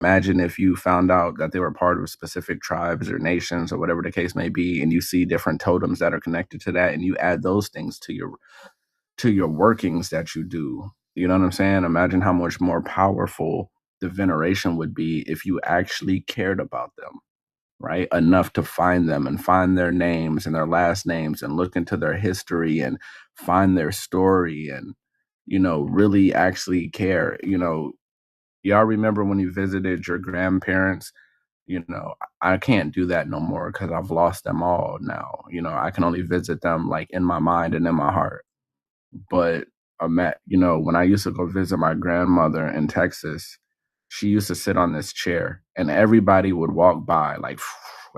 Imagine if you found out that they were part of specific tribes or nations or whatever the case may be, and you see different totems that are connected to that, and you add those things to your workings that you do. You know what I'm saying? Imagine how much more powerful the veneration would be if you actually cared about them, right? Enough to find them and find their names and their last names and look into their history and find their story and, really actually care. Y'all remember when you visited your grandparents? I can't do that no more because I've lost them all now. I can only visit them like in my mind and in my heart. But when I used to go visit my grandmother in Texas, she used to sit on this chair and everybody would walk by, like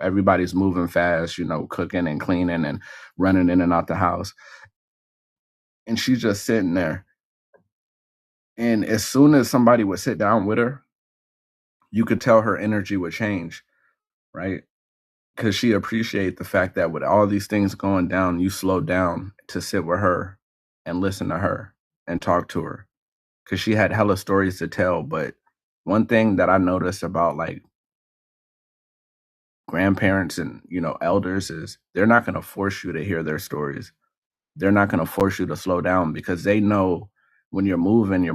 everybody's moving fast, cooking and cleaning and running in and out the house. And she's just sitting there. And as soon as somebody would sit down with her, you could tell her energy would change, right? Because she appreciate the fact that with all these things going down, you slow down to sit with her and listen to her and talk to her. Because she had hella stories to tell. But one thing that I noticed about like grandparents and elders is they're not going to force you to hear their stories. They're not going to force you to slow down because they know when you're moving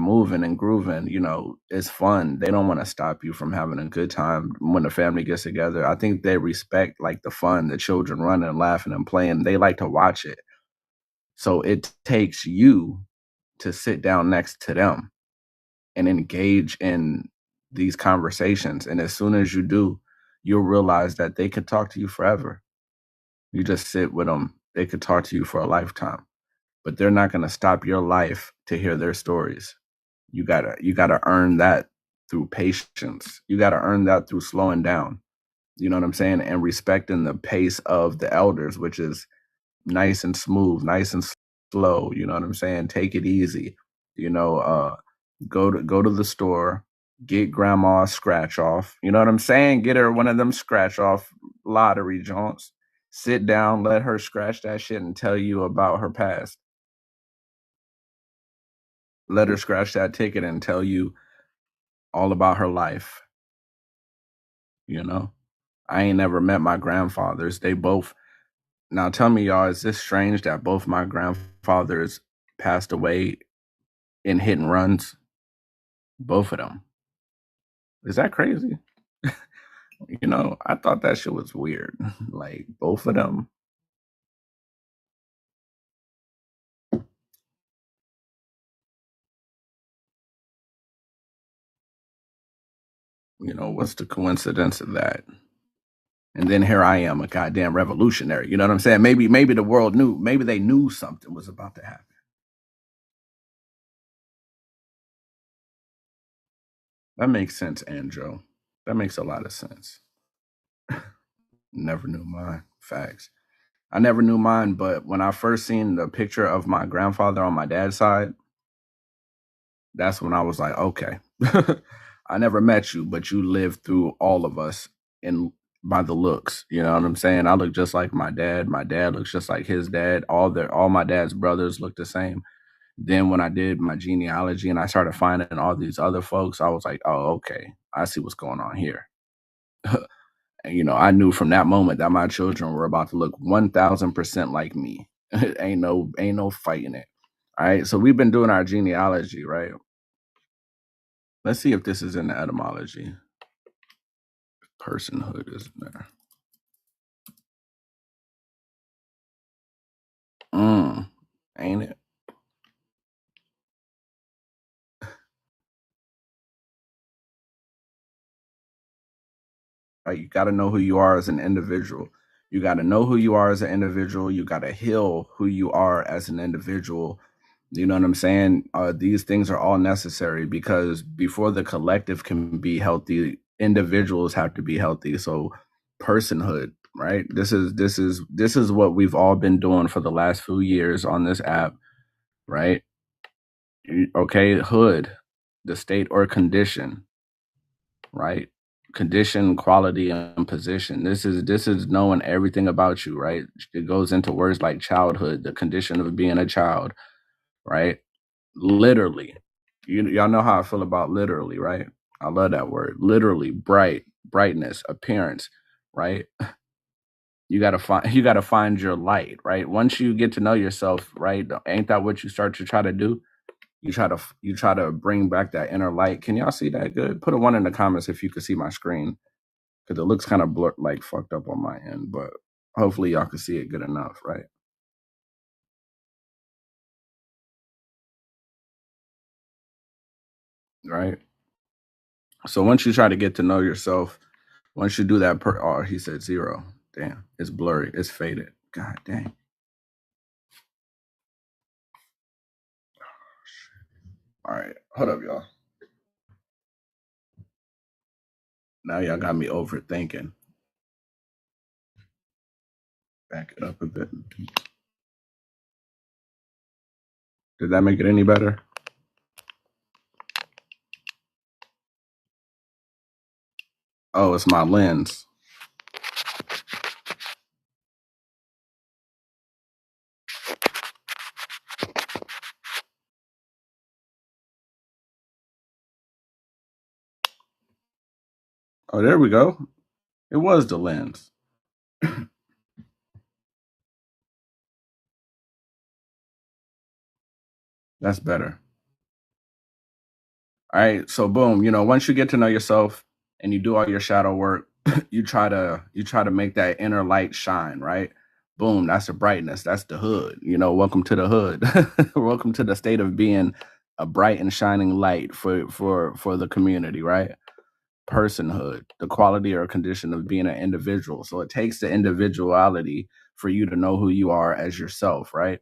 and grooving. It's fun. They don't want to stop you from having a good time when the family gets together. I think they respect like the fun, the children running and laughing and playing. They like to watch it. So it takes you to sit down next to them and engage in these conversations. And as soon as you do, you'll realize that they could talk to you forever. You just sit with them. They could talk to you for a lifetime, but they're not going to stop your life to hear their stories. You gotta earn that through patience. You gotta earn that through slowing down. You know what I'm saying? And respecting the pace of the elders, which is nice and smooth, nice and slow. You know what I'm saying? Take it easy. You know, uh, go to the store, get grandma a scratch off. You know what I'm saying? Get her one of them scratch off lottery joints. Sit down, let her scratch that shit and tell you about her past. Let her scratch that ticket and tell you all about her life. You know, I ain't never met my grandfathers. They both now tell me, y'all, is this strange that both my grandfathers passed away in hit and runs? Both of them. Is that crazy? I thought that shit was weird. Like both of them. What's the coincidence of that? And then here I am, a goddamn revolutionary. You know what I'm saying? Maybe the world knew. Maybe they knew something was about to happen. That makes sense, Andrew. That makes a lot of sense. Never knew mine. Facts. I never knew mine, but when I first seen the picture of my grandfather on my dad's side, that's when I was like, okay. I never met you, but you lived through all of us in by the looks. You know what I'm saying? I look just like my dad. My dad looks just like his dad. All my dad's brothers look the same. Then when I did my genealogy and I started finding all these other folks, I was like, oh, okay. I see what's going on here. And, I knew from that moment that my children were about to look 1000% like me. Ain't no fighting it. All right. So we've been doing our genealogy, right? Let's see if this is in the etymology. Personhood is in there. Ain't it? Right? You got to know who you are as an individual. You got to know who you are as an individual. You got to heal who you are as an individual. You know what I'm saying? These things are all necessary because before the collective can be healthy, individuals have to be healthy. So, personhood, right? This is what we've all been doing for the last few years on this app, right? Okay, hood, the state or condition, right? Condition, quality, and position. This is knowing everything about you, right? It goes into words like childhood, the condition of being a child, right? Literally. Y'all know how I feel about literally, right? I love that word. Literally bright, brightness, appearance, right? You gotta find your light, right? Once you get to know yourself, right? Ain't that what you start to try to do? You try to bring back that inner light. Can y'all see that good? Put a one in the comments if you can see my screen, because it looks kind of blur like fucked up on my end, but hopefully y'all can see it good enough, right? Right. So once you try to get to know yourself, once you do that oh, he said zero. Damn, it's blurry, it's faded. God dang. All right, hold up, y'all. Now y'all got me overthinking. Back it up a bit. Did that make it any better? Oh, it's my lens. Oh, there we go. It was the lens. That's better. All right. So boom, once you get to know yourself and you do all your shadow work, you try to make that inner light shine, right? Boom, that's the brightness. That's the hood. Welcome to the hood. Welcome to the state of being a bright and shining light for the community, right? Personhood, the quality or condition of being an individual. So it takes the individuality for you to know who you are as yourself, right?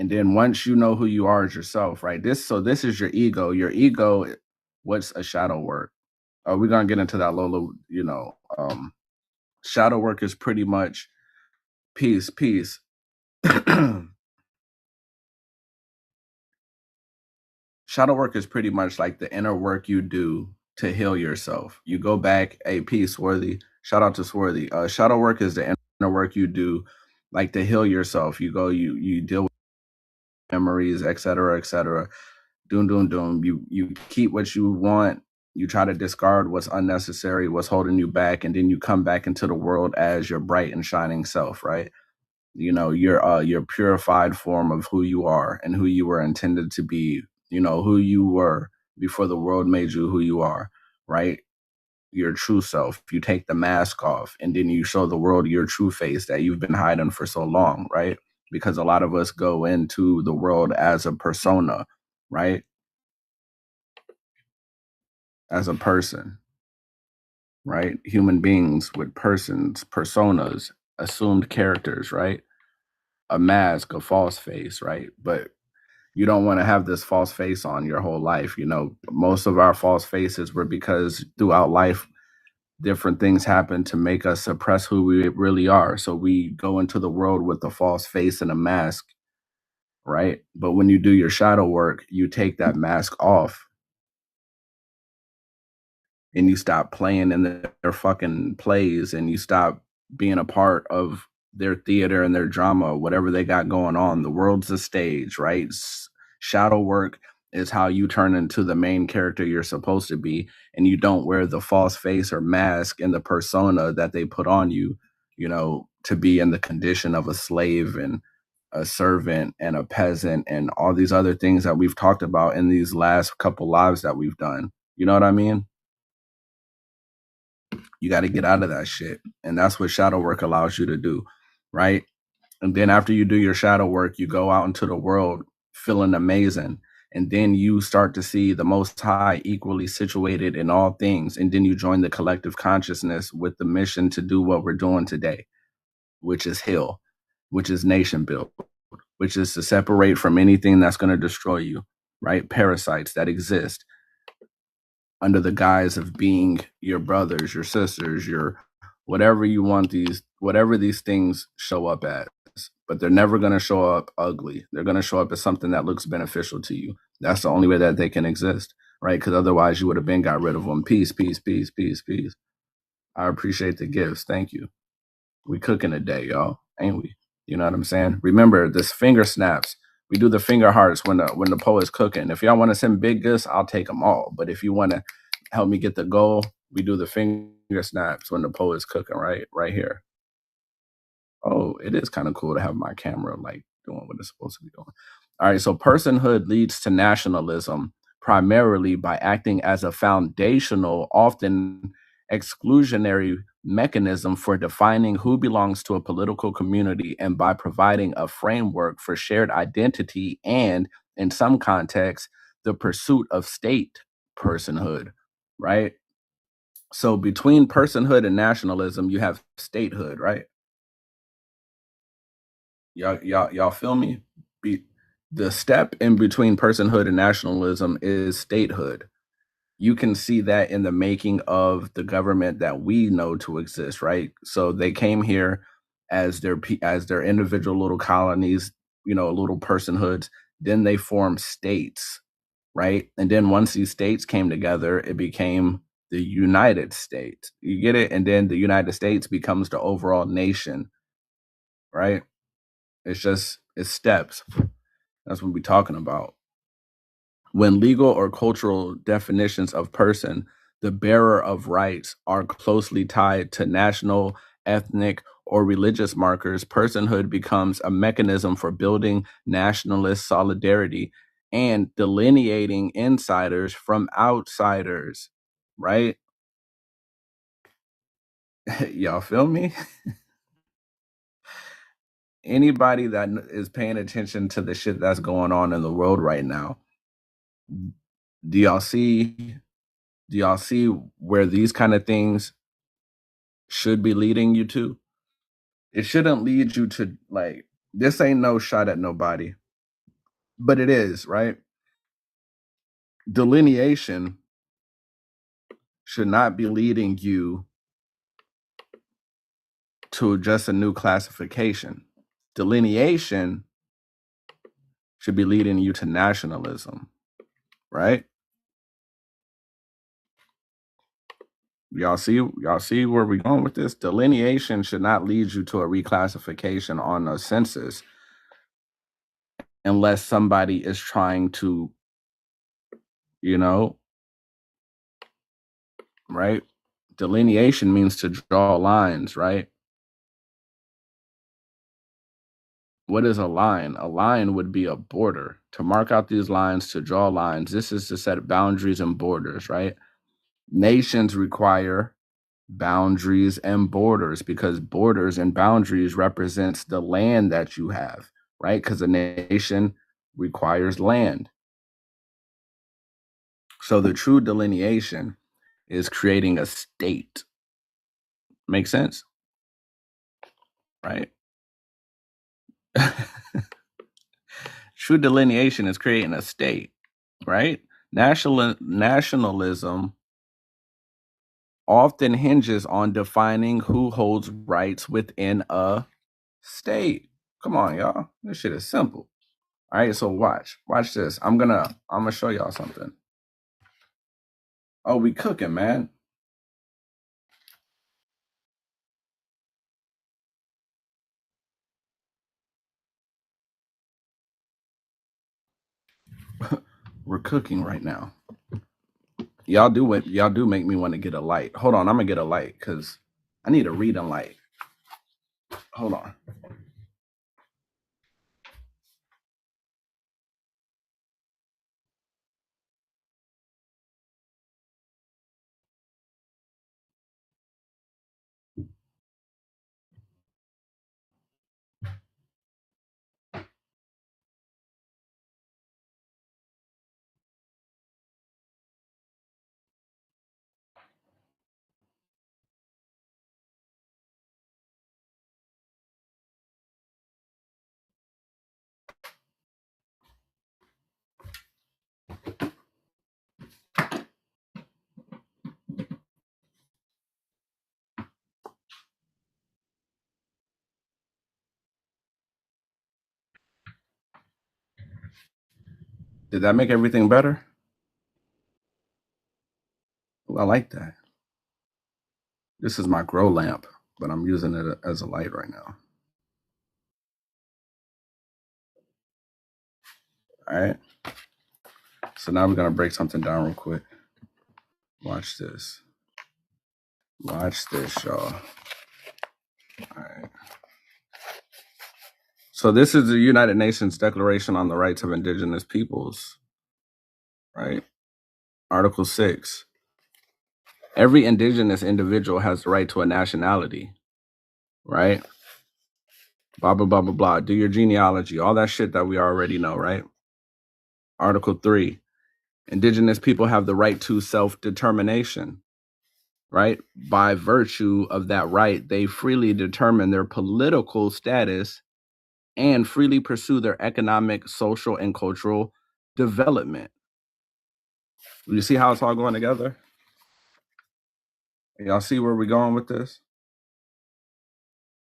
And then once you know who you are as yourself, right? This is your ego. Your ego, what's a shadow work? We're gonna get into that, Lola. Shadow work is pretty much peace. Shadow work is pretty much like the inner work you do to heal yourself. You go back, a peace worthy. Shout out to Swarthy. Shadow work is the inner work you do, like to heal yourself. You deal with memories, etc., etc. Doom, doom, doom. You keep what you want. You try to discard what's unnecessary, what's holding you back, and then you come back into the world as your bright and shining self, right? Your purified form of who you are and who you were intended to be. Who you were before the world made you who you are, right? Your true self. You take the mask off, and then you show the world your true face that you've been hiding for so long, right? Because a lot of us go into the world as a persona, right? As a person, right? Human beings with persons, personas, assumed characters, right? A mask, a false face, right? But you don't want to have this false face on your whole life. Most of our false faces were because throughout life, different things happen to make us suppress who we really are. So we go into the world with a false face and a mask, right? But when you do your shadow work, you take that mask off and you stop playing in their fucking plays and you stop being a part of their theater and their drama, whatever they got going on. The world's a stage, right? Shadow work is how you turn into the main character you're supposed to be, and you don't wear the false face or mask and the persona that they put on you, to be in the condition of a slave and a servant and a peasant and all these other things that we've talked about in these last couple lives that we've done. You know what I mean? You got to get out of that shit. And that's what shadow work allows you to do, right? And then after you do your shadow work, you go out into the world feeling amazing. And then you start to see the Most High equally situated in all things. And then you join the collective consciousness with the mission to do what we're doing today, which is heal, which is nation build, which is to separate from anything that's going to destroy you, right? Parasites that exist under the guise of being your brothers, your sisters, your whatever you want whatever these things show up as. But they're never going to show up ugly. They're going to show up as something that looks beneficial to you. That's the only way that they can exist, right? Because otherwise you would have been got rid of them. Peace, peace, peace, peace, peace. I appreciate the gifts. Thank you. We cooking today, y'all, ain't we? You know what I'm saying? Remember, this finger snaps. We do the finger hearts when the poet's cooking. If y'all want to send big gifts, I'll take them all. But if you want to help me get the goal, we do the finger snaps when the poet's cooking, right here. Oh, it is kind of cool to have my camera like doing what it's supposed to be doing. All right, so personhood leads to nationalism primarily by acting as a foundational, often exclusionary mechanism for defining who belongs to a political community and by providing a framework for shared identity and, in some contexts, the pursuit of state personhood, right? So between personhood and nationalism, you have statehood, right? Y'all feel me? Be The step in between personhood and nationalism is statehood. You can see that in the making of the government that we know to exist, right? So they came here as as their individual little colonies, little personhoods. Then they formed states, right? And then once these states came together, it became the United States. You get it? And then the United States becomes the overall nation, right? It's steps. That's what we're talking about. When legal or cultural definitions of person, the bearer of rights, are closely tied to national, ethnic, or religious markers, personhood becomes a mechanism for building nationalist solidarity and delineating insiders from outsiders, right? Y'all feel me? Anybody that is paying attention to the shit that's going on in the world right now, do y'all see Do y'all see where these kind of things should be leading you to? It shouldn't lead you to like this ain't no shot at nobody, but it is, right? Delineation should not be leading you to just a new classification. Delineation should be leading you to nationalism, right? Y'all see where we're going with this? Delineation should not lead you to a reclassification on a census unless somebody is trying to, you know, right? Delineation means to draw lines, right? What is a line? A line would be a border. To mark out these lines, to draw lines, this is to set boundaries and borders, right? Nations require boundaries and borders because borders and boundaries represents the land that you have, right? Because a nation requires land. So the true delineation is creating a state. Make sense? Right? True delineation is creating a state, right? Nationalism often hinges on defining who holds rights within a state. Come on, y'all. This shit is simple. All right, so watch this. I'm gonna show y'all something. Oh, we cooking, man. We're cooking right now. Y'all do make me want to get a light. Hold on, I'm gonna get a light because I need a reading light. Hold on. Did that make everything better? Ooh, I like that. This is my grow lamp, but I'm using it as a light right now. All right. So now we're going to break something down real quick. Watch this. Watch this, y'all. All right. So this is the United Nations Declaration on the Rights of Indigenous Peoples, right? Article 6. Every indigenous individual has the right to a nationality, right? Blah, blah, blah, blah, blah. Do your genealogy, all that shit that we already know, right? Article 3. Indigenous people have the right to self-determination, right? By virtue of that right, they freely determine their political status and freely pursue their economic, social, and cultural development. You see how it's all going together? Y'all see where we're going with this?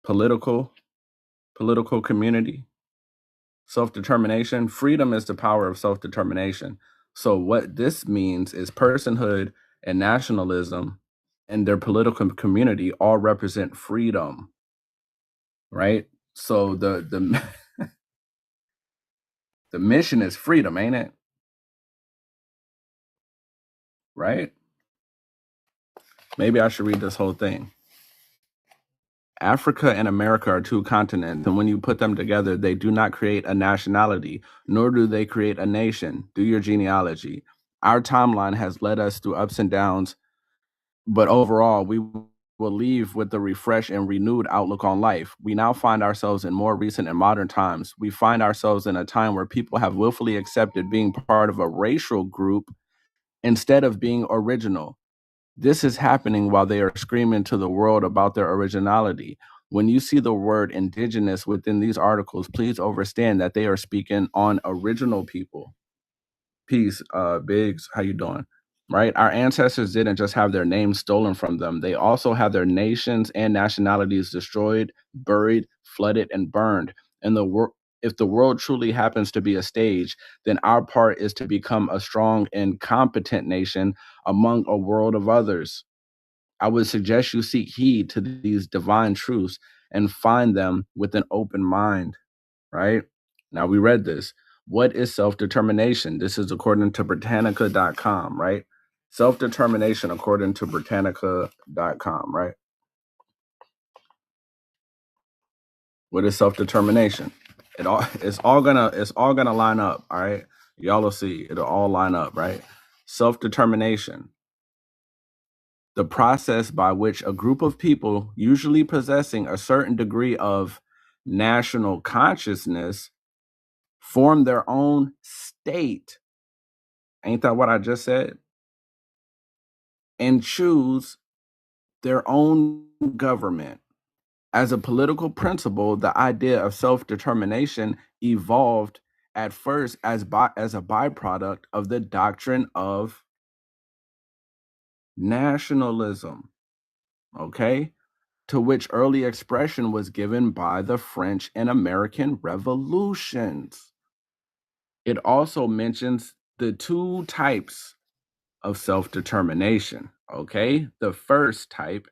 Political community, self-determination. Freedom is the power of self-determination. So what this means is personhood and nationalism and their political community all represent freedom, right? So the the mission is freedom, ain't it? Right? Maybe I should read this whole thing. Africa and America are two continents, and when you put them together, they do not create a nationality, nor do they create a nation. Do your genealogy. Our timeline has led us through ups and downs, but overall, we will leave with a refreshed and renewed outlook on life. We now find ourselves in more recent and modern times. We find ourselves in a time where people have willfully accepted being part of a racial group instead of being original. This is happening while they are screaming to the world about their originality. When you see the word indigenous within these articles, please understand that they are speaking on original people. Peace, Biggs, how you doing? Right? Our ancestors didn't just have their names stolen from them. They also had their nations and nationalities destroyed, buried, flooded, and burned. And if the world truly happens to be a stage, then our part is to become a strong and competent nation among a world of others. I would suggest you seek heed to these divine truths and find them with an open mind, right? Now we read this. What is self-determination? This is according to Britannica.com, right? Self-determination according to Britannica.com, right? What is self-determination? It's all gonna line up, all right? Y'all will see. It'll all line up, right? Self-determination. The process by which a group of people, usually possessing a certain degree of national consciousness, form their own state. Ain't that what I just said? And choose their own government. As a political principle, the idea of self-determination evolved at first as a byproduct of the doctrine of nationalism, okay? To which early expression was given by the French and American revolutions. It also mentions the two types of self-determination, okay? The first type,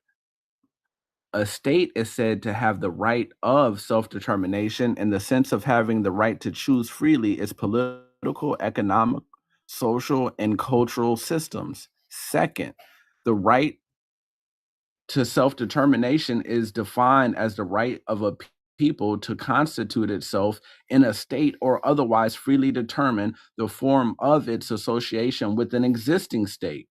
a state is said to have the right of self-determination in the sense of having the right to choose freely its political, economic, social, and cultural systems. Second, the right to self-determination is defined as the right of a people to constitute itself in a state or otherwise freely determine the form of its association with an existing state.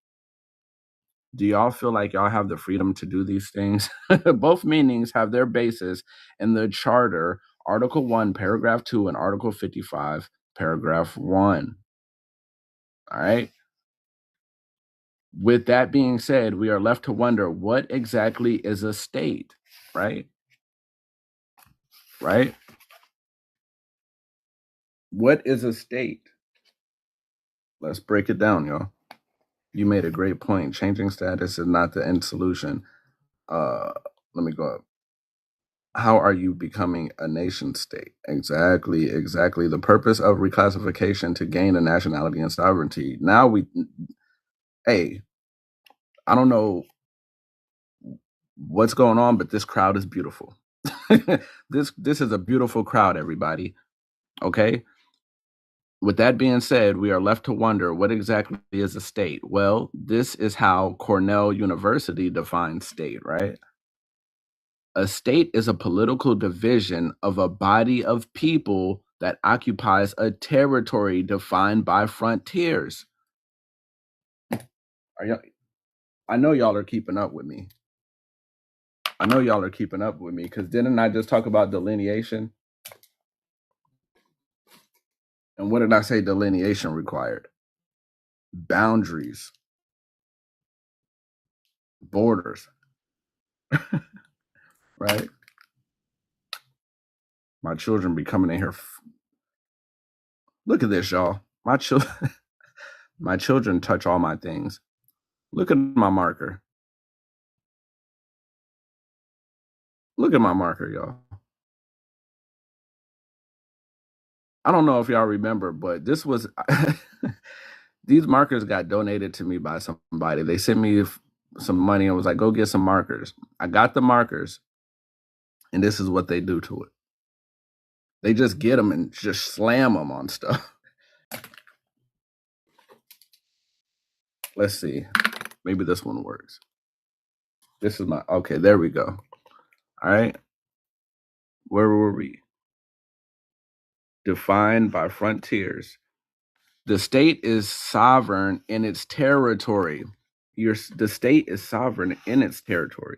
Do y'all feel like y'all have the freedom to do these things? Both meanings have their basis in the Charter, Article 1, Paragraph 2, and Article 55, Paragraph 1. All right. With that being said, we are left to wonder what exactly is a state, right? Right? What is a state? Let's break it down, y'all. You made a great point. Changing status is not the end solution. Let me go up. How are you becoming a nation state? Exactly. The purpose of reclassification to gain a nationality and sovereignty. Now hey, I don't know what's going on, but this crowd is beautiful. This is a beautiful crowd, everybody. Okay. With that being said, we are left to wonder, what exactly is a state? Well, this is how Cornell University defines state, right? A state is a political division of a body of people that occupies a territory defined by frontiers. Are y'all, I know y'all are keeping up with me. I know y'all are keeping up with me, because didn't I just talk about delineation? And what did I say delineation required? Boundaries, borders, right? My children be coming in here. Look at this, y'all. My my children touch all my things. Look at my marker. Look at my marker, y'all. I don't know if y'all remember, but this was these markers got donated to me by somebody. They sent me some money and was like, go get some markers. I got the markers, and this is what they do to it. They just get them and just slam them on stuff. Let's see. Maybe this one works. This is my, okay, there we go. All right. Where were we? Defined by frontiers. The state is sovereign in its territory. The state is sovereign in its territory.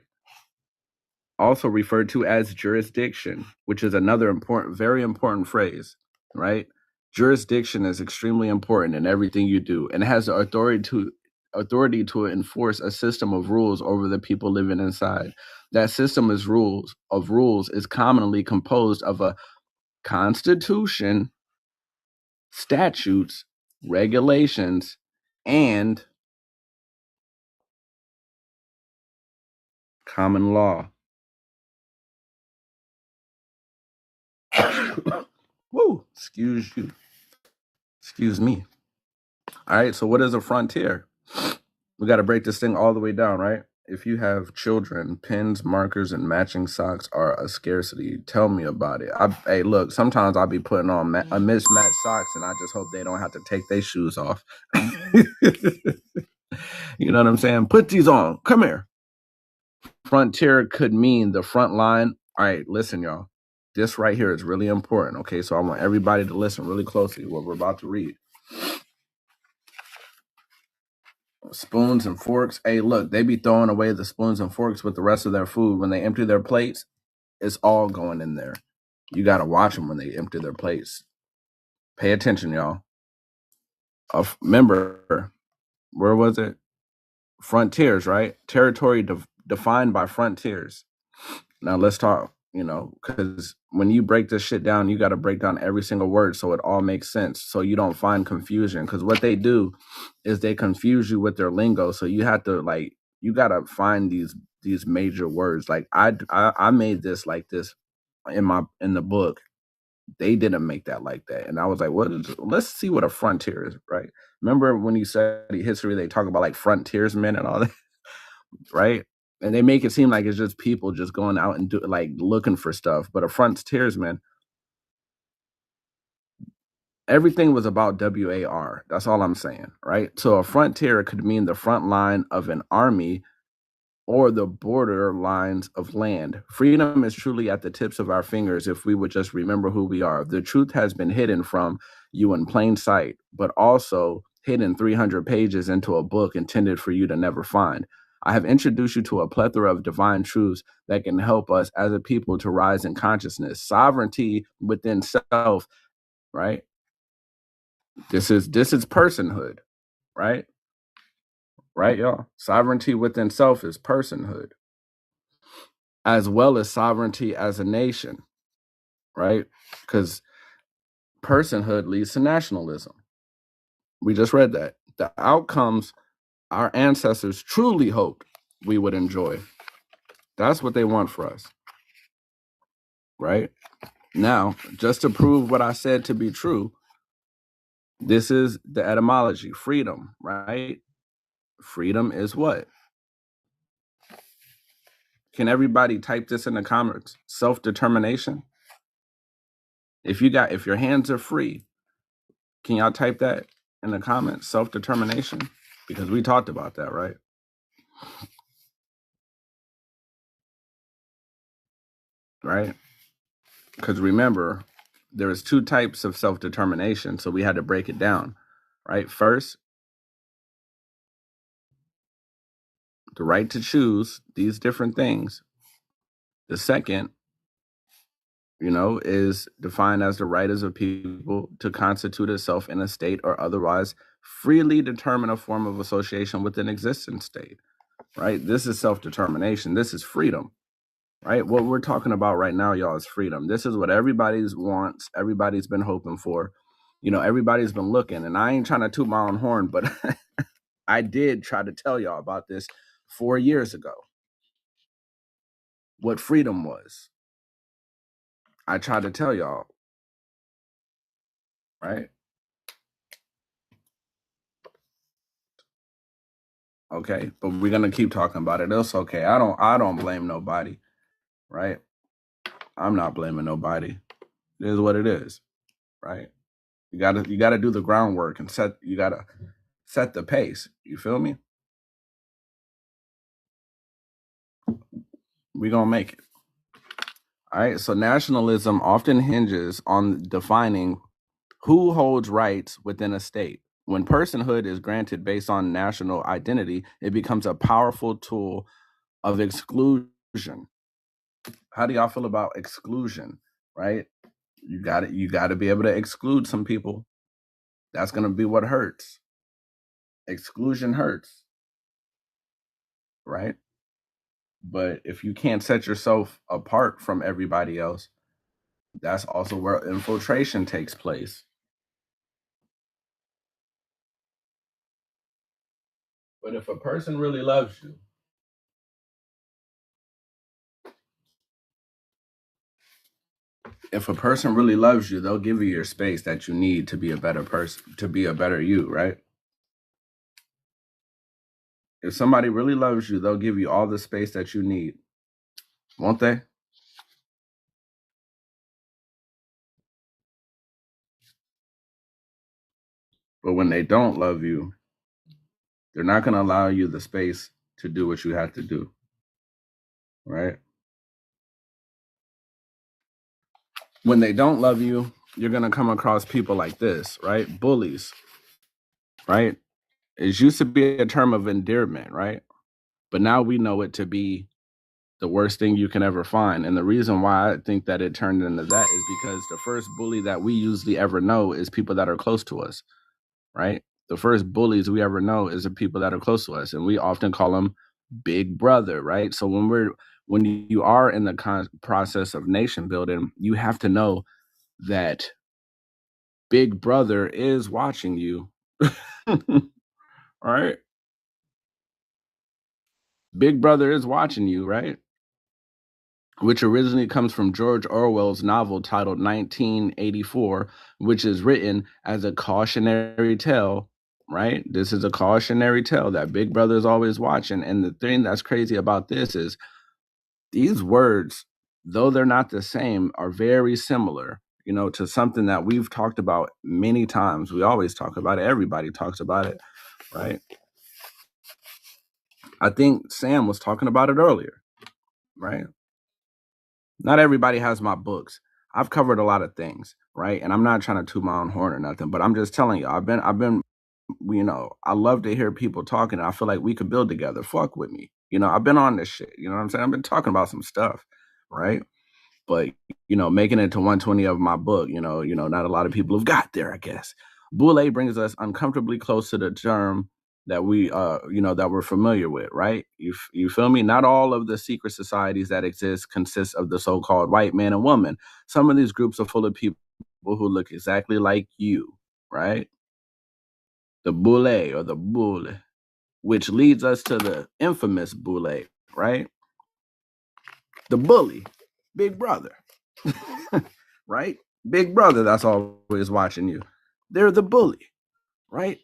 Also referred to as jurisdiction, which is another important, very important phrase, right? Jurisdiction is extremely important in everything you do, and it has the authority to enforce a system of rules over the people living inside. That system of rules is commonly composed of a constitution, statutes, regulations, and common law. Woo, excuse you. Excuse me. All right, so what is a frontier? We got to break this thing all the way down, right? If you have children, pens, markers, and matching socks are a scarcity. Tell me about it. Hey, look, sometimes I'll be putting on a mismatched socks, and I just hope they don't have to take their shoes off. You know what I'm saying? Put these on. Come here. Frontier could mean the front line. All right, listen, y'all. This right here is really important, okay? So I want everybody to listen really closely to what we're about to read. Spoons and forks. Hey, look, they be throwing away the spoons and forks with the rest of their food. When they empty their plates, it's all going in there. You got to watch them when they empty their plates. Pay attention, y'all. Remember, where was it? Frontiers, right? Territory defined by frontiers. Now let's talk, because when you break this shit down, you got to break down every single word so it all makes sense, so you don't find confusion. Because what they do is they confuse you with their lingo. So you have to you got to find these major words. Like I made this like this in the book. They didn't make that like that, and I was like, let's see what a frontier is, right? Remember when you study history, they talk about like frontiersmen and all that, right? And they make it seem like it's just people just going out and looking for stuff. But a frontiersman, everything was about WAR. That's all I'm saying, right? So a frontier could mean the front line of an army or the border lines of land. Freedom is truly at the tips of our fingers if we would just remember who we are. The truth has been hidden from you in plain sight, but also hidden 300 pages into a book intended for you to never find. I have introduced you to a plethora of divine truths that can help us as a people to rise in consciousness. Sovereignty within self, right? This is personhood, right? Right, y'all? Sovereignty within self is personhood, as well as sovereignty as a nation, right? Because personhood leads to nationalism. We just read that. The outcomes our ancestors truly hoped we would enjoy. That's what they want for us, right? Now, just to prove what I said to be true, this is the etymology, freedom, right? Freedom is what? Can everybody type this in the comments? Self-determination. If your hands are free, Can y'all type that in the comments? Self-determination? Because we talked about that, right? Right? Because remember, there's two types of self-determination, so we had to break it down, right? First, the right to choose these different things. The second, is defined as the right as a people to constitute itself in a state or otherwise freely determine a form of association with an existing state, right? This is self-determination. This is freedom, right? What we're talking about right now, y'all, is freedom. This is what everybody's wants. Everybody's been hoping for. Everybody's been looking, and I ain't trying to toot my own horn, but I did try to tell y'all about this 4 years ago, what freedom was. I tried to tell y'all, right? Okay, but we're gonna keep talking about it. It's okay. I don't blame nobody, right? I'm not blaming nobody. It is what it is, right? You gotta do the groundwork and you gotta set the pace. You feel me? We gonna make it. All right. So nationalism often hinges on defining who holds rights within a state. When personhood is granted based on national identity, it becomes a powerful tool of exclusion. How do y'all feel about exclusion? Right? You gotta be able to exclude some people. That's gonna be what hurts. Exclusion hurts, right? But if you can't set yourself apart from everybody else, that's also where infiltration takes place. But if a person really loves you, they'll give you your space that you need to be a better person, to be a better you, right? If somebody really loves you, they'll give you all the space that you need, won't they? But when they don't love you, they're not going to allow you the space to do what you have to do, right? When they don't love you, you're going to come across people like this, right? Bullies, right? It used to be a term of endearment, right? But now we know it to be the worst thing you can ever find. And the reason why I think that it turned into that is because the first bully that we usually ever know is people that are close to us, right? The first bullies we ever know is the people that are close to us, and we often call them big brother, right? So when you are in the process of nation building, you have to know that big brother is watching you. All right? Big brother is watching you, right? Which originally comes from George Orwell's novel titled 1984, which is written as a cautionary tale, right? This is a cautionary tale that Big Brother is always watching. And the thing that's crazy about this is these words, though they're not the same, are very similar, to something that we've talked about many times. We always talk about it. Everybody talks about it, right? I think Sam was talking about it earlier, right? Not everybody has my books. I've covered a lot of things, right? And I'm not trying to toot my own horn or nothing, but I'm just telling you, I love to hear people talking. And I feel like we could build together. Fuck with me. I've been on this shit. You know what I'm saying? I've been talking about some stuff, right? But making it to 120 of my book, not a lot of people have got there, I guess. Boule brings us uncomfortably close to the term that that we're familiar with, right? You feel me? Not all of the secret societies that exist consist of the so-called white man and woman. Some of these groups are full of people who look exactly like you, right? The boule or the boule, which leads us to the infamous boule, right? The bully, big brother. Right? Big brother that's always watching you. They're the bully, right?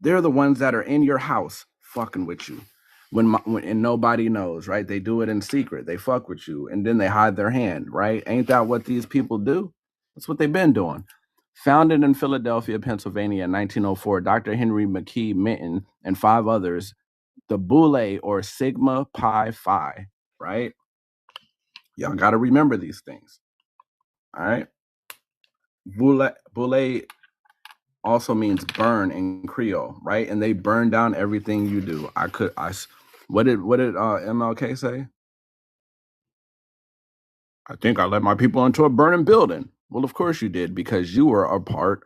They're the ones that are in your house fucking with you when and nobody knows, right? They do it in secret. They fuck with you and then they hide their hand, right? Ain't that what these people do? That's what they've been doing. Founded in Philadelphia, Pennsylvania in 1904, Dr. Henry McKee Minton and 5 others, the Boule or Sigma Pi Phi, right? Y'all got to remember these things, all right? Boule also means burn in Creole, right? And they burn down everything you do. What did MLK say? I think I led my people into a burning building. Well, of course you did, because you were a part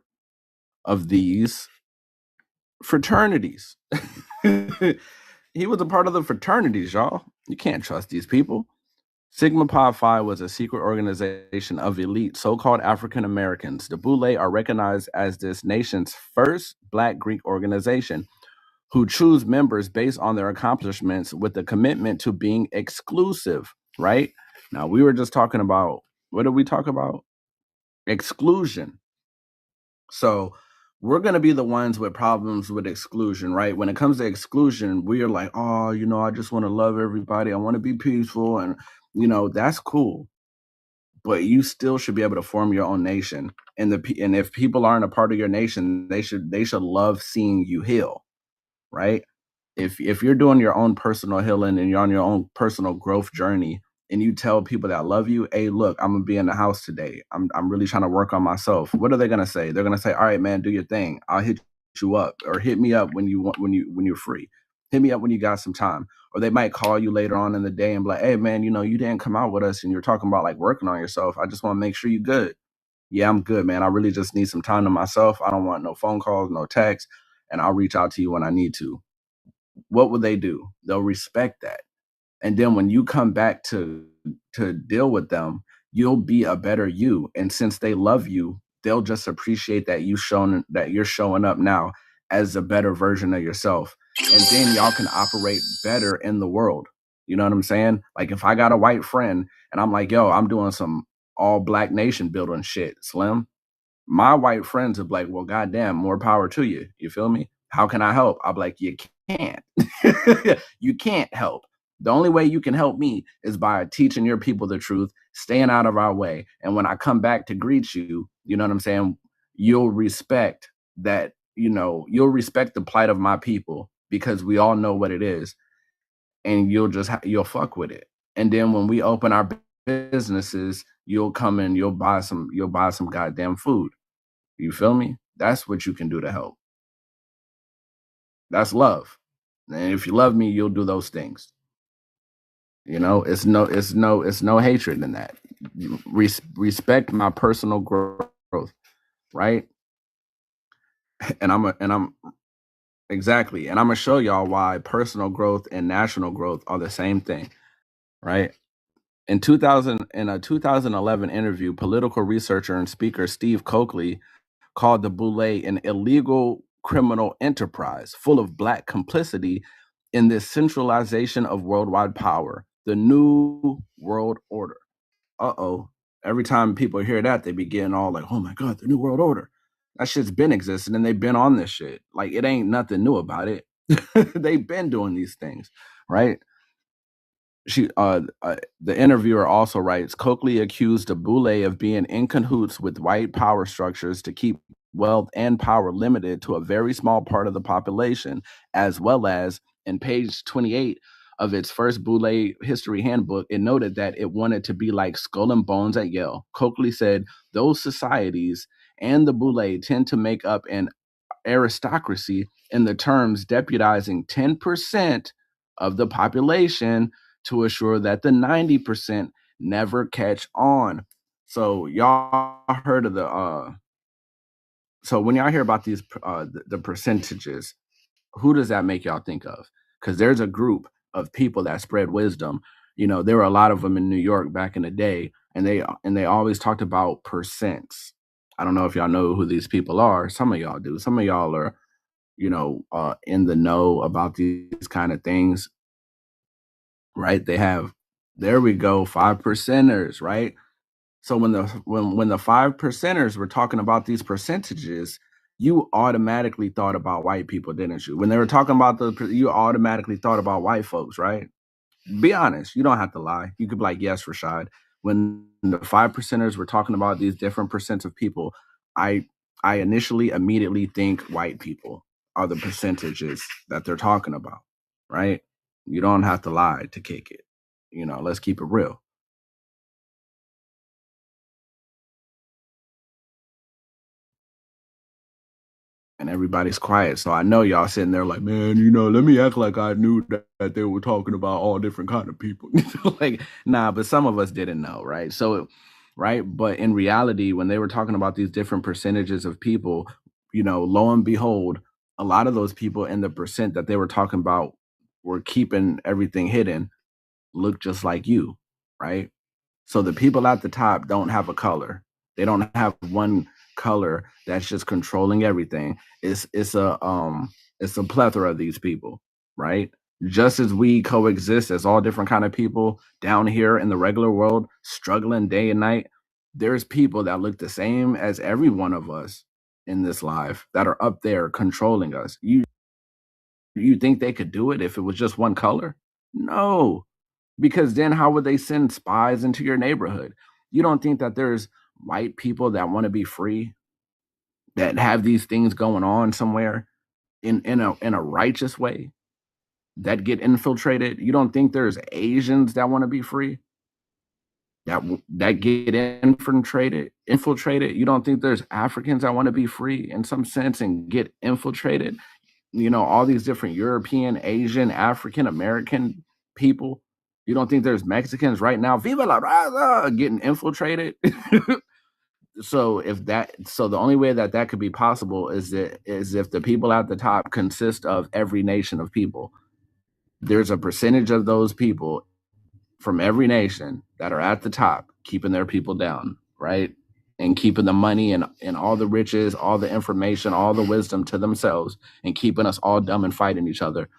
of these fraternities. He was a part of the fraternities, y'all. You can't trust these people. Sigma Pi Phi was a secret organization of elite so-called African Americans. The Boule are recognized as this nation's first Black Greek organization who choose members based on their accomplishments with a commitment to being exclusive, right? Now, we were just talking about, what did we talk about? Exclusion. So we're going to be the ones with problems with exclusion, right? When it comes to exclusion, we are like, oh, I just want to love everybody. I want to be peaceful. And, that's cool. But you still should be able to form your own nation. And if people aren't a part of your nation, they should love seeing you heal, right? If you're doing your own personal healing and you're on your own personal growth journey, and you tell people that love you, hey, look, I'm gonna be in the house today. I'm really trying to work on myself. What are they gonna say? They're gonna say, all right, man, do your thing. I'll hit you up, or hit me up when you're free. Hit me up when you got some time. Or they might call you later on in the day and be like, hey man, you didn't come out with us and you're talking about like working on yourself. I just want to make sure you're good. Yeah, I'm good, man. I really just need some time to myself. I don't want no phone calls, no texts, and I'll reach out to you when I need to. What will they do? They'll respect that. And then when you come back to deal with them, you'll be a better you. And since they love you, they'll just appreciate that you're showing up now as a better version of yourself. And then y'all can operate better in the world. You know what I'm saying? Like if I got a white friend and I'm like, yo, I'm doing some all Black nation building shit, Slim, my white friends are like, well, goddamn, more power to you. You feel me? How can I help? I'm like, you can't. You can't help. The only way you can help me is by teaching your people the truth, staying out of our way. And when I come back to greet you, you know what I'm saying? You'll respect that, you'll respect the plight of my people, because we all know what it is. And you'll fuck with it. And then when we open our businesses, you'll come and you'll buy some goddamn food. You feel me? That's what you can do to help. That's love. And if you love me, you'll do those things. It's no hatred in that. Respect my personal growth, right? And I'm exactly. And I'm gonna show y'all why personal growth and national growth are the same thing, right? In a 2011 interview, political researcher and speaker Steve Coakley called the Boule an illegal criminal enterprise full of Black complicity in this centralization of worldwide power, the New World Order. Uh-oh. Every time people hear that, they be getting all like, oh my God, the New World Order. That shit's been existing and they've been on this shit. Like, it ain't nothing new about it. They've been doing these things, right? The interviewer also writes, Coakley accused the Boule of being in cahoots with white power structures to keep wealth and power limited to a very small part of the population, as well as in page 28 of its first Boule history handbook, it noted that it wanted to be like Skull and Bones at Yale. Coakley said those societies and the Boule tend to make up an aristocracy in the terms deputizing 10% of the population to assure that the 90% never catch on. So y'all heard of so when y'all hear about these the percentages, who does that make y'all think of? Because there's a group of people that spread wisdom. There were a lot of them in New York back in the day, and they always talked about percents. I don't know if y'all know who these people are. Some of y'all do. Some of y'all are, in the know about these kind of things, right? There we go, 5%ers, right? So when the 5%ers were talking about these percentages, you automatically thought about white people, didn't you? When they were talking about you automatically thought about white folks, right? Be honest. You don't have to lie. You could be like, yes, Rashaud. When the 5%ers were talking about these different percents of people, I I immediately think white people are the percentages that they're talking about, right? You don't have to lie to kick it. Let's keep it real. And everybody's quiet. So I know y'all sitting there like, man, let me act like I knew that they were talking about all different kind of people. Like, nah, but some of us didn't know, right? So, right. But in reality, when they were talking about these different percentages of people, lo and behold, a lot of those people in the percent that they were talking about were keeping everything hidden look just like you, right? So the people at the top don't have a color. They don't have one color that's just controlling everything. It's a plethora of these people, right? Just as we coexist as all different kind of people down here in the regular world, struggling day and night, there's people that look the same as every one of us in this life that are up there controlling us. You think they could do it if it was just one color? No, because then how would they send spies into your neighborhood? You don't think that there's white people that want to be free, that have these things going on somewhere in a righteous way, that get infiltrated? You don't think there's Asians that want to be free, that get infiltrated? You don't think there's Africans that want to be free in some sense and get infiltrated? All these different European, Asian, African American people. You don't think there's Mexicans right now, Viva la Raza, getting infiltrated? So the only way that could be possible is if the people at the top consist of every nation of people. There's a percentage of those people from every nation that are at the top, keeping their people down, right? And keeping the money and all the riches, all the information, all the wisdom to themselves, and keeping us all dumb and fighting each other.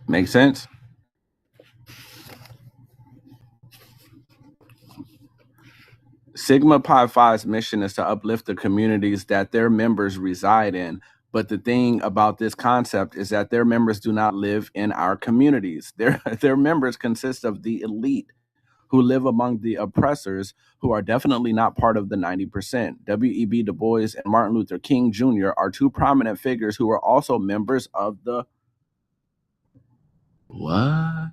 Make sense? Sigma Pi Phi's mission is to uplift the communities that their members reside in. But the thing about this concept is that their members do not live in our communities. Their members consist of the elite who live among the oppressors, who are definitely not part of the 90%. W.E.B. Du Bois and Martin Luther King Jr. are two prominent figures who are also members of the. What?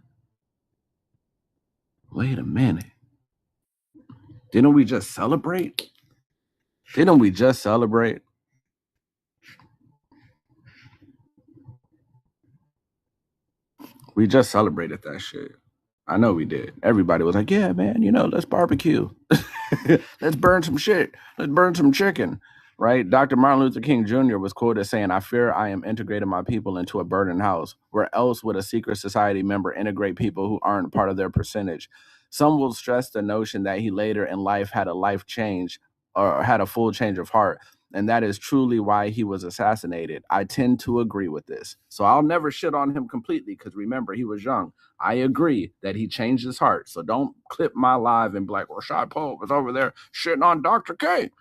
Wait a minute. Didn't we just celebrate? Didn't we just celebrate? We just celebrated that shit. I know we did. Everybody was like, yeah, man, let's barbecue. Let's burn some shit. Let's burn some chicken. Right? Dr. Martin Luther King Jr. was quoted saying, I fear I am integrating my people into a burning house. Where else would a secret society member integrate people who aren't part of their percentage? Some will stress the notion that he later in life had a life change or had a full change of heart. And that is truly why he was assassinated. I tend to agree with this. So I'll never shit on him completely because remember, he was young. I agree that he changed his heart. So don't clip my live and be like, Rashaud Pope was over there shitting on Dr. K.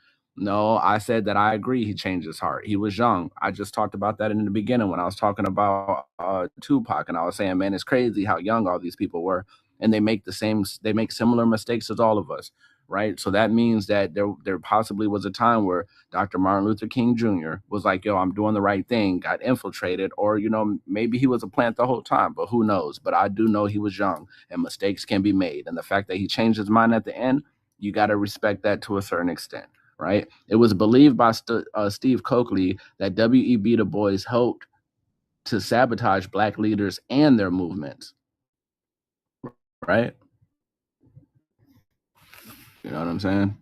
No, I said that I agree he changed his heart. He was young. I just talked about that in the beginning when I was talking about Tupac, and I was saying, man, it's crazy how young all these people were, and they make similar mistakes as all of us, right? So that means that there possibly was a time where Dr. Martin Luther King Jr. was like, yo, I'm doing the right thing, got infiltrated, or maybe he was a plant the whole time, but who knows? But I do know he was young, and mistakes can be made, and the fact that he changed his mind at the end, you got to respect that to a certain extent. Right? It was believed by Steve Coakley that W.E.B. Du Bois helped to sabotage Black leaders and their movements. Right? You know what I'm saying?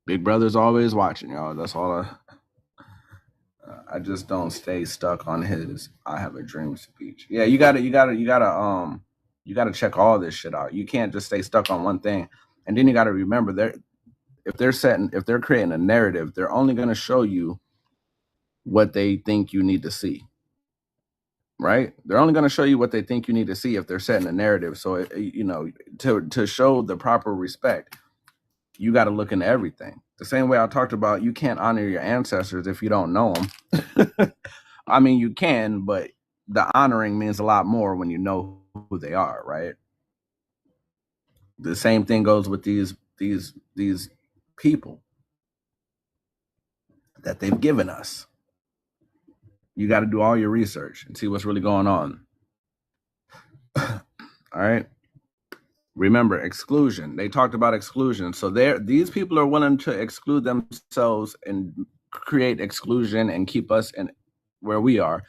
Big Brother's always watching, y'all. That's all I just don't stay stuck on his "I have a dream" speech. Yeah, you gotta check all this shit out. You can't just stay stuck on one thing. And then you gotta remember, if they're creating a narrative, they're only gonna show you what they think you need to see. Right? They're only going to show you what they think you need to see if they're setting a narrative. So, to show the proper respect, you got to look into everything. The same way I talked about, you can't honor your ancestors if you don't know them. I mean, you can, but the honoring means a lot more when you know who they are, right? The same thing goes with these people that they've given us. You got to do all your research and see what's really going on. All right. Remember, exclusion. They talked about exclusion. So these people are willing to exclude themselves and create exclusion and keep us in where we are.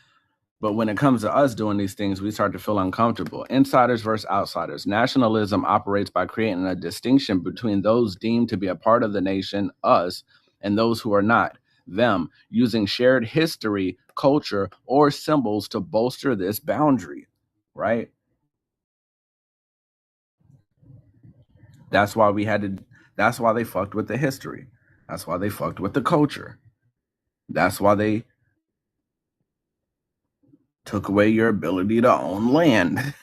But when it comes to us doing these things, we start to feel uncomfortable. Insiders versus outsiders. Nationalism operates by creating a distinction between those deemed to be a part of the nation, us, and those who are not, them, using shared history, culture, or symbols to bolster this boundary, right? That's why that's why they fucked with the history. That's why they fucked with the culture. That's why they took away your ability to own land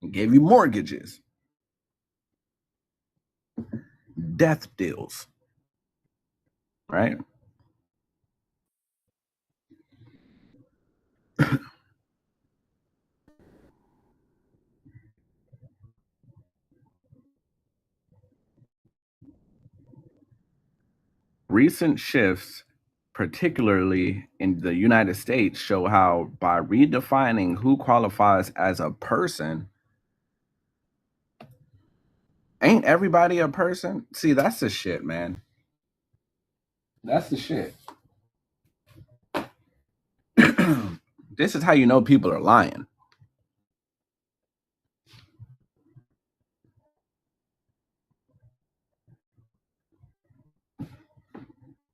and gave you mortgages, death deals, right? Recent shifts, particularly in the United States, show how by redefining who qualifies as a person, ain't everybody a person? See, that's the shit, man. That's the shit. This is how you know people are lying.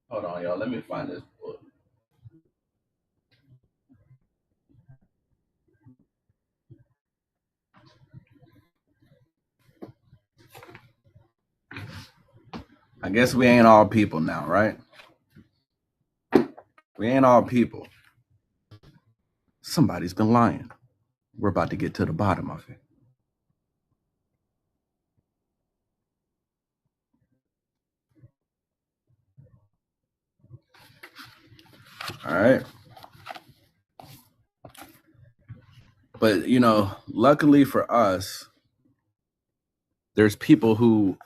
Hold on, y'all. Let me find this book. I guess we ain't all people now, right? We ain't all people. Somebody's been lying. We're about to get to the bottom of it. All right. But, luckily for us, there's people who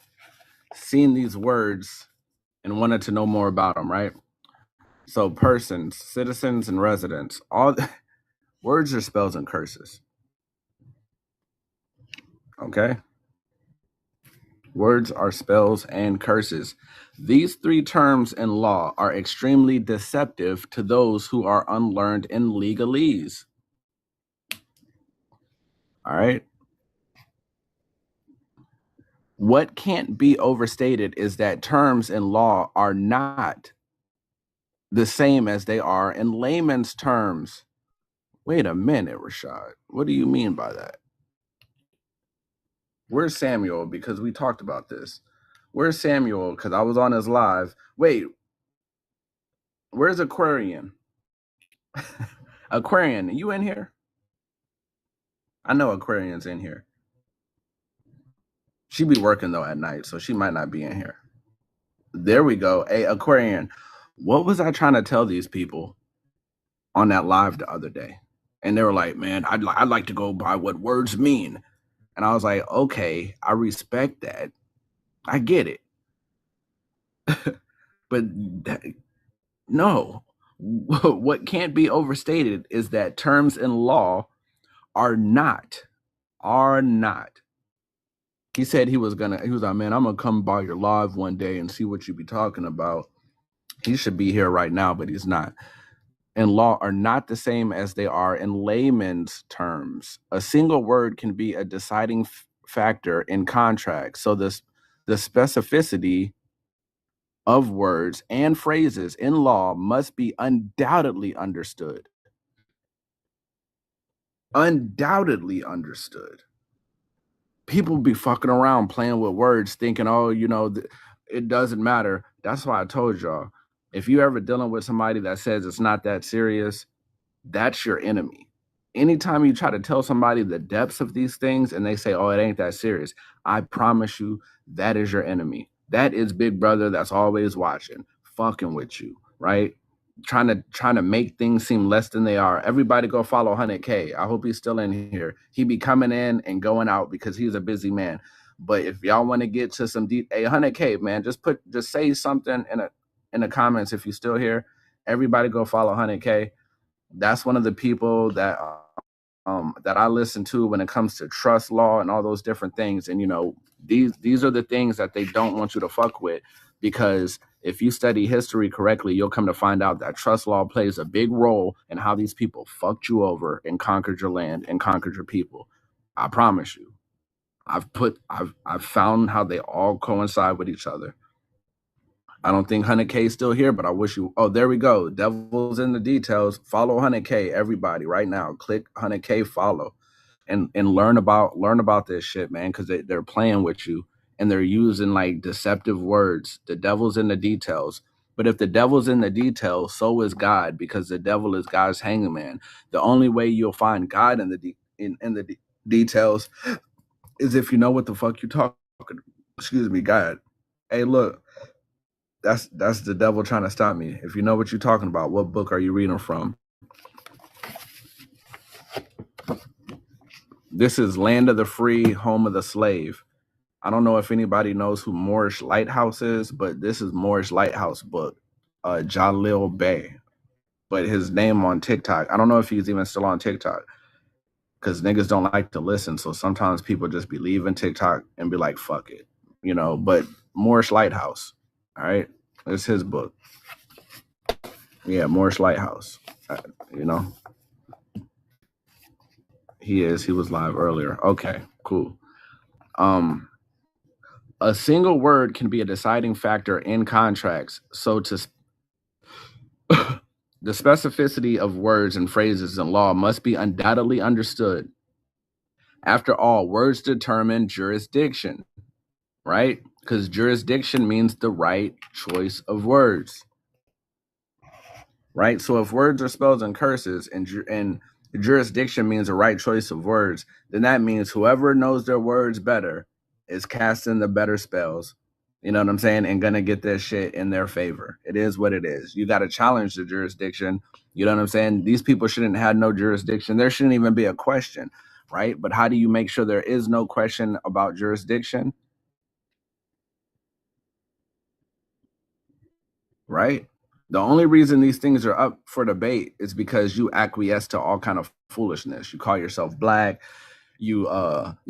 seen these words and wanted to know more about them, right? So persons, citizens, and residents, all words are spells and curses. Okay? Words are spells and curses. These three terms in law are extremely deceptive to those who are unlearned in legalese. All right? What can't be overstated is that terms in law are not the same as they are in layman's terms. Wait a minute, Rashaud. What do you mean by that? Where's Samuel? Because we talked about this. Where's Samuel? Because I was on his live. Wait, where's Aquarian? Aquarian, you in here? I know Aquarian's in here. She be working though at night, so she might not be in here. There we go. Hey, Aquarian, what was I trying to tell these people on that live the other day? And they were like, man, I'd like to go by what words mean. And I was like, okay, I respect that. I get it. But no, what can't be overstated is that terms in law are not. He said he was like, man, I'm gonna come by your live one day and see what you be talking about. He should be here right now, but he's not. And law are not the same as they are in layman's terms. A single word can be a deciding factor in contracts. So the specificity of words and phrases in law must be undoubtedly understood. Undoubtedly understood. People be fucking around playing with words thinking, oh, it doesn't matter. That's why I told y'all, if you ever dealing with somebody that says it's not that serious, that's your enemy. Anytime you try to tell somebody the depths of these things and they say, oh, it ain't that serious, I promise you that is your enemy. That is Big Brother that's always watching, fucking with you, right? trying to make things seem less than they are. Everybody go follow 100K. I hope he's still in here. He be coming in and going out because he's a busy man. But if y'all want to get to some deep, 100K, man, just say something in the comments if you're still here. Everybody go follow 100K. That's one of the people that I listen to when it comes to trust law and all those different things. And these are the things that they don't want you to fuck with, because if you study history correctly, you'll come to find out that trust law plays a big role in how these people fucked you over and conquered your land and conquered your people. I promise you. I've found how they all coincide with each other. I don't think 100K is still here, but I wish you. Oh, there we go. Devil's in the details. Follow 100K, everybody, right now. Click 100K, follow, and learn about this shit, man, because they're playing with you and they're using like deceptive words. The devil's in the details. But if the devil's in the details, so is God, because the devil is God's hangman. The only way you'll find God in the details is if you know what the fuck you talking. Excuse me, God. Hey, look, that's the devil trying to stop me. If you know what you're talking about, what book are you reading from? This is Land of the Free, Home of the Slave. I don't know if anybody knows who Moorish Lighthouse is, but this is Moorish Lighthouse book, Jalil Bey. But his name on TikTok, I don't know if he's even still on TikTok, because niggas don't like to listen. So sometimes people just be leaving TikTok and be like, fuck it, But Moorish Lighthouse, all right? It's his book. Yeah, Moorish Lighthouse, you know? He was live earlier. Okay, cool. A single word can be a deciding factor in contracts. So the specificity of words and phrases in law must be undoubtedly understood. After all, words determine jurisdiction, right? Because jurisdiction means the right choice of words, right? So if words are spells and curses and jurisdiction means the right choice of words, then that means whoever knows their words better is casting the better spells. You know what I'm saying? And gonna get this shit in their favor. It is what it is. You got to challenge the jurisdiction. You know what I'm saying? These people shouldn't have no jurisdiction. There shouldn't even be a question, right? But how do you make sure there is no question about jurisdiction? Right? The only reason these things are up for debate is because you acquiesce to all kind of foolishness. You call yourself black, you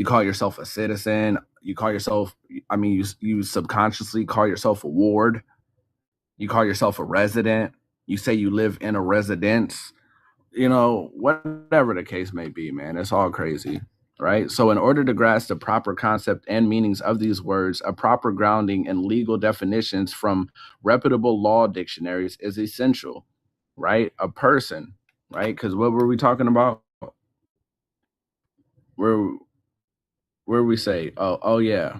call yourself a citizen, you call yourself, you subconsciously call yourself a ward, you call yourself a resident, you say you live in a residence, whatever the case may be, man. It's all crazy. Right? So in order to grasp the proper concept and meanings of these words, a proper grounding in legal definitions from reputable law dictionaries is essential, right? A person, right? Because what were we talking about? Where we say, oh yeah.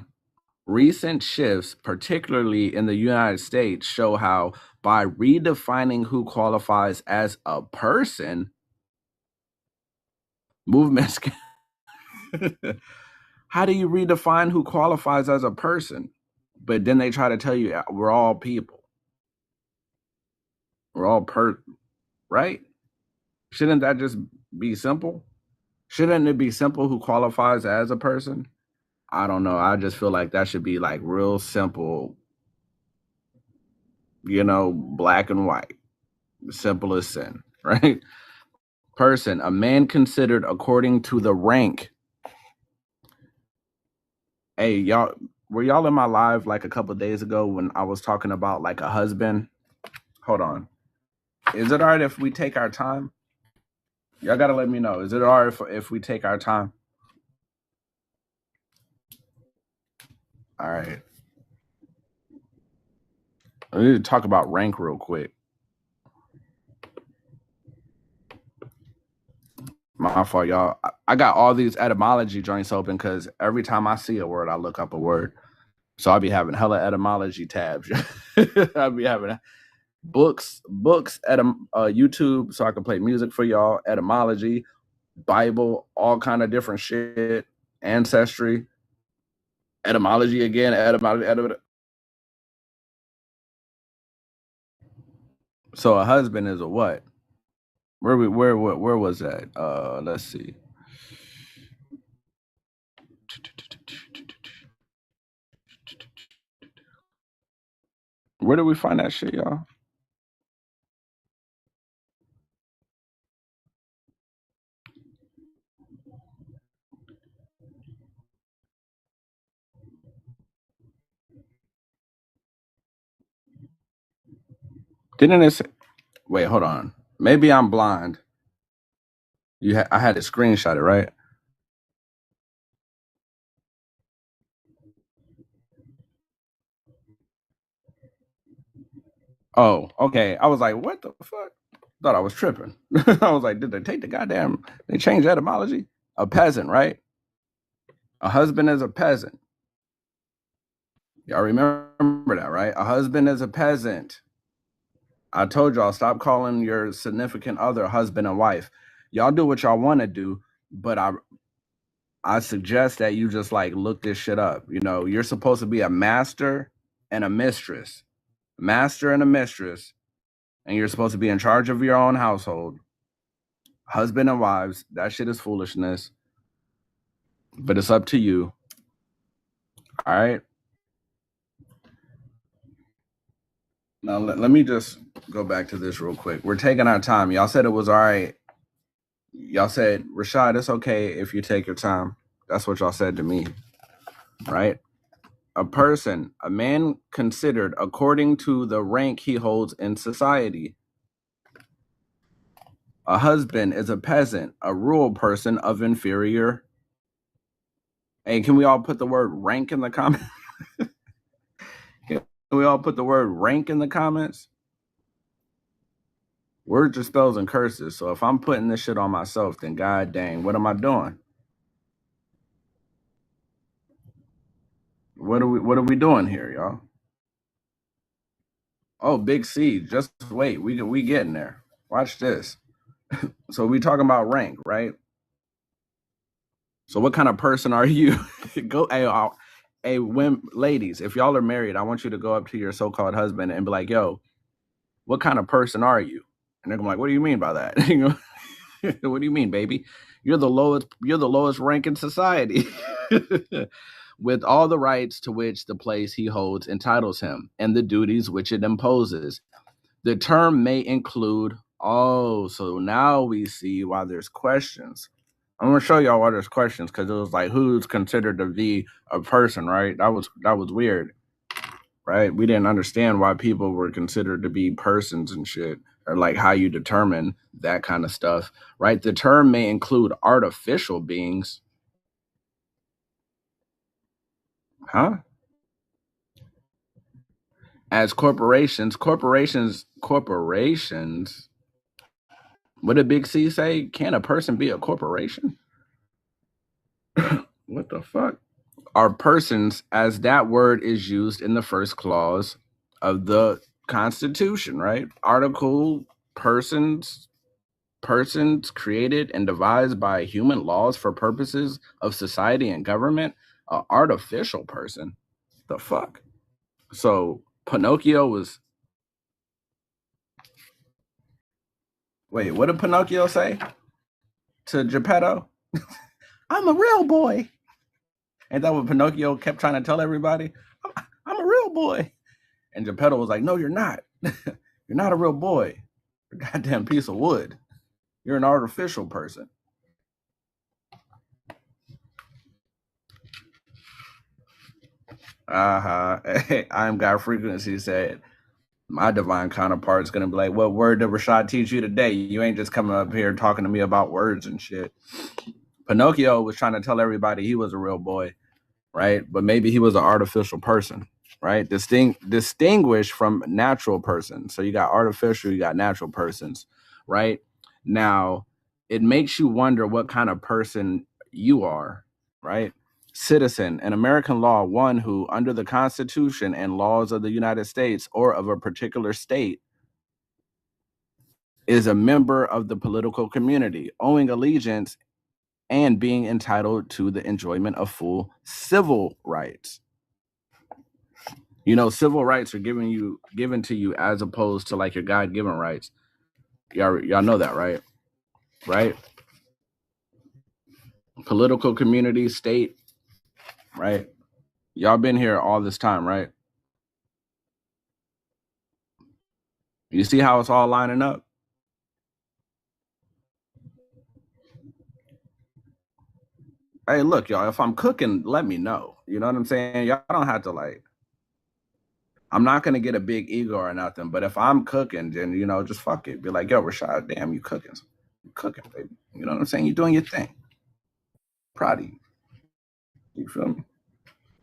Recent shifts, particularly in the United States, show how by redefining who qualifies as a person, movements can how do you redefine who qualifies as a person? But then they try to tell you we're all people. We're all right? Shouldn't that just be simple? Shouldn't it be simple who qualifies as a person? I don't know. I just feel like that should be like real simple, black and white. Simple as sin, right? Person, a man considered according to the rank. Hey, y'all, were y'all in my live like a couple of days ago when I was talking about like a husband? Hold on. Is it all right if we take our time? Y'all gotta let me know. Is it all right if we take our time? All right. I need to talk about rank real quick. My fault, y'all. I got all these etymology joints open because every time I see a word, I look up a word. So I'll be having hella etymology tabs. I'll be having books, YouTube, so I can play music for y'all, etymology, Bible, all kind of different shit, ancestry, etymology again, etymology. So a husband is a what? Where was that? Let's see. Where did we find that shit, y'all? Didn't it say, wait, hold on. Maybe I'm blind. I had it screenshotted, right? Oh, okay. I was like, what the fuck? Thought I was tripping. I was like, did they take the goddamn, they changed etymology? A peasant, right? A husband is a peasant. Y'all remember that, right? A husband is a peasant. I told y'all, stop calling your significant other husband and wife. Y'all do what y'all want to do, but I suggest that you just like look this shit up. You know, you're supposed to be a master and a mistress. Master and a mistress, and you're supposed to be in charge of your own household. Husband and wives, that shit is foolishness. But it's up to you. All right. Now let me just go back to this real quick. We're taking our time. Y'all said it was all right. Y'all said, Rashaud, it's okay if you take your time. That's what y'all said to me, right? A man considered according to the rank he holds in society. A husband is a peasant, a rural person of inferior. Hey, can we all put the word rank in the comments? Can we all put the word rank in the comments? Words are spells and curses. So if I'm putting this shit on myself, then god dang, what am I doing? What are we doing here, y'all? Oh, big C. Just wait. We getting there. Watch this. So we talking about rank, right? So what kind of person are you? Go, hey, ladies, if y'all are married, I want you to go up to your so-called husband and be like, "Yo, what kind of person are you?" And they're gonna be like, "What do you mean by that?" You know, what do you mean, baby? You're the lowest. You're the lowest rank in society, with all the rights to which the place he holds entitles him, and the duties which it imposes. The term may include. Oh, so now we see why there's questions. I'm gonna show y'all why there's questions because it was like who's considered to be a person, right? That was weird, right? We didn't understand why people were considered to be persons and shit, or like how you determine that kind of stuff, right? The term may include artificial beings, huh? As corporations. What did Big C say? Can a person be a corporation? What the fuck? Are persons as that word is used in the first clause of the Constitution, right? Article persons created and devised by human laws for purposes of society and government. An artificial person. The fuck? So Pinocchio was wait, what did Pinocchio say to Geppetto? I'm a real boy. And that what Pinocchio kept trying to tell everybody? I'm a real boy. And Geppetto was like, no, you're not. You're not a real boy. You're a goddamn piece of wood. You're an artificial person. Uh-huh. I am God Frequency said, my divine counterpart is gonna be like, what word did Rashaud teach you today? You ain't just coming up here talking to me about words and shit. Pinocchio was trying to tell everybody he was a real boy, right? But maybe he was an artificial person, right? Distinguished from natural persons. So you got artificial, you got natural persons, right? Now, it makes you wonder what kind of person you are, right? Citizen, an American law, one who, under the Constitution and laws of the United States or of a particular state, is a member of the political community, owing allegiance and being entitled to the enjoyment of full civil rights. Civil rights are given to you as opposed to like your God-given rights. Y'all know that, right? Right? Political community, state, right? Y'all been here all this time, right? You see how it's all lining up? Hey, look, y'all, if I'm cooking, let me know. You know what I'm saying? Y'all don't have to like, I'm not gonna get a big ego or nothing, but if I'm cooking, then just fuck it. Be like, yo, Rashaud, damn, you cooking. You cooking, baby. You know what I'm saying? You're doing your thing. Proud of you. You feel me?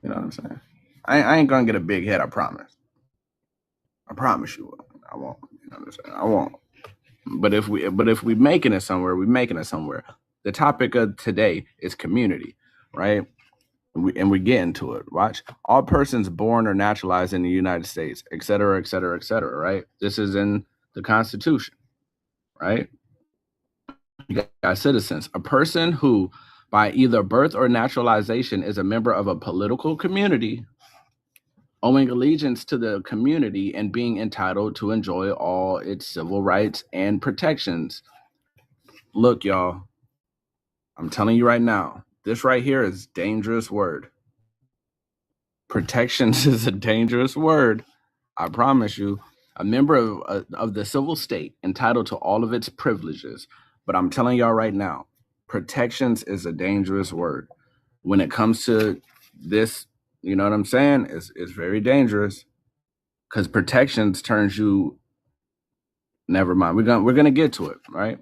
You know what I'm saying? I ain't gonna get a big head, I promise. I promise you. I won't. You know what I'm saying? I won't. But if we making it somewhere, we making it somewhere. The topic of today is community, right? And we get into it. Watch. All persons born or naturalized in the United States, et cetera, et cetera, et cetera, right? This is in the Constitution, right? You got citizens. A person who, by either birth or naturalization, is a member of a political community, owing allegiance to the community and being entitled to enjoy all its civil rights and protections. Look, y'all, I'm telling you right now, this right here is dangerous word. Protections is a dangerous word. I promise you. A member of the civil state entitled to all of its privileges. But I'm telling y'all right now, protections is a dangerous word. When it comes to this, you know what I'm saying? It's very dangerous because protections turns you. Never mind. We're gonna get to it, right?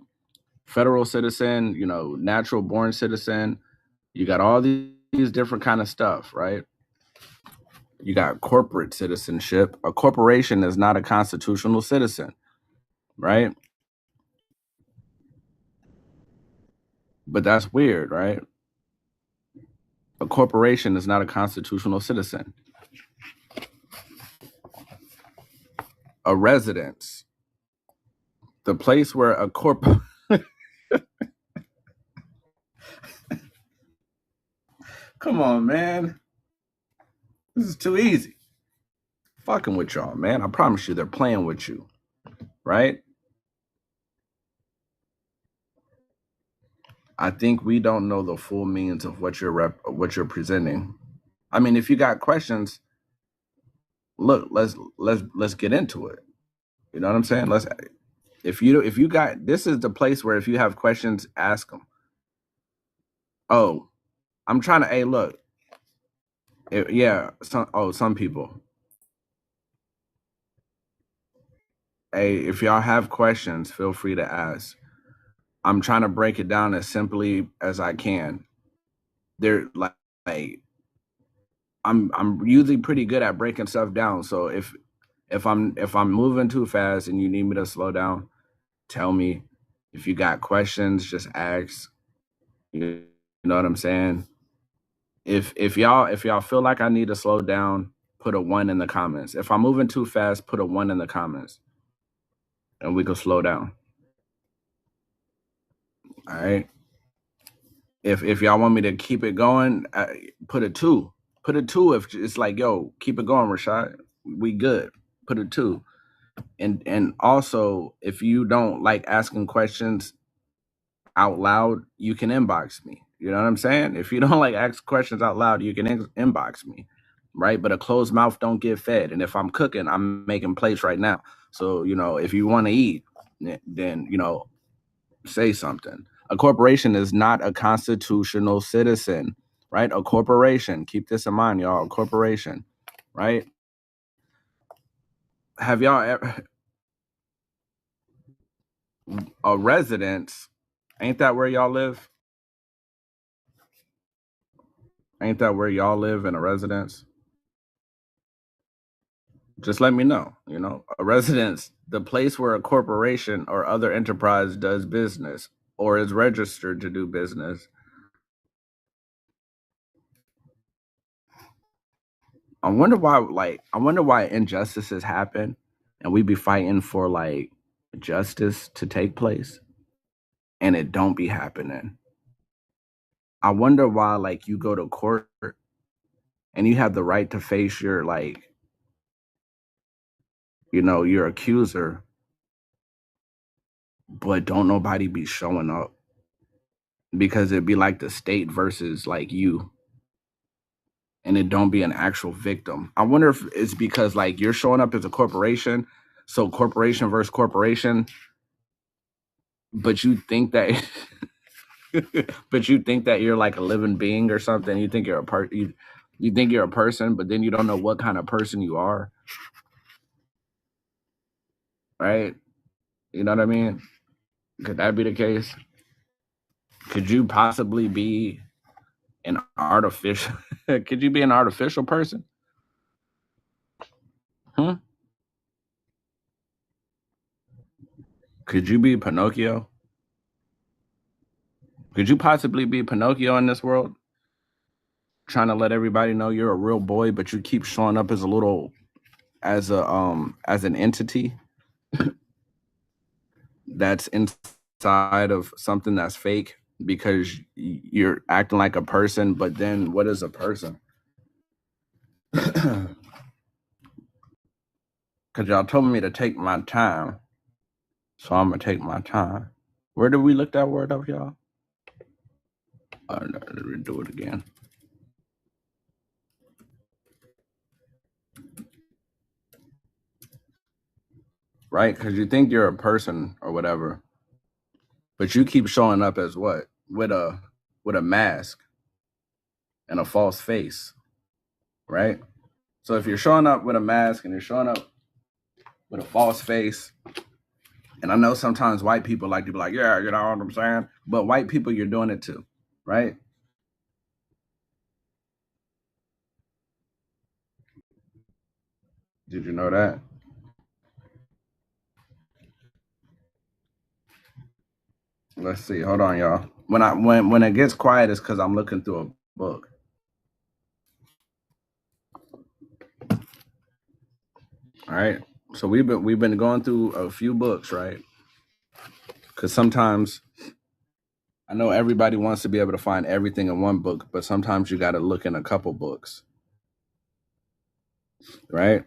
Federal citizen, natural born citizen. You got all these different kind of stuff, right? You got corporate citizenship. A corporation is not a constitutional citizen, right? But that's weird, right? A corporation is not a constitutional citizen. A residence, the place where a corp. Come on, man. This is too easy. Fucking with y'all, man. I promise you, they're playing with you, right? I think we don't know the full means of what you're presenting. I mean, if you got questions, look, let's get into it. You know what I'm saying? If you got, this is the place where if you have questions, ask them. Oh, I'm trying to. Hey, look. Yeah. Some people. Hey, if y'all have questions, feel free to ask. I'm trying to break it down as simply as I can. They're like I'm usually pretty good at breaking stuff down. So if I'm moving too fast and you need me to slow down, tell me. If you got questions, just ask. You know what I'm saying? If y'all feel like I need to slow down, put a one in the comments. If I'm moving too fast, put a one in the comments, and we can slow down. All right. If y'all want me to keep it going, put a two. Put a two if it's like, yo, keep it going, Rashad. We good. Put a two. And also, if you don't like asking questions out loud, you can inbox me. You know what I'm saying? If you don't like ask questions out loud, you can inbox me, right? But a closed mouth don't get fed. And if I'm cooking, I'm making plates right now. So if you want to eat, then say something. A corporation is not a constitutional citizen, right? A corporation. Keep this in mind, y'all. A corporation, right? Have y'all ever a residence? Ain't that where y'all live? Ain't that where y'all live in a residence? Just let me know. A residence, the place where a corporation or other enterprise does business or is registered to do business. I wonder why injustices happen and we be fighting for like justice to take place and it don't be happening. I wonder why like you go to court and you have the right to face your like your accuser, but don't nobody be showing up because it'd be like the state versus like you, and it don't be an actual victim. I wonder if it's because like you're showing up as a corporation, so corporation versus corporation, but you think that but you think that you're like a living being or something. You think you're you think you're a person, but then you don't know what kind of person you are, right? You know what I mean? Could that be the case? Could you possibly be an artificial could you be an artificial person? Hmm? Could you be Pinocchio? Could you possibly be Pinocchio in this world? Trying to let everybody know you're a real boy, but you keep showing up as a little as an entity that's inside of something that's fake because you're acting like a person, but then what is a person? Because y'all told me to take my time, so I'm gonna take my time. Where did we look that word up, y'all? No, let me do it again. Right? Because you think you're a person or whatever, but you keep showing up as what? With a mask and a false face, right? So if you're showing up with a mask and you're showing up with a false face, and I know sometimes white people like to be like, yeah, you know what I'm saying? But white people, you're doing it too, right? Did you know that? Let's see. Hold on, y'all. When it gets quiet, it's because I'm looking through a book. All right. So we've been going through a few books, right? Because sometimes I know everybody wants to be able to find everything in one book, but sometimes you got to look in a couple books, right?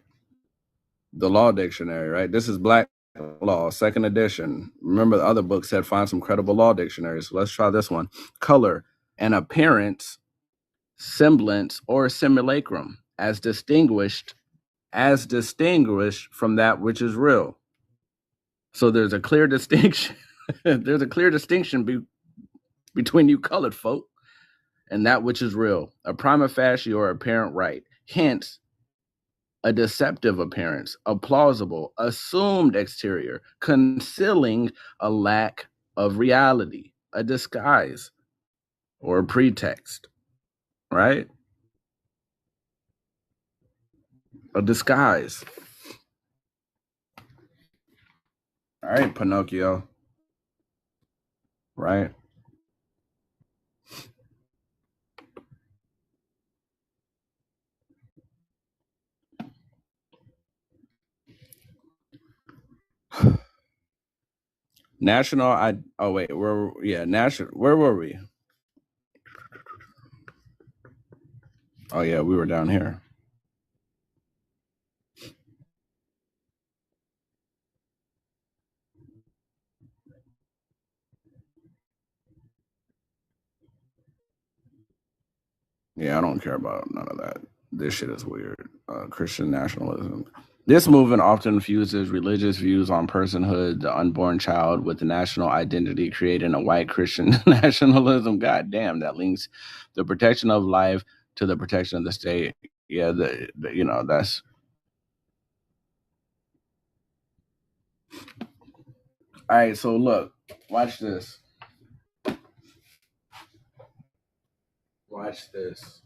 The Law Dictionary, right? This is Black Law, second edition. Remember, the other book said find some credible law dictionaries. So let's try this one. Color, an appearance, semblance, or simulacrum, as distinguished from that which is real. So there's a clear distinction. There's a clear distinction between you colored folk and that which is real, a prima facie or apparent right. Hence, a deceptive appearance, a plausible, assumed exterior, concealing a lack of reality, a disguise or a pretext, right? A disguise. All right, Pinocchio, right? National, oh wait, national, where were we? Oh yeah, we were down here. Yeah, I don't care about none of that. This shit is weird. Christian nationalism. This movement often fuses religious views on personhood, the unborn child, with the national identity, creating a white Christian nationalism. God damn, that links the protection of life to the protection of the state. Yeah, that's all right. So look, watch this. Watch this.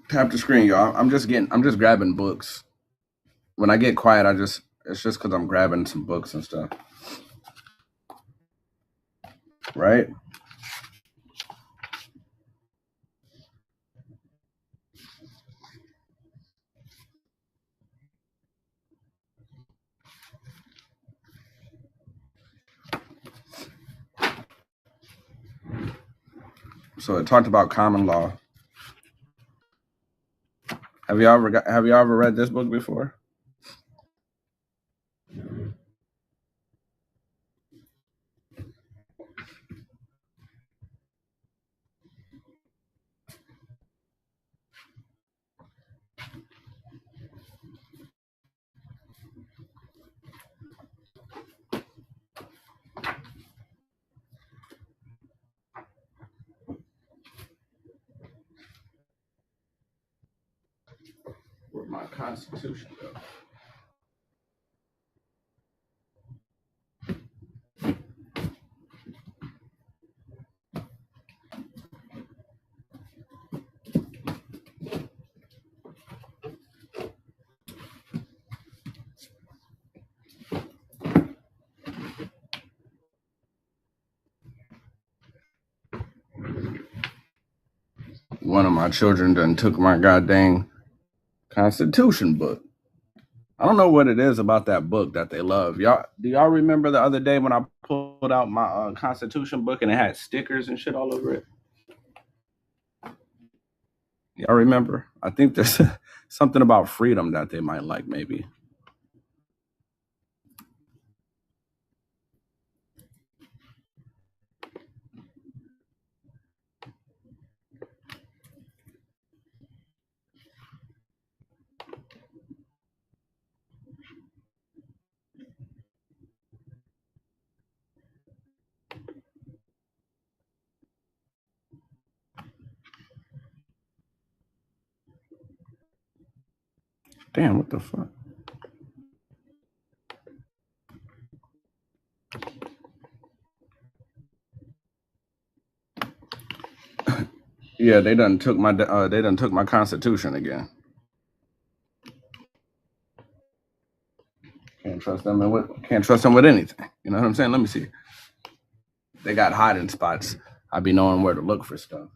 Tap the screen, y'all. I'm just grabbing books. When I get quiet, it's just because I'm grabbing some books and stuff, right? So it talked about common law. Have you ever read this book before? Where'd my Constitution go? One of my children done took my goddamn Constitution book. I don't know what it is about that book that they love. Do y'all remember the other day when I pulled out my Constitution book and it had stickers and shit all over it? Y'all remember? I think there's something about freedom that they might like, maybe. Damn, what the fuck? Yeah, they done took my Constitution again. Can't trust them with anything. You know what I'm saying? Let me see. They got hiding spots. I be knowing where to look for stuff.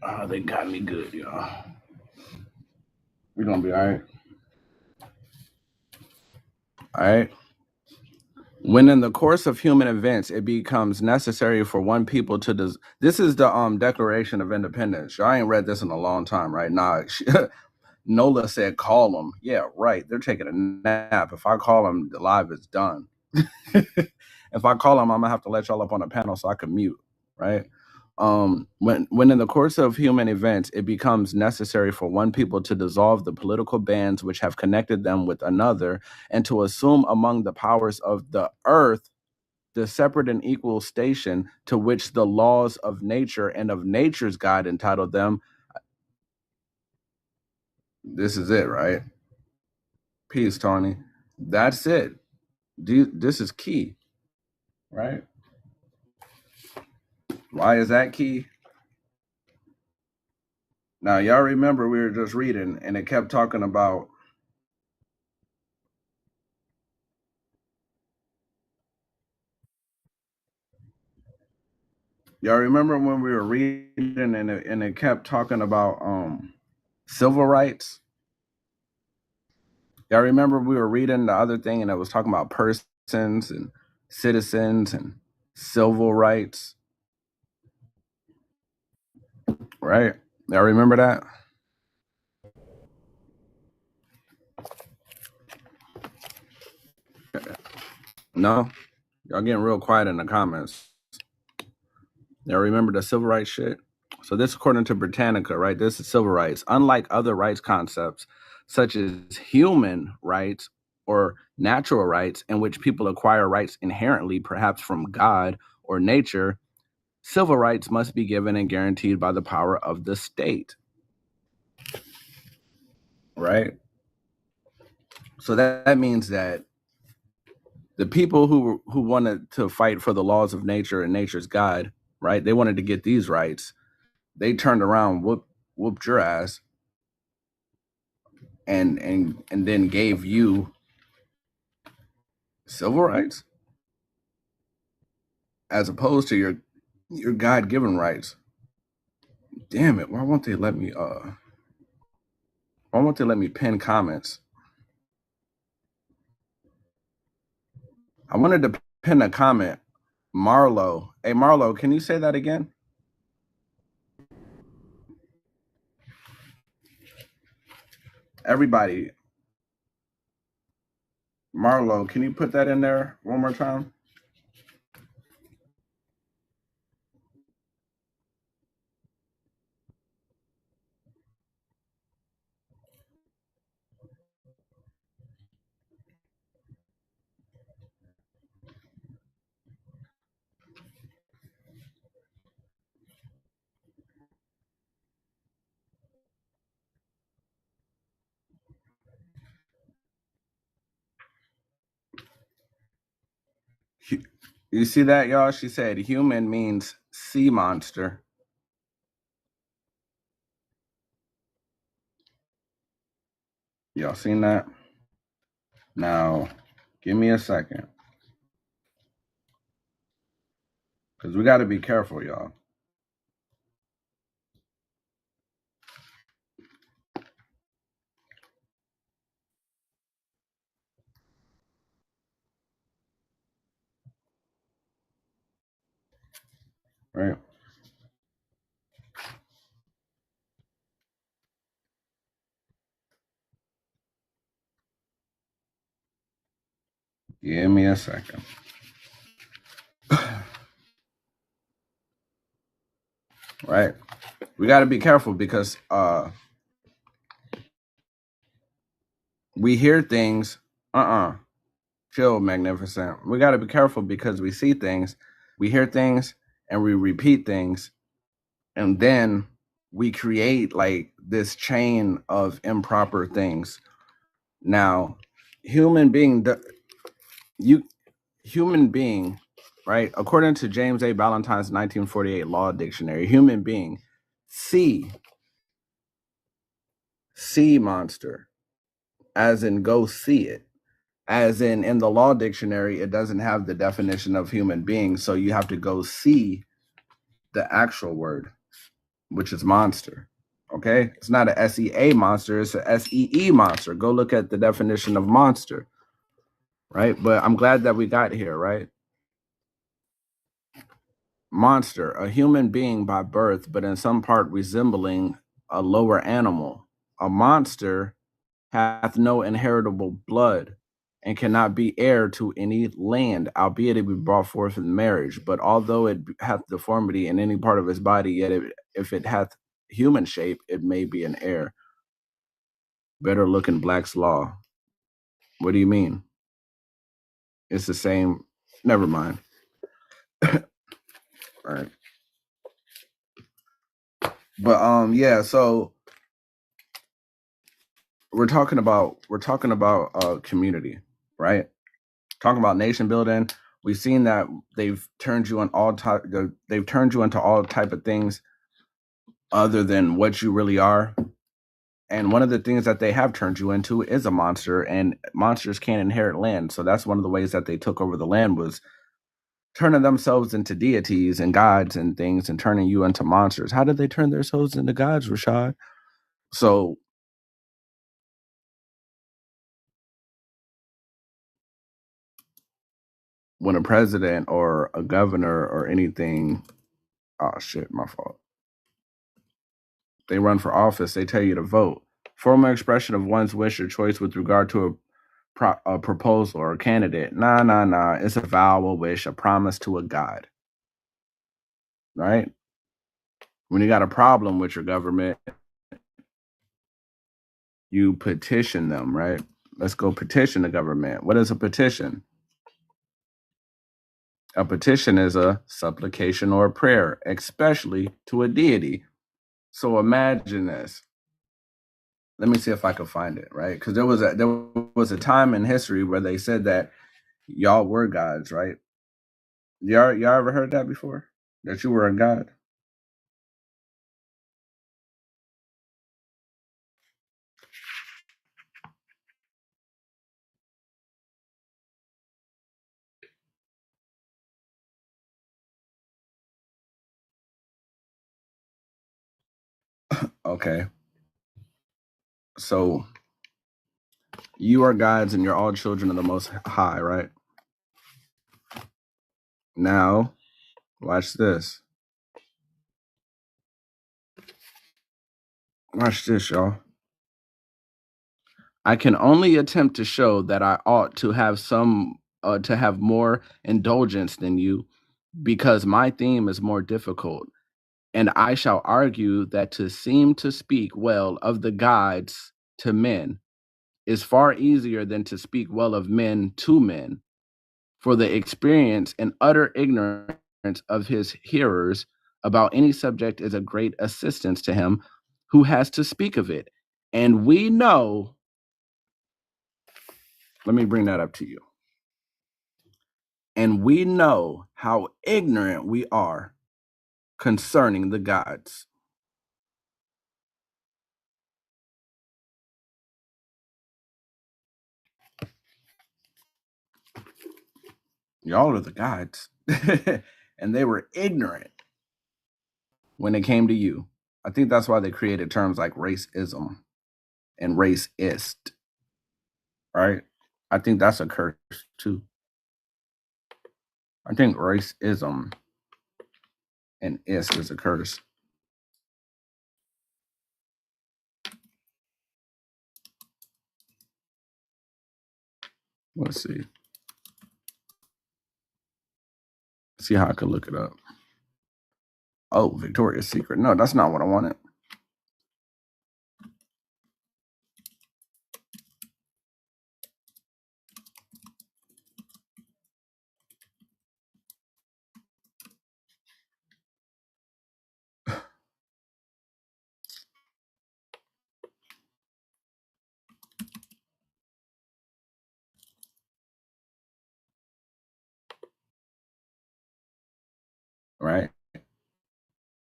Oh, they got me good, y'all. We're gonna be all right. All right. When in the course of human events, it becomes necessary for one people to this is the Declaration of Independence. I ain't read this in a long time, right? Nah, Nola said, "Call them." Yeah, right. They're taking a nap. If I call them, the live is done. If I call them, I'm gonna have to let y'all up on a panel so I can mute, right? When in the course of human events, it becomes necessary for one people to dissolve the political bands which have connected them with another, and to assume among the powers of the earth the separate and equal station to which the laws of nature and of nature's God entitled them. This is it, right? Peace, Tony. That's it. This is key, right? Why is that key? Now, y'all remember we were just reading and it kept talking about. Y'all remember when we were reading and it kept talking about civil rights? Y'all remember we were reading the other thing and it was talking about persons and citizens and civil rights, right? Y'all remember that? No? Y'all getting real quiet in the comments. Y'all remember the civil rights shit? So this according to Britannica, right? This is civil rights. Unlike other rights concepts, such as human rights or natural rights, in which people acquire rights inherently, perhaps from God or nature, civil rights must be given and guaranteed by the power of the state, right? So that means that the people who wanted to fight for the laws of nature and nature's God, right? They wanted to get these rights. They turned around, whooped your ass, and then gave you civil rights as opposed to your God-given rights. Damn it! Why won't they let me pin comments? I wanted to pin a comment. Marlo. Hey Marlo, can you say that again? Everybody, Marlo, can you put that in there one more time? You see that, y'all? She said human means sea monster. Y'all seen that? Now, give me a second. Because we got to be careful, y'all. Right? Give me a second. Right? We got to be careful because we hear things. Chill, magnificent. We got to be careful because we see things, we hear things, and we repeat things, and then we create like this chain of improper things. Now, human being, you human being, right? According to James A. Ballantyne's 1948 Law Dictionary, human being, sea monster, as in go see it. As in the Law Dictionary, it doesn't have the definition of human being, so you have to go see the actual word, which is monster. Okay, it's not a SEA monster; it's a SEE monster. Go look at the definition of monster, right? But I'm glad that we got here, right? Monster, a human being by birth, but in some part resembling a lower animal. A monster hath no inheritable blood, and cannot be heir to any land, albeit it be brought forth in marriage. But although it hath deformity in any part of his body, yet if it hath human shape, it may be an heir. Better look in Black's Law. What do you mean? It's the same. Never mind. All right. But yeah, so we're talking about community, right? Talking about nation building. We've seen that they've turned you they've turned you into all type of things other than what you really are. And one of the things that they have turned you into is a monster, and monsters can't inherit land. So that's one of the ways that they took over the land, was turning themselves into deities and gods and things, and turning you into monsters. How did they turn themselves into gods, Rashaud? So when a president or a governor or anything, oh shit, my fault, they run for office, they tell you to vote. Formal expression of one's wish or choice with regard to a proposal or a candidate. Nah. It's a vow, a wish, a promise to a god, right? When you got a problem with your government, you petition them, right? Let's go petition the government. What is a petition? A petition is a supplication or a prayer, especially to a deity. So imagine this. Let me see if I can find it, right? Because there was a time in history where they said that y'all were gods, right? Y'all ever heard that before? That you were a god? Okay. So you are gods and you're all children of the Most High, right? Now, watch this. Watch this, y'all. I can only attempt to show that I ought to have more indulgence than you, because my theme is more difficult. And I shall argue that to seem to speak well of the gods to men is far easier than to speak well of men to men. For the experience and utter ignorance of his hearers about any subject is a great assistance to him who has to speak of it. And we know, let me bring that up to you. And we know how ignorant we are concerning the gods. Y'all are the gods. And they were ignorant when it came to you. I think that's why they created terms like racism and racist, right? I think that's a curse too. I think racism and ist is a curse. Let's see. See how I could look it up. Oh, Victoria's Secret. No, that's not what I wanted. Right?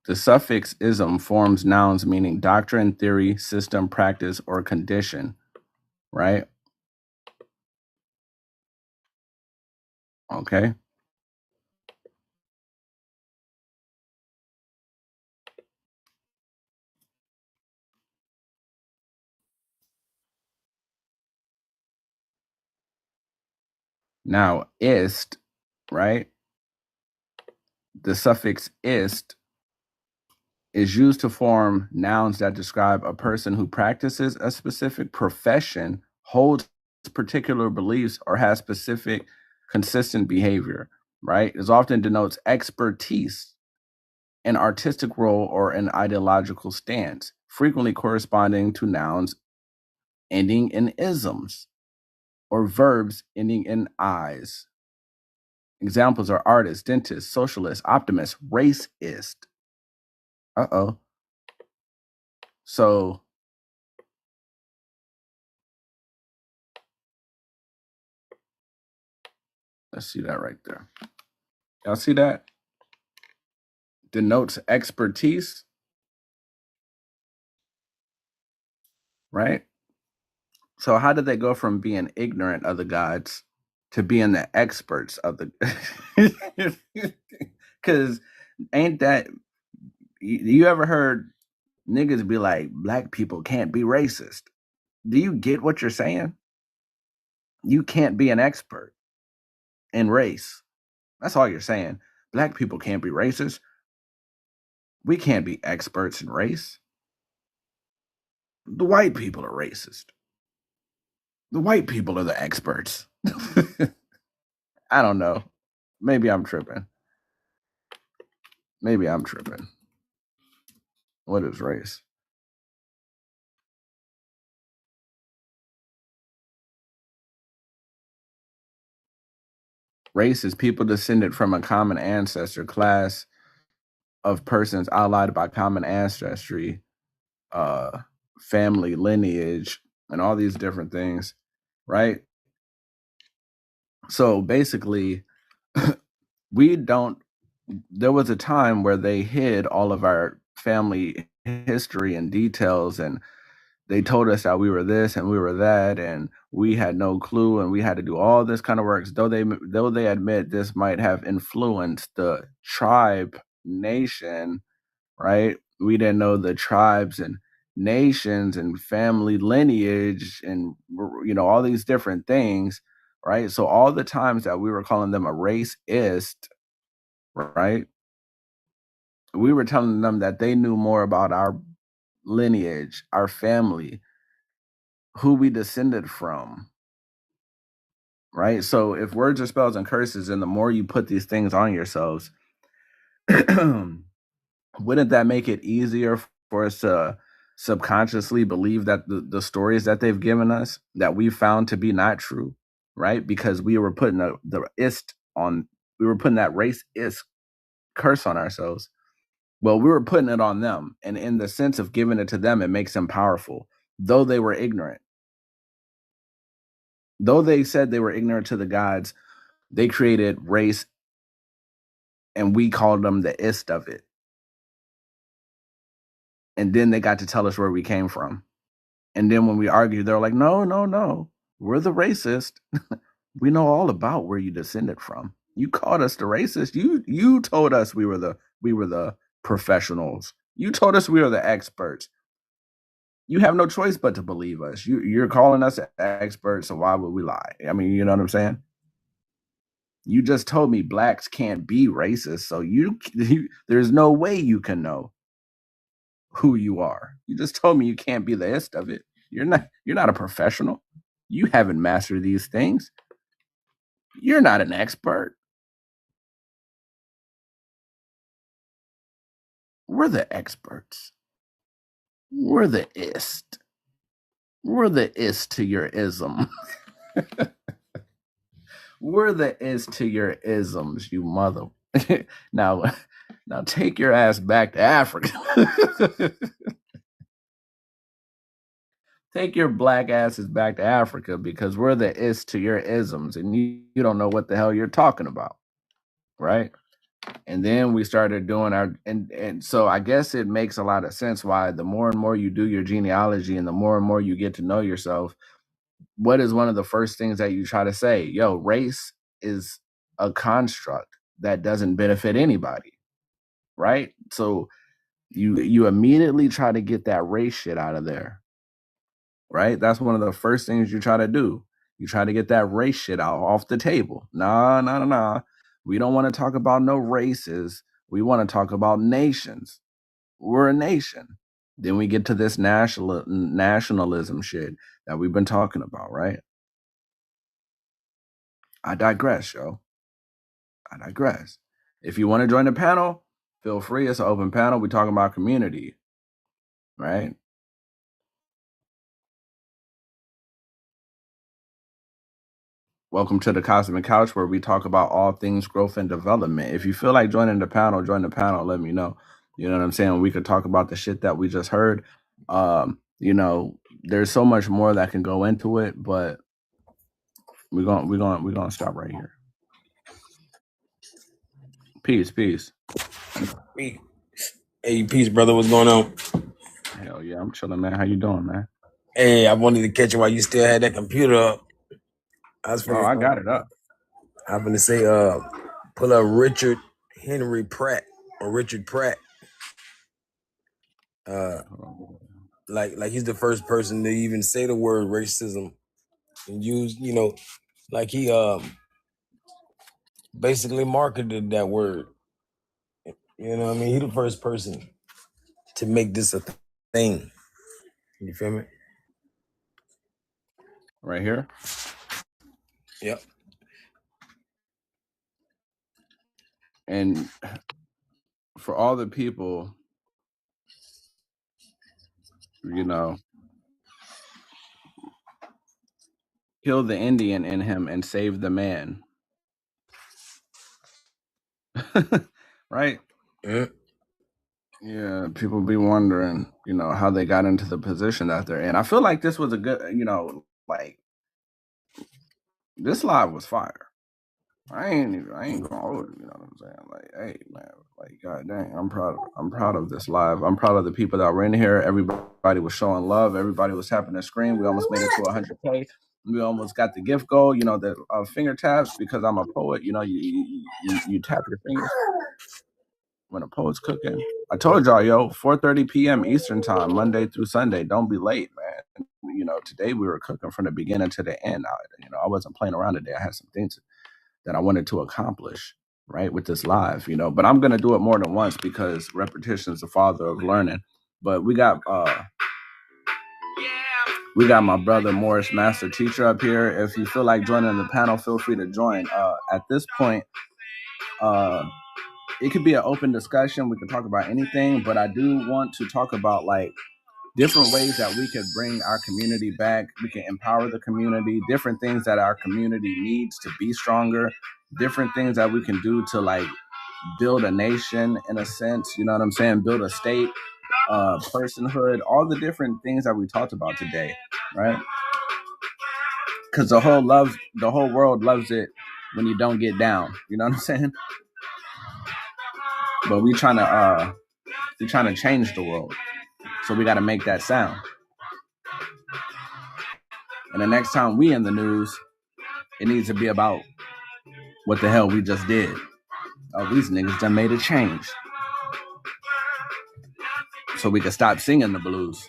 The suffix ism forms nouns meaning doctrine, theory, system, practice, or condition, right? Okay. Now, ist, right? The suffix ist is used to form nouns that describe a person who practices a specific profession, holds particular beliefs, or has specific consistent behavior, right? It often denotes expertise, an artistic role, or an ideological stance, frequently corresponding to nouns ending in isms or verbs ending in "is." Examples are artist, dentist, socialist, optimist, racist. Uh-oh. So let's see that right there. Y'all see that? Denotes expertise, right? So how did they go from being ignorant of the gods to being the experts of the because ain't that you ever heard niggas be like black people can't be racist? Do you get what you're saying? You can't be an expert in race. That's all you're saying. Black people can't be racist. We can't be experts in race. The white people are racist. The white people are the experts. I don't know. Maybe I'm tripping. Maybe I'm tripping. What is race? Race is people descended from a common ancestor, class of persons allied by common ancestry, uh, family, lineage, and all these different things, right? So basically, we don't there was a time where they hid all of our family history and details, and they told us that we were this and we were that, and we had no clue, and we had to do all this kind of work. Though they admit this might have influenced the tribe nation, right? We didn't know the tribes and nations and family lineage and all these different things, right? So all the times that we were calling them a racist, right? We were telling them that they knew more about our lineage, our family, who we descended from, right? So if words are spells and curses, and the more you put these things on yourselves, wouldn't that make it easier for us to subconsciously believe that the stories that they've given us that we found to be not true, right? Because we were putting we were putting that race ist curse on ourselves. Well, we were putting it on them, and in the sense of giving it to them, it makes them powerful, though they were ignorant. Though they said they were ignorant to the gods, they created race, and we called them the ist of it. And then they got to tell us where we came from. And then when we argued, they're like, no, no, no, we're the racist. We know all about where you descended from. You called us the racist. You told us we were the professionals. You told us we were the experts. You have no choice but to believe us. You're calling us experts, so why would we lie? I mean, you know what I'm saying? You just told me blacks can't be racist, so there's no way you can know who you are. You just told me you can't be the ist of it. You're not a professional. You haven't mastered these things. You're not an expert. We're the experts. We're the ist. We're the ist to your ism. We're the ist to your isms, you mother. now take your ass back to Africa. Take your black asses back to Africa, because we're the ist to your isms, and you don't know what the hell you're talking about, right? And then we started doing and so I guess it makes a lot of sense why the more and more you do your genealogy and the more and more you get to know yourself, what is one of the first things that you try to say? Yo, race is a construct that doesn't benefit anybody, right? So you immediately try to get that race shit out of there, right? That's one of the first things you try to do. You try to get that race shit out off the table. Nah, nah, nah, nah. We don't want to talk about no races. We want to talk about nations. We're a nation. Then we get to this nationalism shit that we've been talking about, right? I digress, yo. I digress. If you want to join the panel, feel free. It's an open panel. We're talking about community, right? Welcome to the Cosmic Couch, where we talk about all things growth and development. If you feel like joining the panel, join the panel. Let me know. You know what I'm saying? We could talk about the shit that we just heard. There's so much more that can go into it, but we're gonna stop right here. Peace. Hey, peace, brother. What's going on? Hell yeah, I'm chilling, man. How you doing, man? Hey, I wanted to catch you while you still had that computer up. I got it up. I'm gonna say, pull up Richard Henry Pratt or Richard Pratt. Like he's the first person to even say the word racism and use, like he basically marketed that word. You know what I mean? He's the first person to make this a thing. You feel me? Right here. Yep. And for all the people, kill the Indian in him and save the man. Right? Yeah, people be wondering, how they got into the position that they're in. I feel like this was a good, this live was fire. I ain't gonna hold it, you know what I'm saying? Like, hey man, like god dang, I'm proud of this live. I'm proud of the people that were in here. Everybody was showing love, everybody was tapping the screen. We almost made it to 100K. We almost got the gift goal, the finger taps, because I'm a poet, you tap your fingers when a poet's cooking. I told y'all, yo, 4:30 p.m. Eastern time, Monday through Sunday. Don't be late, man. You know, today we were cooking from the beginning to the end. I wasn't playing around today. I had some things that I wanted to accomplish, right, with this live, but I'm gonna do it more than once because repetition is the father of learning. But we got my brother Morris, master teacher, up here. If you feel like joining the panel, feel free to join. At this point, it could be an open discussion. We can talk about anything, but I do want to talk about like different ways that we could bring our community back. We can empower the community, different things that our community needs to be stronger, different things that we can do to like build a nation in a sense, you know what I'm saying? Build a state, personhood, all the different things that we talked about today, right? Because the whole world loves it when you don't get down, you know what I'm saying? But we trying to change the world. So we got to make that sound. And the next time we in the news, it needs to be about what the hell we just did. Oh, these niggas done made a change. So we can stop singing the blues.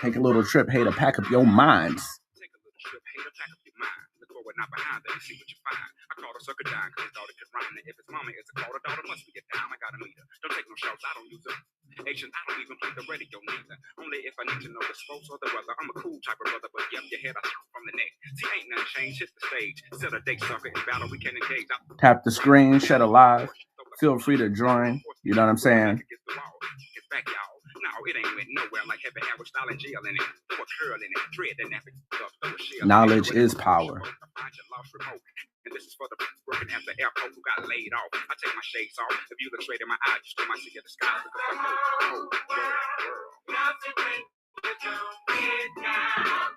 Take a little trip, hey, to pack up your minds. Take a little trip, hey, to pack up your mind. Look forward, not behind, let me see what you find. I called a sucker down because his daughter could rhyme. And if his mama is a caller, daughter must be a dime. I gotta meet her. Don't take no shots, I don't use them. Asians, I don't even play the radio neither. Only if I need to know the sports or the weather. I'm a cool type of brother, but yep, your head I from the neck. See, ain't nothing changed, hit the stage. Set a date, sucker, in battle, we can engage. Tap the screen, shut a live. Feel free to join. You know what I'm saying? It's back, y'all. No, it ain't went nowhere like heavy hair with style and jail in it. Throw a curl in it, dread and epic stuff. Knowledge is power. And this is for the working at the airport who got laid off. I take my shades off. If you look straight in my eyes, you still might see the sky because the whole world.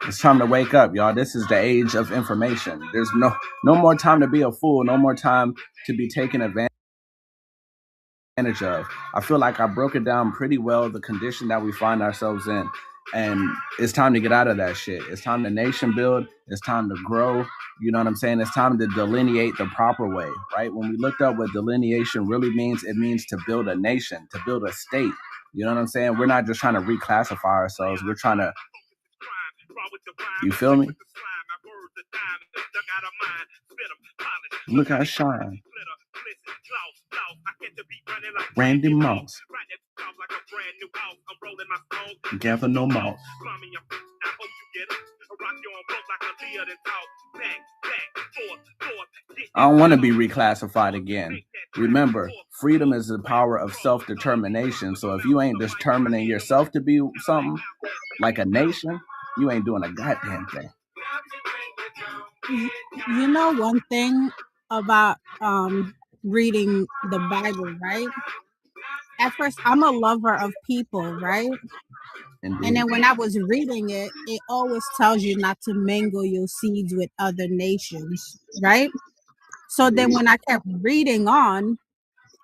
It's time to wake up, y'all. This is the age of information. There's no more time to be a fool. No more time to be taken advantage of. I feel like I broke it down pretty well, the condition that we find ourselves in. And it's time to get out of that shit. It's time to nation build. It's time to grow. You know what I'm saying? It's time to delineate the proper way, right? When we looked up what delineation really means, it means to build a nation, to build a state. You know what I'm saying? We're not just trying to reclassify ourselves. We're trying to, you feel me? Look how I shine. Randy Moss. Gather no mouse. I don't want to be reclassified again. Remember, freedom is the power of self-determination. So if you ain't determining yourself to be something like a nation, you ain't doing a goddamn thing. You know one thing about reading the Bible, right? At first, I'm a lover of people, right? Indeed. And then when I was reading it, it always tells you not to mingle your seeds with other nations, right? So then when I kept reading on,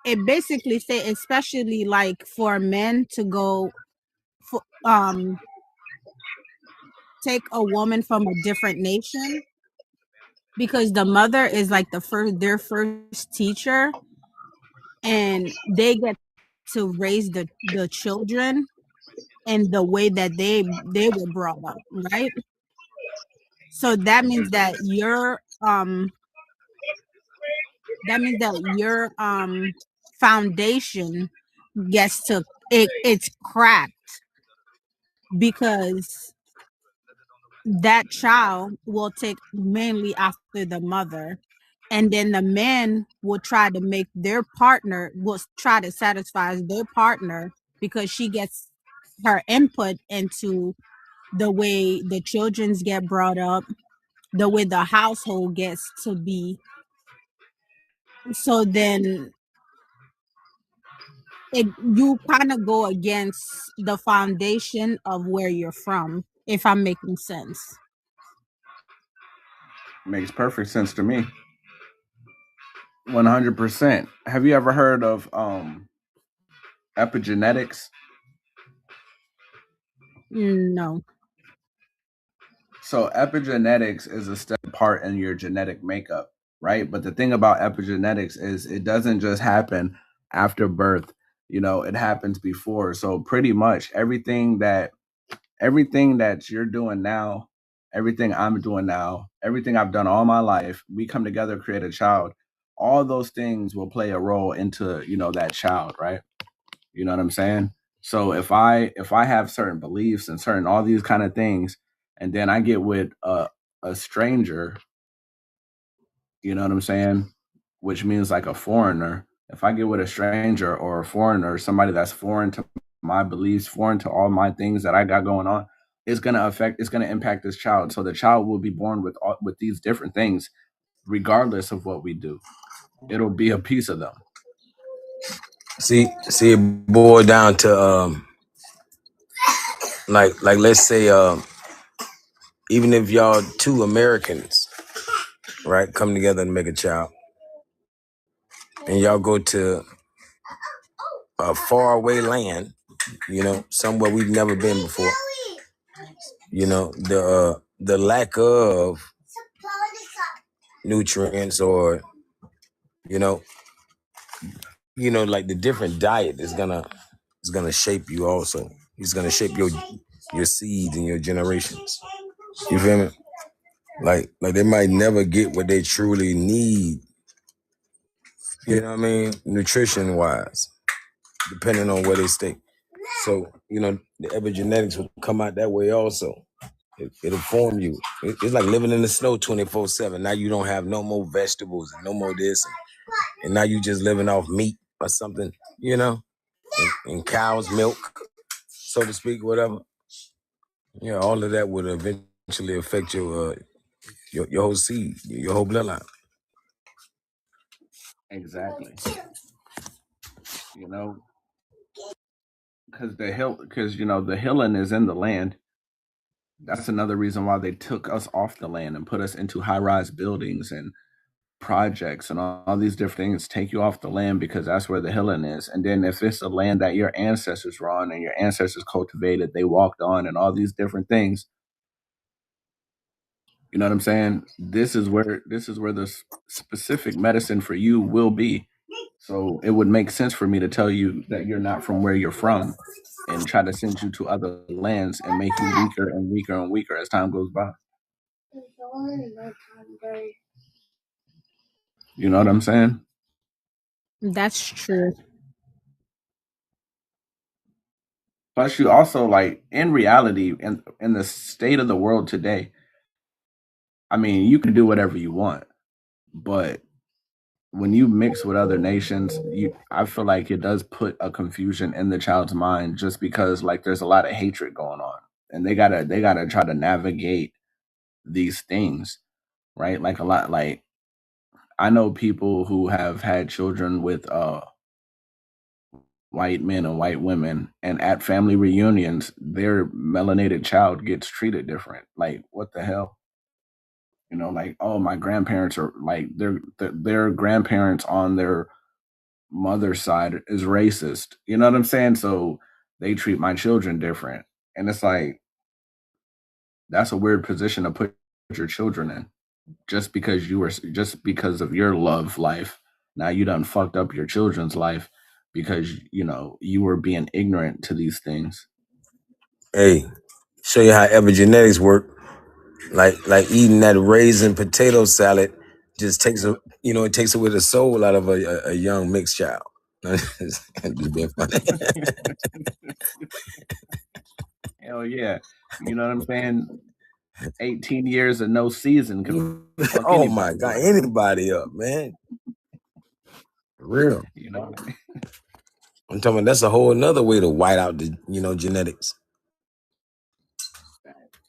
it basically said, especially like for men to go for, take a woman from a different nation, because the mother is like their first teacher, and they get to raise the children and the way that they were brought up, right? So that means that your foundation gets to it's cracked, because that child will take mainly after the mother, and then the men will try to make their partner, will try to satisfy their partner, because she gets her input into the way the children's get brought up, the way the household gets to be. So then you kind of go against the foundation of where you're from, if I'm making sense. Makes perfect sense to me. 100%. Have you ever heard of epigenetics? No. So epigenetics is a step part in your genetic makeup, right? But the thing about epigenetics is it doesn't just happen after birth. You know, it happens before. So pretty much everything that you're doing now, everything I'm doing now, everything I've done all my life, we come together, create a child. All those things will play a role into, that child, right? You know what I'm saying? So if I have certain beliefs and certain all these kind of things, and then I get with a stranger, you know what I'm saying? Which means like a foreigner. If I get with a stranger or a foreigner, somebody that's foreign to my beliefs, foreign to all my things that I got going on, it's gonna impact this child. So the child will be born with these different things, regardless of what we do. It'll be a piece of them. See, it boiled down to like let's say even if y'all two Americans, right, come together and make a child, and y'all go to a faraway land, somewhere we've never been before. The lack of nutrients or you know like the different diet is gonna shape you also. It's gonna shape your seeds and your generations. You feel me? Like they might never get what they truly need. You know what I mean? Nutrition wise, depending on where they stay. So the epigenetics will come out that way also. It'll form you. It's like living in the snow 24/7. Now you don't have no more vegetables and no more this, and now you just living off meat or something, and cow's milk, so to speak, whatever. Yeah, all of that would eventually affect your whole seed, your whole bloodline. Exactly. You know, because the healing is in the land. That's another reason why they took us off the land and put us into high-rise buildings and projects and all these different things. Take you off the land because that's where the healing is. And then if it's a land that your ancestors were on and your ancestors cultivated, they walked on and all these different things, you know what I'm saying? This is where the specific medicine for you will be. So it would make sense for me to tell you that you're not from where you're from and try to send you to other lands and make you weaker and weaker and weaker as time goes by. You know what I'm saying? That's true. Plus, you also like in reality, in the state of the world today. I mean, you can do whatever you want, but when you mix with other nations, I feel like it does put a confusion in the child's mind just because like there's a lot of hatred going on, and they gotta try to navigate these things, right? Like a lot, like I know people who have had children with white men and white women, and at family reunions, their melanated child gets treated different. Like, what the hell? Like, oh, my grandparents are like their grandparents on their mother's side is racist. You know what I'm saying? So they treat my children different, and it's like that's a weird position to put your children in. Just because of your love life. Now you done fucked up your children's life because you were being ignorant to these things. Hey, show you how epigenetics work. Like eating that raisin potato salad just it takes away the soul out of a young mixed child. Just being funny. Hell yeah. You know what I'm saying? 18 years of no season could fuck Oh my anybody God, up. anybody up, man. For real. You know? I'm talking about that's a whole another way to white out the genetics. Facts.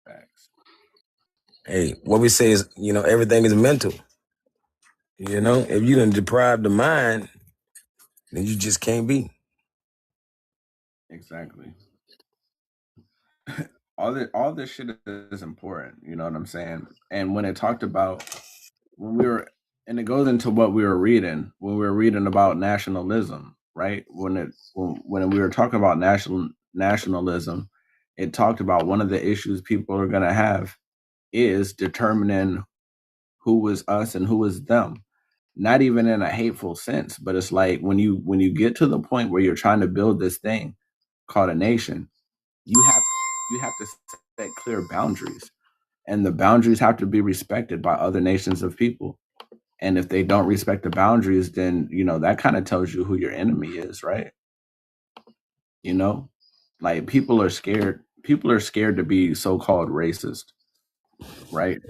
Facts. Hey, what we say is, everything is mental. If you done deprive the mind, then you just can't be. Exactly. All this shit is important, you know what I'm saying? And when it talked about when we were and it goes into what we were reading when we were reading about nationalism, right? When we were talking about nationalism, it talked about one of the issues people are going to have is determining who was us and who was them. not even in a hateful sense, but it's like when you get to the point where you're trying to build this thing called a nation, you have you have to set clear boundaries, and the boundaries have to be respected by other nations of people. And if they don't respect the boundaries, then that kind of tells you who your enemy is, right? You know, like people are scared. People are scared to be so-called racist, right?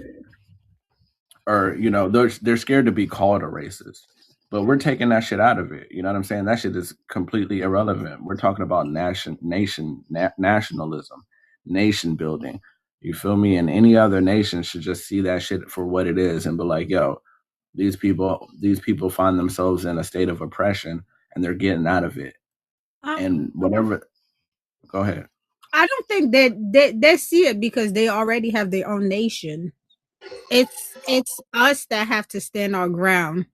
Or they're scared to be called a racist. But we're taking that shit out of it. You know what I'm saying? That shit is completely irrelevant. We're talking about nationalism, nation building. You feel me? And any other nation should just see that shit for what it is and be like, yo, these people find themselves in a state of oppression and they're getting out of it. Um, And whatever, go ahead. I don't think that they see it because they already have their own nation. It's us that have to stand our ground.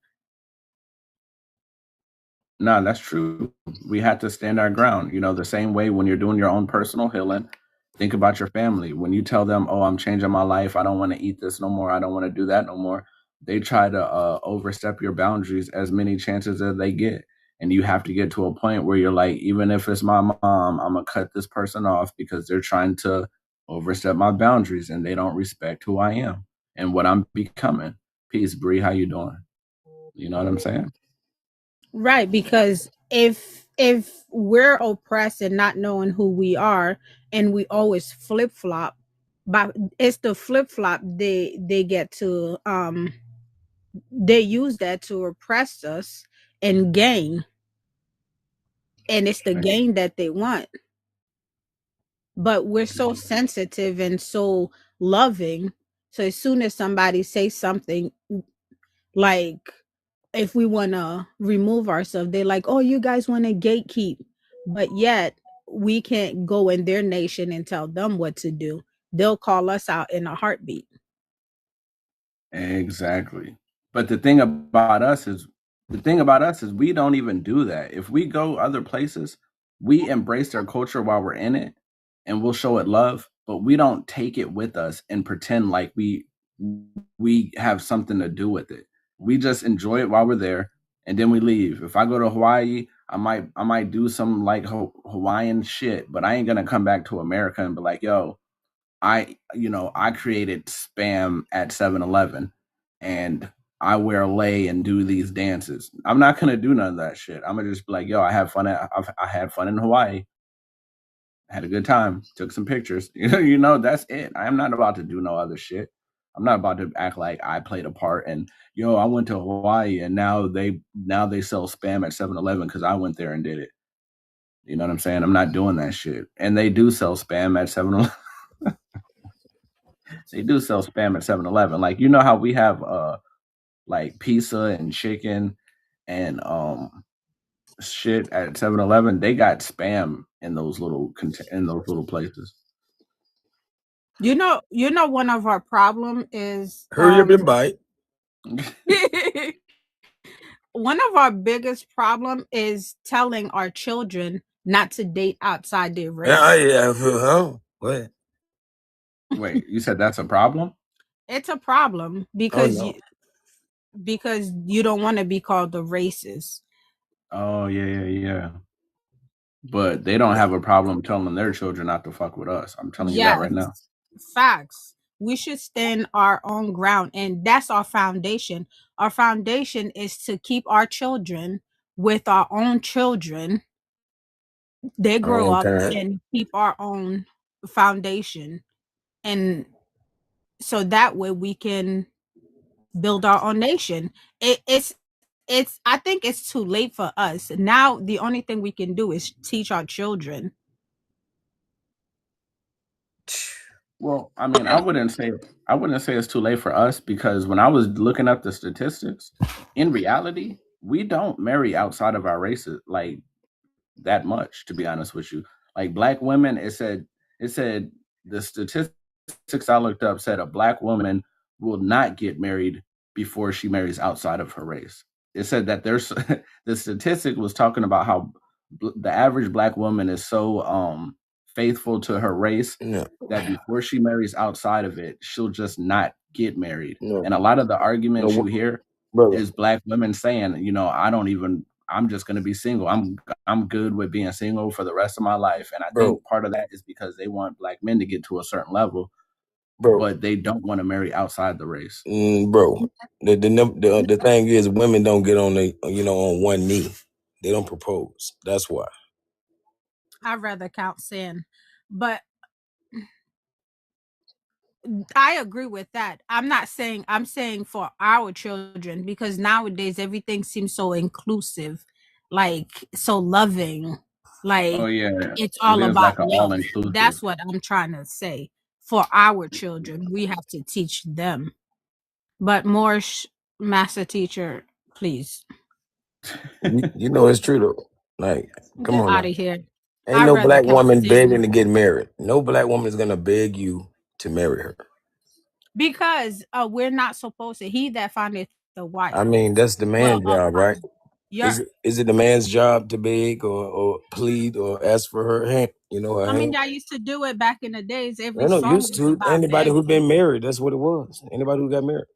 No, that's true. We had to stand our ground. The same way when you're doing your own personal healing, think about your family. When you tell them, "Oh, I'm changing my life. I don't want to eat this no more. I don't want to do that no more." They try to overstep your boundaries as many chances as they get. And you have to get to a point where you're like, even if it's my mom, I'm gonna cut this person off because they're trying to overstep my boundaries and they don't respect who I am and what I'm becoming. Peace, Bree. How you doing? You know what I'm saying? Right, because if we're oppressed and not knowing who we are, and we always flip flop, but it's the flip flop they get to they use that to oppress us and gain, and it's the gain that they want. But we're so sensitive and so loving, so as soon as somebody says something, like if we want to remove ourselves, they're like, oh, you guys want to gatekeep, but yet we can't go in their nation and tell them what to do. They'll call us out in a heartbeat. Exactly. But the thing about us is we don't even do that. If we go other places, we embrace their culture while we're in it and we'll show it love, but we don't take it with us and pretend like we have something to do with it. We just enjoy it while we're there and then we leave. If I go to Hawaii, I might do some like Hawaiian shit, but I ain't gonna come back to America and be like, yo, I created spam at 7-Eleven and I wear lei and do these dances. I'm not gonna do none of that shit. I'm gonna just be like, yo, I had fun in Hawaii, had a good time, took some pictures. That's it. I'm not about to do no other shit. I'm not about to act like I played a part and I went to Hawaii and now they sell spam at 7-Eleven because I went there and did it. You know what I'm saying? I'm not doing that shit. And they do sell spam at 7-Eleven. They do sell spam at 7-Eleven. Like how we have like pizza and chicken and shit at 7-Eleven. They got spam in those little places. One of our problem is Hurry up and bite. one of our biggest problem is telling our children not to date outside their race. Yeah. Huh? What? Wait, you said that's a problem? It's a problem Oh because no. you don't want to be called the racist. Oh yeah. But they don't have a problem telling their children not to fuck with us. I'm telling you that right now. Yes, facts. We should stand our own ground, and that's our foundation. Our foundation is to keep our children with our own children. They Our grow own up kind. and keep our own foundation, and so that way we can build our own nation. It's I think it's too late for us. Now the only thing we can do is teach our children. Well, I mean, I wouldn't say it's too late for us because when I was looking up the statistics, in reality, we don't marry outside of our races like that much, to be honest with you. Like black women, it said the statistics I looked up said a black woman will not get married before she marries outside of her race. It said that there's the statistic was talking about how the average black woman is so faithful to her race No. that before she marries outside of it, she'll just not get married. No. And a lot of the arguments you No. hear, bro, is black women saying, you know, I'm just going to be single. I'm good with being single for the rest of my life. And I bro, think part of that is because they want black men to get to a certain level, bro, but they don't want to marry outside the race. bro. The thing is, women don't get on on one knee. They don't propose. That's why. I'd rather count sin. But I agree with that. I'm saying for our children, because nowadays everything seems so inclusive, like so loving, like Oh yeah, it's it all is about like an all love. inclusive. That's what I'm trying to say. For our children, we have to teach them. But more master teacher, please You know it's true though. Like, come get on out now. of here. Ain't I'd no rather black count woman begging sin to get married. No black woman is gonna beg you to marry her. because we're not supposed to. He that findeth the wife. I mean, that's the Well, man's job, right? you're Is it the man's job to beg or plead or ask for her hand? Her I mean, hand. I used to do it back in the days. I Every know song used was to about anybody who begging. been married. That's what it was. Anybody who got married.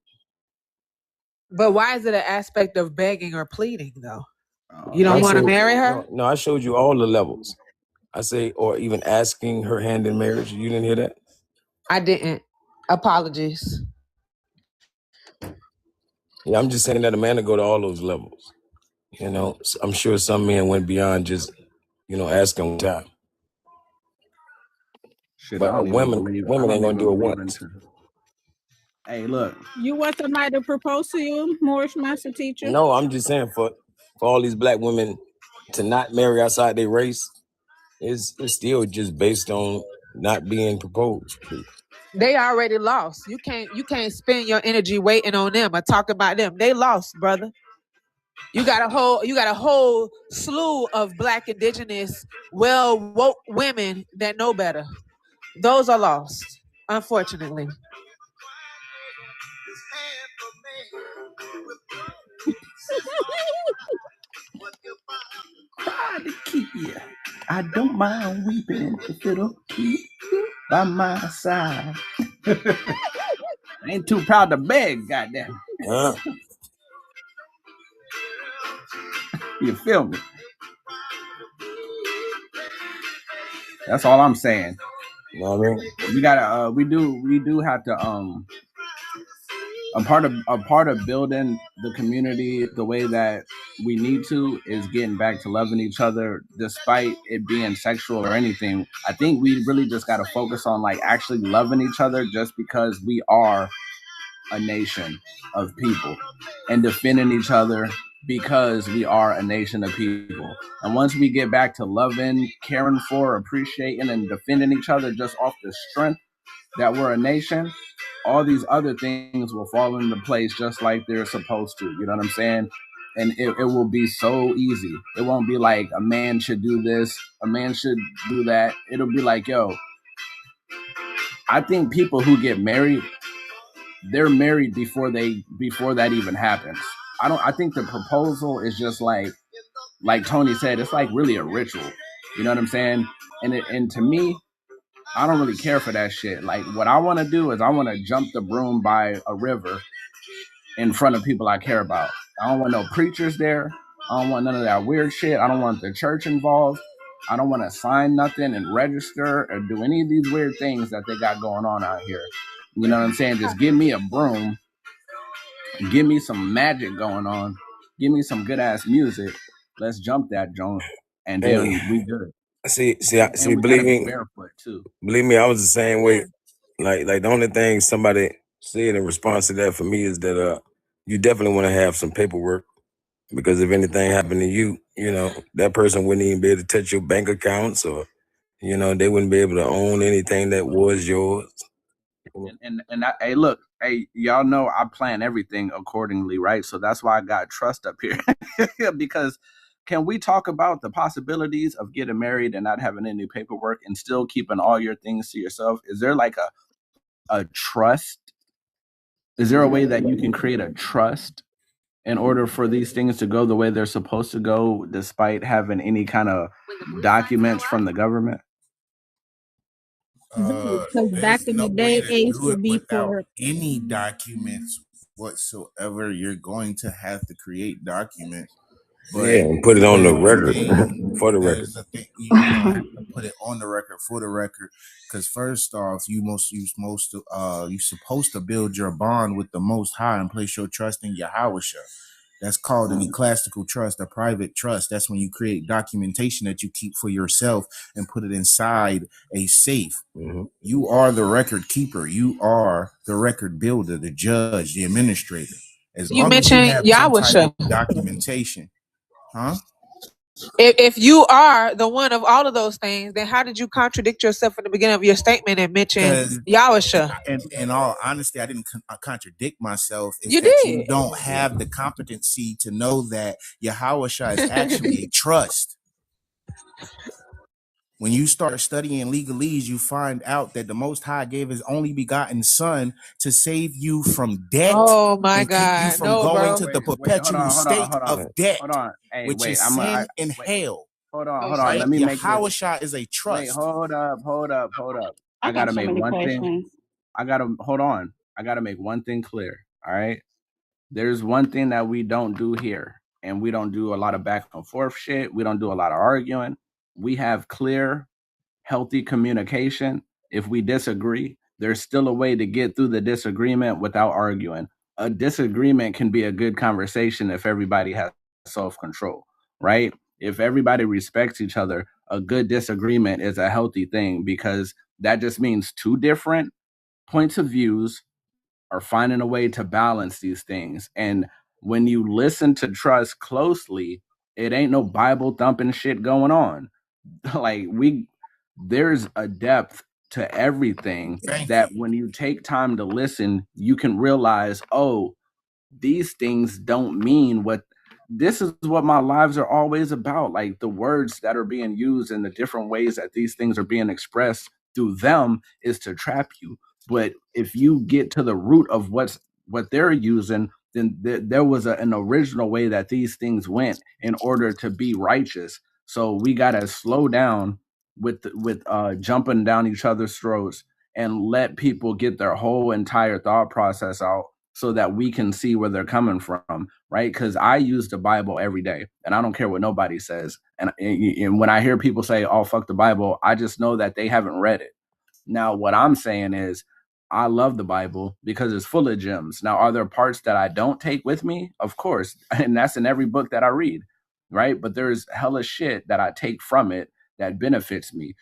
But why is it an aspect of begging or pleading though? Oh, You No, don't I want to said marry her? no. I showed you all the levels. I say, or even asking her hand in marriage. You didn't hear that? I didn't. Apologies. Yeah, I'm just saying that a man to go to all those levels. I'm sure some men went beyond just asking one time. shit, But I women ain't don't gonna even do it believe once. into. Hey, look, You want somebody to propose to you, Moorish master teacher? No, I'm just saying for all these black women to not marry outside their race is still just based on not being proposed to. They already lost. You can't spend your energy waiting on them or talk about them. They lost, brother. You got a whole slew of black indigenous well woke women that know better. Those are lost, unfortunately. try to keep you. I don't mind weeping if it'll keep you by my side. I ain't too proud to beg, goddamn. Huh? You feel me? That's all I'm saying. You know what I mean? We gotta we do have to a part of building the community the way that we need to is getting back to loving each other despite it being sexual or anything. I think we really just gotta focus on like actually loving each other just because we are a nation of people and defending each other because we are a nation of people. And once we get back to loving, caring for, appreciating, and defending each other just off the strength that we're a nation, all these other things will fall into place just like they're supposed to. You know what I'm saying? And it will be so easy. It won't be like a man should do this, a man should do that. It'll be like, yo, I think people who get married, they're married before that even happens. I think the proposal is just like Tony said, it's like really a ritual. You know what I'm saying? And to me, I don't really care for that shit. Like what I want to do is I want to jump the broom by a river in front of people I care about. I don't want no preachers there. I don't want none of that weird shit. I don't want the church involved. I don't want to sign nothing and register or do any of these weird things that they got going on out here. You know what I'm saying? Just give me a broom, give me some magic going on, give me some good ass music. Let's jump that joint, and Hey, then we good. see, And we gotta be barefoot too. believe me, I was the same way. Like the only thing somebody said in response to that for me is that you definitely want to have some paperwork because if anything happened to you, that person wouldn't even be able to touch your bank accounts or they wouldn't be able to own anything that was yours. Hey, look, hey, y'all know I plan everything accordingly, right? So that's why I got trust up here. Because can we talk about the possibilities of getting married and not having any paperwork and still keeping all your things to yourself? Is there like a trust? Is there a way that you can create a trust in order for these things to go the way they're supposed to go, despite having any kind of documents from the government? Because back There's in no the way day, to it used do to it be without for any documents whatsoever, you're going to have to create documents. But yeah, and put it on the record for the record. There's a thing you don't have to put it on the record for the record, because first off, you're supposed to build your bond with the Most High and place your trust in Yahweh. That's called an ecclesiastical trust, a private trust. That's when you create documentation that you keep for yourself and put it inside a safe. Mm-hmm. You are the record keeper. You are the record builder, the judge, the administrator. As You long as you mentioned have some type Yahusha. of documentation, huh? If you are the one of all of those things, then how did you contradict yourself in the beginning of your statement and mention Yahusha? In all honesty, I didn't contradict myself. It's You that did. you don't have the competency to know that Yahweh is actually a trust. When you start studying legalese, you find out that the Most High gave His only begotten Son to save you from debt. Oh my and God! keep you from going to the perpetual state hold on. of debt, Hold on. Hey, which wait, is sin and hell. Hold on. Right? Let me make Yahweh this. is a trust. Wait, hold up. I gotta so make many one questions. thing. I gotta make one thing clear. All right. There's one thing that we don't do here, and we don't do a lot of back and forth shit. We don't do a lot of arguing. We have clear, healthy communication. If we disagree, there's still a way to get through the disagreement without arguing. A disagreement can be a good conversation if everybody has self-control, right? If everybody respects each other, a good disagreement is a healthy thing, because that just means two different points of views are finding a way to balance these things. And when you listen to trust closely, it ain't no Bible thumping shit going on. Like, there's a depth to everything that when you take time to listen, you can realize, oh, these things don't mean what this is what my lives are always about. Like, the words that are being used and the different ways that these things are being expressed through them is to trap you. But if you get to the root of what they're using, then there was an original way that these things went in order to be righteous. So we gotta slow down with jumping down each other's throats and let people get their whole entire thought process out, so that we can see where they're coming from, right? Because I use the Bible every day, and I don't care what nobody says. And when I hear people say, "Oh, fuck the Bible," I just know that they haven't read it. Now, what I'm saying is, I love the Bible because it's full of gems. Now, are there parts that I don't take with me? Of course, and that's in every book that I read, right? But there's hella shit that I take from it that benefits me.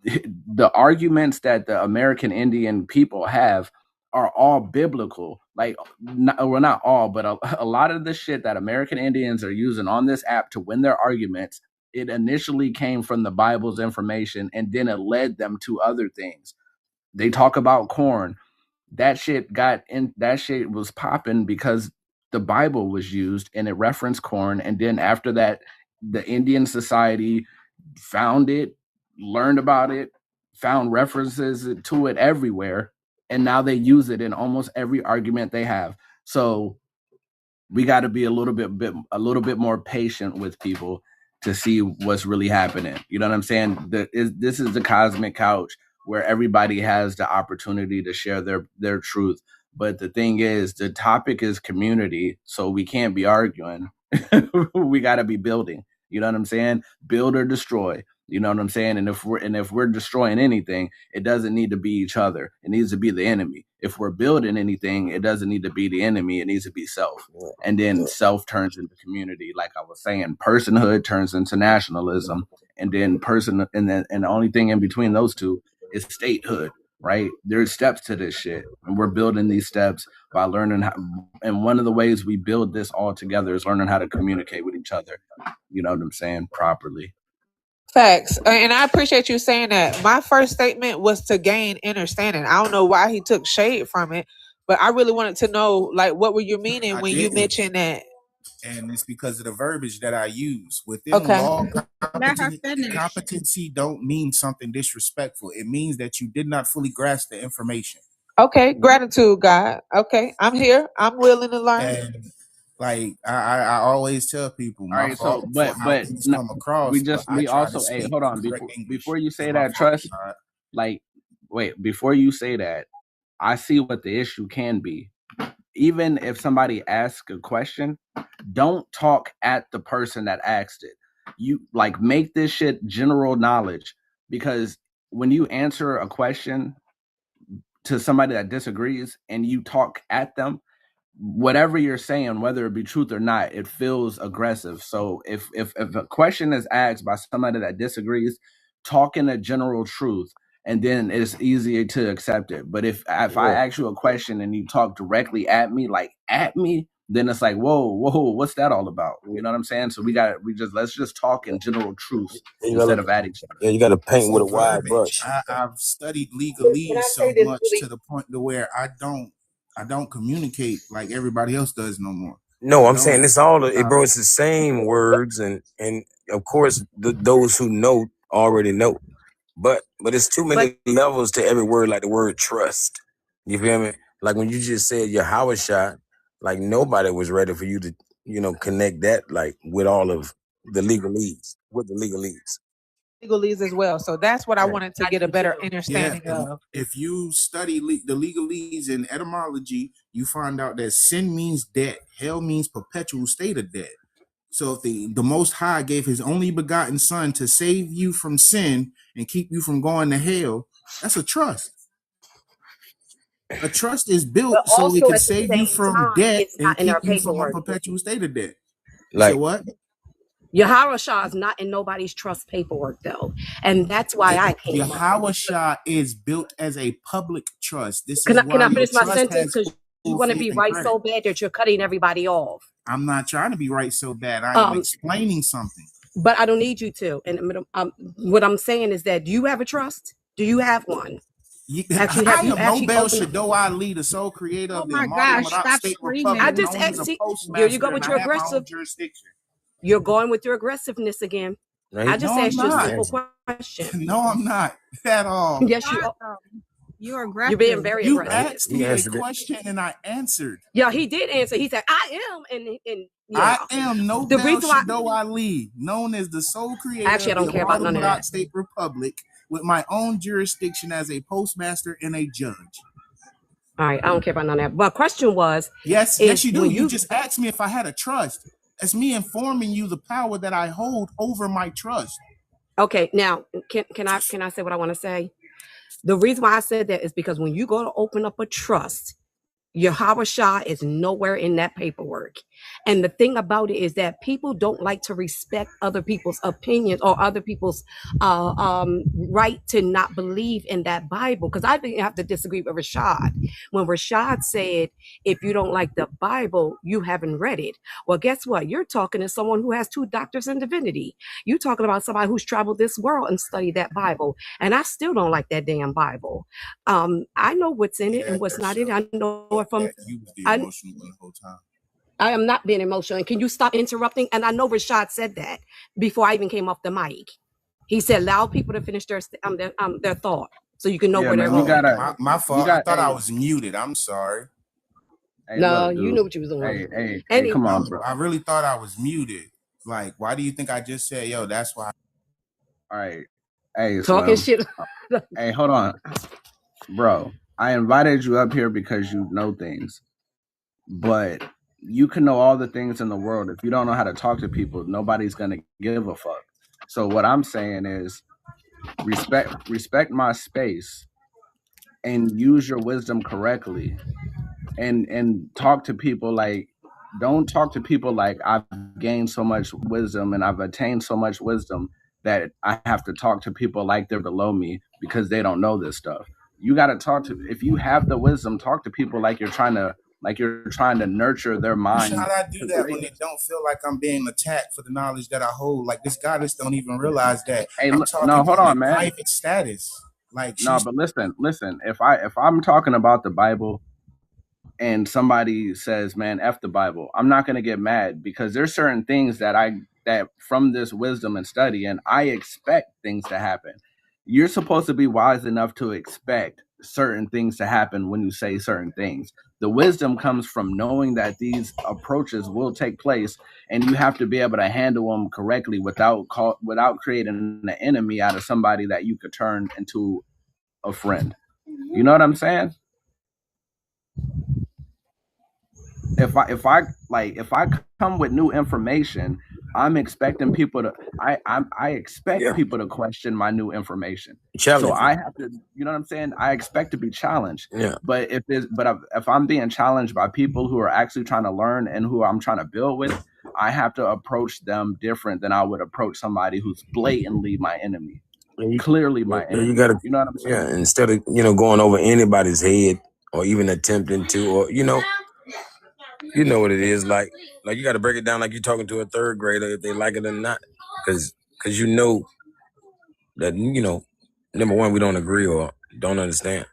The arguments that the American Indian people have are all biblical. Like, not all, but a lot of the shit that American Indians are using on this app to win their arguments, it initially came from the Bible's information, and then it led them to other things. They talk about corn. That shit was popping because the Bible was used and it referenced corn. And then after that, the Indian society found it, learned about it, found references to it everywhere, and now they use it in almost every argument they have. So we got to be a little bit more patient with people to see what's really happening. You know what I'm saying? This is the cosmic couch where everybody has the opportunity to share their truth. But the thing is, the topic is community, so we can't be arguing. We got to be building. You know what I'm saying? Build or destroy. You know what I'm saying? And if we're destroying anything, it doesn't need to be each other. It needs to be the enemy. If we're building anything, it doesn't need to be the enemy. It needs to be self. And then self turns into community. Like I was saying, personhood turns into nationalism. And then and the only thing in between those two is statehood, right? There's steps to this shit. And we're building these steps by learning how, and one of the ways we build this all together is learning how to communicate with each other. You know what I'm saying? Properly. Facts. And I appreciate you saying that. My first statement was to gain understanding. I don't know why he took shade from it, but I really wanted to know, like, what were you meaning when you mentioned that? And it's because of the verbiage that I use. Within Okay. law, competency don't mean something disrespectful. It means that you did not fully grasp the information. Okay. Gratitude, God. Okay. I'm here. I'm willing to learn. And like I always tell people, my fault for how things come across. We also hold on before you say that, trust. Like, wait, before you say that, I see what the issue can be. even if somebody asks a question, don't talk at the person that asked it. You like make this shit general knowledge, because when you answer a question to somebody that disagrees and you talk at them, whatever you're saying, whether it be truth or not, it feels aggressive. So if a question is asked by somebody that disagrees, talk in a general truth, and then it's easier to accept it. But if I ask you a question and you talk directly at me, then it's like, whoa, what's that all about? You know what I'm saying? So let's just talk in general truth instead of adding stuff. Yeah, you got to paint with a wide brush. I've studied legalese so much to the point to where I don't communicate like everybody else does no more. No, I'm saying it's all, bro. It's the same words, and of course, those who know already know, but it's too many levels to every word, like the word trust. You feel me? Like when you just said your Howard shot, like nobody was ready for you to, connect that like with all of the legalese, Legalese as well. So that's what I wanted to get a better understanding of. If you study the legalese and etymology, you find out that sin means debt, hell means perpetual state of debt. So if the Most High gave his only begotten son to save you from sin and keep you from going to hell, that's a trust. A trust is built so it can save you from debt and keep you from a perpetual state of debt. Like so what? Yahawashi is not in nobody's trust paperwork, though. And that's why I came up. Yahawashi is built as a public trust. Can I finish my sentence? Because you want to be right so bad that you're cutting everybody off. I'm not trying to be right so bad. I'm explaining something. But I don't need you to. And what I'm saying is that, do you have a trust? Do you have one? I am Nobel Shadow Ali, the sole creator of the Amalgamated State Republic. I just asked you. Here you go with your aggressive jurisdiction. You're going with your aggressiveness again. Right? I just asked you a simple question. No, I'm not at all. Yes, you are. You're aggressive. You're being very aggressive. You asked me a question and I answered. Yeah, he did answer. He said, "I am," and I am Nobel Shadow Ali, known as the sole creator I don't of care the about none of that. State Republic, with my own jurisdiction as a postmaster and a judge. All right, I don't care about none of that. But question was, yes, you do. You just asked me if I had a trust. That's me informing you the power that I hold over my trust. Okay, now can I say what I want to say? The reason why I said that is because when you go to open up a trust, Yahawashi is nowhere in that paperwork. And the thing about it is that people don't like to respect other people's opinions or other people's right to not believe in that Bible. Because I think I have to disagree with Rashaud. When Rashaud said, if you don't like the Bible, you haven't read it. Well, guess what? You're talking to someone who has 2 doctors in divinity. You're talking about somebody who's traveled this world and studied that Bible. And I still don't like that damn Bible. I know what's in it and what's not in it. I know it from... You was the emotional one the whole time. I am not being emotional. And can you stop interrupting? And I know Rashaud said that before I even came off the mic. He said, allow people to finish their thought so you can know where they're going. My fault. I thought I was muted. I'm sorry. Hey, no, you knew what you was doing. Hey, come on, bro. I really thought I was muted. Like, why do you think I just said, yo, that's why? All right. Hey, talking shit. Hey, hold on. Bro, I invited you up here because you know things. But you can know all the things in the world. If you don't know how to talk to people, nobody's going to give a fuck. So what I'm saying is respect my space and use your wisdom correctly, and talk to people like, don't talk to people like I've gained so much wisdom and I've attained so much wisdom that I have to talk to people like they're below me because they don't know this stuff. You got to talk to, if you have the wisdom, talk to people like you're trying to nurture their mind. How do I do that when it don't feel like I'm being attacked for the knowledge that I hold? Like, this goddess don't even realize that. Hey, no, hold on, man. Private status. Like, no, but listen. If I'm talking about the Bible and somebody says, man, F the Bible, I'm not gonna get mad because there's certain things that from this wisdom and study, and I expect things to happen. You're supposed to be wise enough to expect certain things to happen when you say certain things. The wisdom comes from knowing that these approaches will take place, and you have to be able to handle them correctly without creating an enemy out of somebody that you could turn into a friend. You know what I'm saying? if I come with new information, I'm expecting people to I expect Yeah, people to question my new information. So challenge. I have to, you know what I'm saying? I expect to be challenged. Yeah, But if I'm being challenged by people who are actually trying to learn and who I'm trying to build with, I have to approach them different than I would approach somebody who's blatantly my enemy, and you, clearly yeah, my yeah, you enemy. gotta, You know what I'm saying? yeah. Instead of going over anybody's head or even attempting to, or you know what it is like you got to break it down like you're talking to a third grader if they like it or not, because you know that number one, we don't agree or don't understand.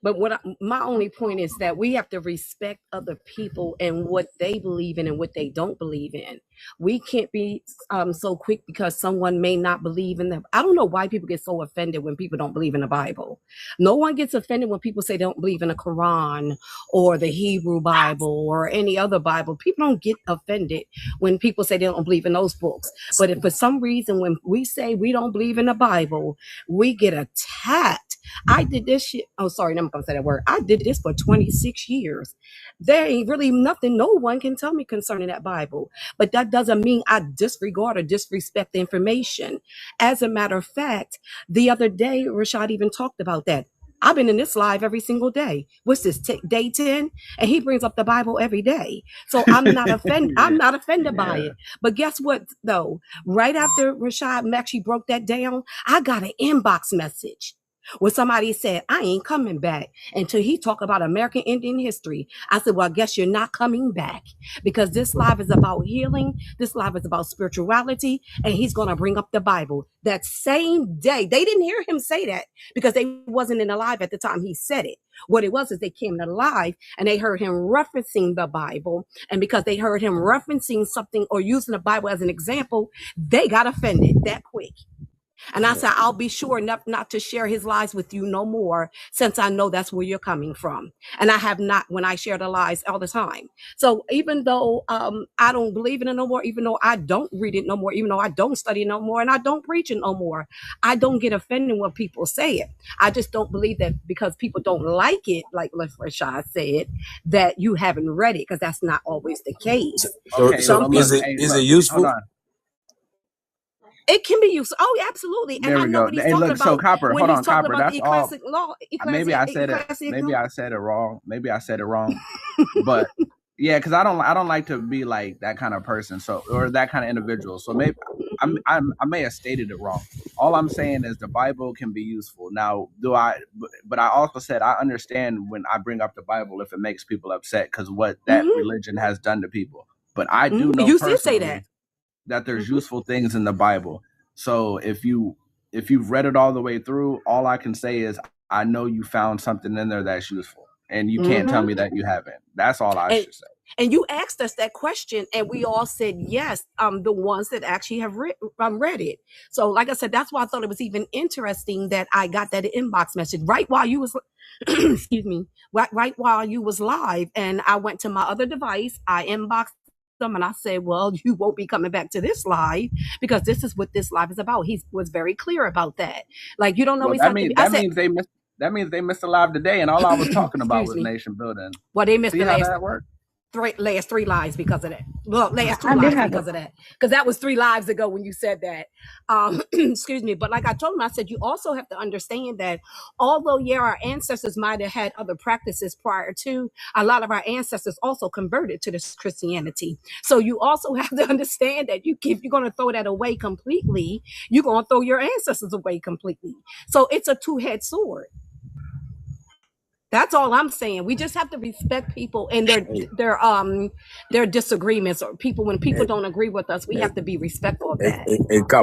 But my only point is that we have to respect other people and what they believe in and what they don't believe in. We can't be so quick because someone may not believe in them. I don't know why people get so offended when people don't believe in the Bible. No one gets offended when people say they don't believe in the Quran or the Hebrew Bible or any other Bible. People don't get offended when people say they don't believe in those books. But if for some reason when we say we don't believe in the Bible, we get attacked. I did this shit. Oh, sorry, I'm gonna say that word. I did this for 26 years. There ain't really nothing no one can tell me concerning that Bible. But that doesn't mean I disregard or disrespect the information. As a matter of fact, the other day, Rashaud even talked about that. I've been in this live every single day. What's this, day 10? And he brings up the Bible every day. So I'm not offended. I'm not offended by it. But guess what, though? Right after Rashaud actually broke that down, I got an inbox message where somebody said, I ain't coming back until he talk about American Indian history. I said, well, I guess you're not coming back because this live is about healing. This live is about spirituality. And he's going to bring up the Bible. That same day, they didn't hear him say that because they wasn't in the live at the time he said it. What it was is they came to the live and they heard him referencing the Bible. And because they heard him referencing something or using the Bible as an example, they got offended that quick. And I said, I'll be sure not to share his lies with you no more, since I know that's where you're coming from. And I have not when I share the lies all the time. So even though I don't believe in it no more, even though I don't read it no more, even though I don't study it no more, and I don't preach it no more, I don't get offended when people say it. I just don't believe that because people don't like it, like Rashaud said, that you haven't read it, because that's not always the case. Okay, So look, is it look, useful? hold on. It can be used. Oh, absolutely. And There I we know go. what he's Hey, talking look, so about Copper, when hold he's on, talking Copper. about the That's all. ecclesiastic law. Maybe I said it. Maybe I said it wrong. Maybe I said it wrong. But yeah, because I don't like to be like that kind of person. So or that kind of individual. So maybe I may have stated it wrong. All I'm saying is the Bible can be useful. Now, but I also said I understand when I bring up the Bible if it makes people upset because what that religion has done to people. But I do know You did say that. that there's useful things in the Bible. So if you've read it all the way through, all I can say is I know you found something in there that's useful, and you can't tell me that you haven't. That's all I should say. And you asked us that question, and we all said yes. The ones that actually have read it. So, like I said, that's why I thought it was even interesting that I got that inbox message right while you was, excuse me, right while you was live, and I went to my other device. I inboxed them and I said, well, you won't be coming back to this live because this is what this live is about. He was very clear about that. Like, you don't always have to be. That means they missed a live today, and all I was talking about was nation building. Well, they missed See how that works? last 3 lives because of that. Well, last 2 lives because of that. Because that was 3 lives ago when you said that. Excuse me. But like I told him, I said, you also have to understand that although, yeah, our ancestors might have had other practices prior to, a lot of our ancestors also converted to this Christianity. So you also have to understand that if you're going to throw that away completely, you're going to throw your ancestors away completely. So it's a two-headed sword. That's all I'm saying. We just have to respect people and their disagreements, or when people don't agree with us, we have to be respectful of that.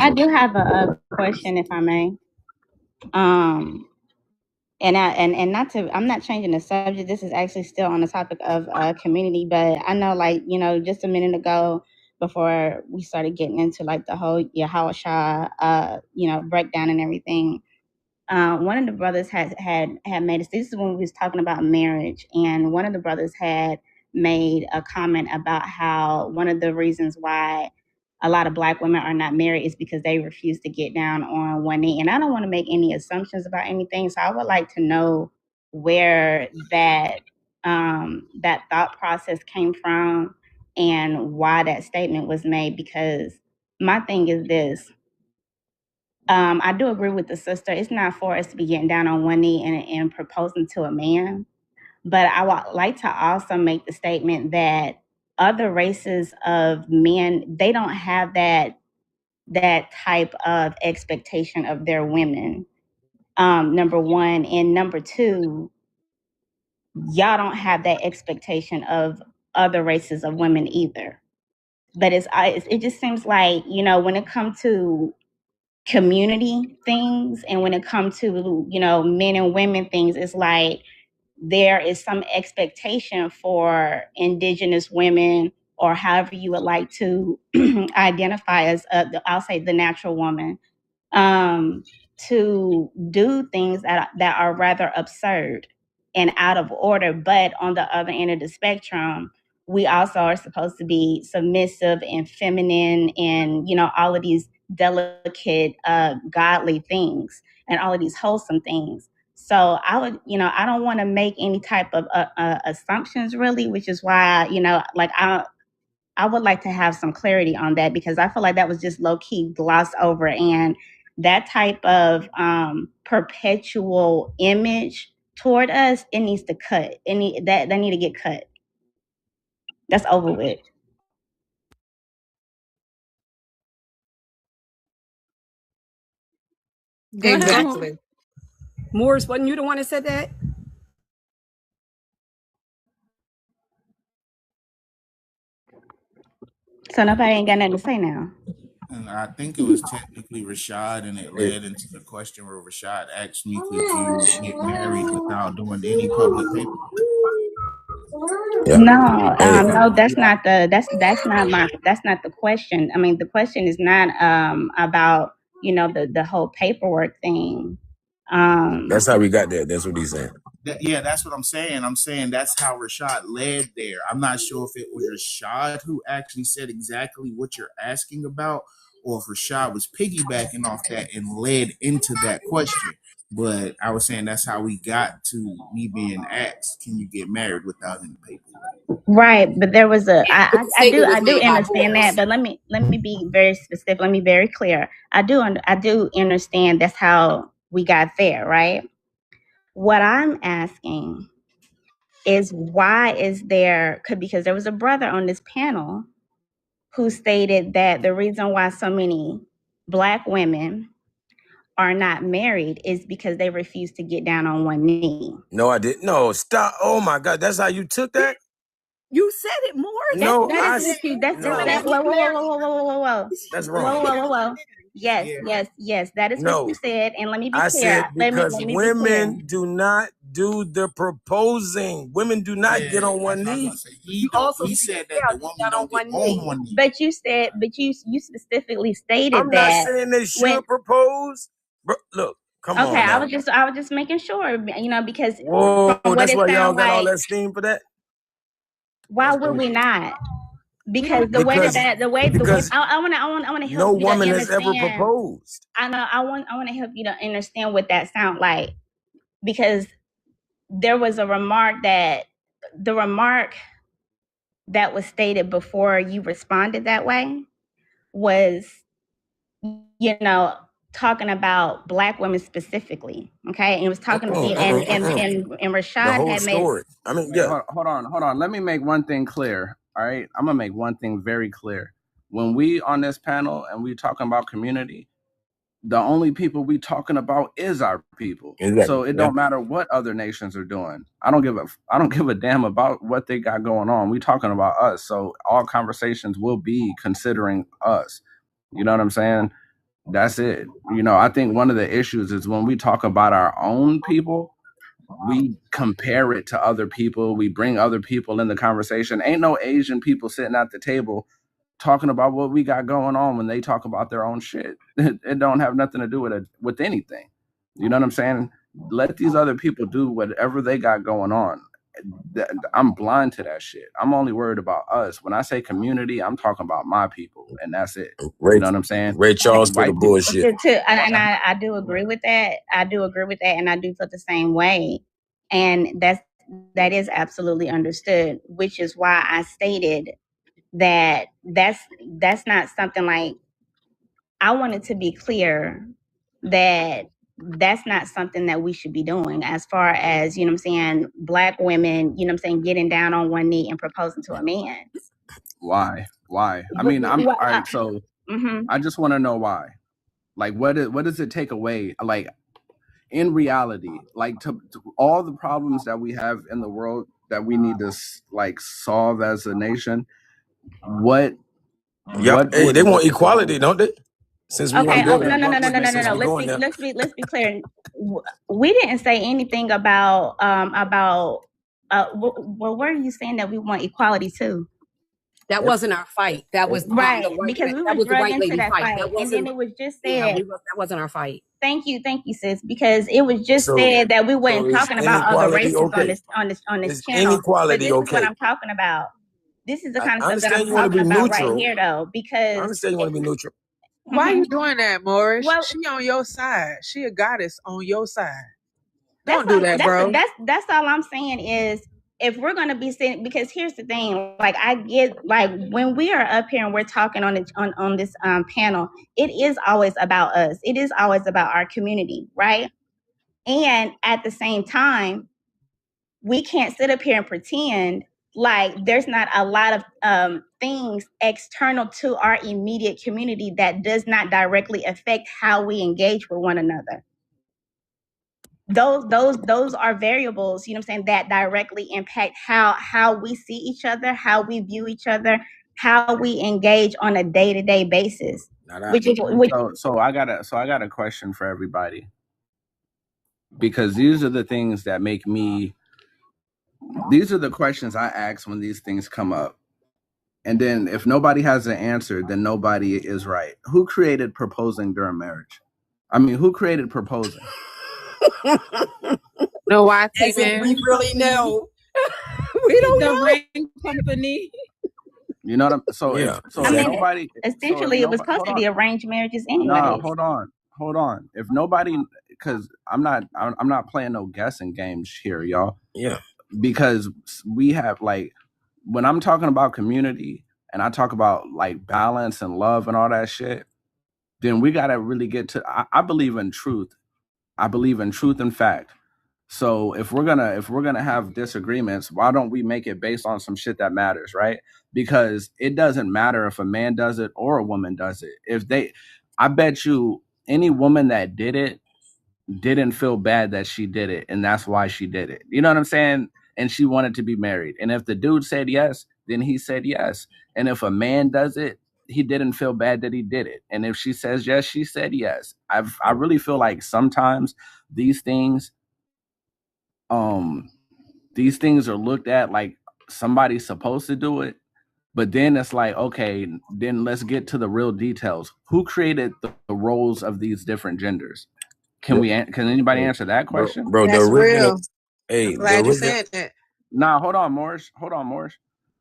I do have a question, if I may. And not to, I'm not changing the subject. This is actually still on the topic of community, but I know, like, just a minute ago, before we started getting into like the whole Yahawashah, breakdown and everything. One of the brothers had made this. This is when we was talking about marriage, and one of the brothers had made a comment about how one of the reasons why a lot of Black women are not married is because they refuse to get down on one knee. And I don't want to make any assumptions about anything, so I would like to know where that that thought process came from and why that statement was made. Because my thing is this. I do agree with the sister. It's not for us to be getting down on one knee and proposing to a man. But I would like to also make the statement that other races of men, they don't have that type of expectation of their women. Number one. And number two, y'all don't have that expectation of other races of women either. But it just seems like, when it comes to community things and when it comes to, men and women things, it's like there is some expectation for indigenous women, or however you would like to identify as, I'll say the natural woman, to do things that are rather absurd and out of order. But on the other end of the spectrum, we also are supposed to be submissive and feminine and, all of these delicate, godly things and all of these wholesome things. So I don't want to make any type of assumptions really, which is why, I would like to have some clarity on that, because I feel like that was just low key glossed over, and that type of perpetual image toward us, it needs to cut. That need to get cut. That's over with. Go ahead, Exactly. Morris, wasn't you the one that said that? So nobody ain't got nothing to say now. And I think it was technically Rashaud, and it led into the question where Rashaud asked me, "Could you get married without doing any public paperwork?" Yeah. No, that's not the question. I mean, the question is not about the whole paperwork thing. That's how we got there. That's what he's saying. That's what I'm saying. I'm saying that's how Rashaud led there. I'm not sure if it was Rashaud who actually said exactly what you're asking about, or if Rashaud was piggybacking off that and led into that question. But I was saying that's how we got to me being asked, "Can you get married without any paperwork?" Right, but there was The I statement was do made by understand Morris. that, but let me be very specific. Let me be very clear. I do understand that's how we got there, right? What I'm asking is, why is there? Because there was a brother on this panel who stated that the reason why so many Black women are not married is because they refuse to get down on one knee. No, I didn't. No, stop. Oh my God, that's how you took that? You said it, Morris. No, That is what you. That's no. that. Whoa. That's wrong. Whoa. Yes. That is what No. you said. And let me be I clear. said Let because me be clear. women do not do the proposing. Women do not get on one knee. He said that the woman don't get on one knee. But you specifically stated I'm that. not saying they should propose. Bro, look, come on now. I was just making sure, because whoa, from what that's it why y'all sounds got all like, that steam for that? why would we not? Because the way I want to help no you woman to has ever understand. proposed. I know I want to help you to understand what that sounds like, because there was a remark that was stated before you responded that way was, talking about Black women specifically. Okay. And it was talking to and Rashaud the whole had story. I mean, yeah. Hold on. Let me make one thing clear. All right. I'm gonna make one thing very clear. When we on this panel and we talking about community, the only people we talking about is our people. Exactly. So it don't matter what other nations are doing. I don't give a damn about what they got going on. We talking about us. So all conversations will be considering us. You know what I'm saying? That's it. I think one of the issues is when we talk about our own people, we compare it to other people. We bring other people in the conversation. Ain't no Asian people sitting at the table talking about what we got going on when they talk about their own shit. It don't have nothing to do with anything. You know what I'm saying? Let these other people do whatever they got going on. I'm blind to that shit. I'm only worried about us. When I say community, I'm talking about my people, and that's it. You know what I'm saying? Ray Charles to the bullshit. And I do agree with that. And I do feel the same way. And absolutely understood, which is why I stated that that's not something like, I wanted to be clear that that's not something that we should be doing as far as, you know what I'm saying, Black women, you know what I'm saying, getting down on one knee and proposing to a man. Why? I mean, all right, so I just want to know why. Like, what does it take away? Like, in reality, like to all the problems that we have in the world that we need to like solve as a nation, what Hey, they want would equality, don't they? Since we want to go there. No. Let's be clear. We didn't say anything about well, where are you saying that we want equality too? That wasn't our fight. That was right, the white, because we that were was the drugged white into lady that fight. fight, and then it was just said, yeah, that wasn't our fight. Thank you, sis, because it was just said that we weren't talking about other races on this channel. Inequality, but this is what I'm talking about. This is the kind of stuff that I'm you want to talking be about neutral. right here, though, because I understand you want to be neutral. Why are you doing that, Morris? Well, she on your side. She a goddess on your side. Don't do that, bro. That's all I'm saying is, if we're gonna be sitting, because here's the thing, like, I get, like, when we are up here and we're talking on this panel, it is always about us. It is always about our community, right? And at the same time, we can't sit up here and pretend like there's not a lot of things external to our immediate community that does not directly affect how we engage with one another. Those are variables, you know what I'm saying, that directly impact how we see each other, how we view each other, how we engage on a day-to-day basis. So I got a question for everybody, because these are the things that make me, these are the questions I ask when these things come up. And then if nobody has an answer, then nobody is right. Who created proposing during marriage? I mean, who created proposing? No, why? As if we really know. We don't know. The ring company. You know what I'm so yeah. So I mean, nobody, essentially it was supposed to be arranged marriages anyway. No, hold on. If nobody, because I'm not playing no guessing games here, y'all. Yeah. Because we have, like, when I'm talking about community and I talk about like balance and love and all that shit, then we gotta really get to, I believe in truth. I believe in truth and fact. So if we're gonna have disagreements, why don't we make it based on some shit that matters, right? Because it doesn't matter if a man does it or a woman does it. I bet you any woman that did it didn't feel bad that she did it, and that's why she did it. You know what I'm saying? And she wanted to be married. And if the dude said yes, then he said yes. And if a man does it, he didn't feel bad that he did it. And if she says yes, she said yes. I really feel like sometimes these things are looked at like somebody's supposed to do it, but then it's like, okay, then let's get to the real details. Who created the roles of these different genders? Can anybody answer that question? Bro, that's the original, real. hey, I'm glad you said that. Nah, hold on, Morris.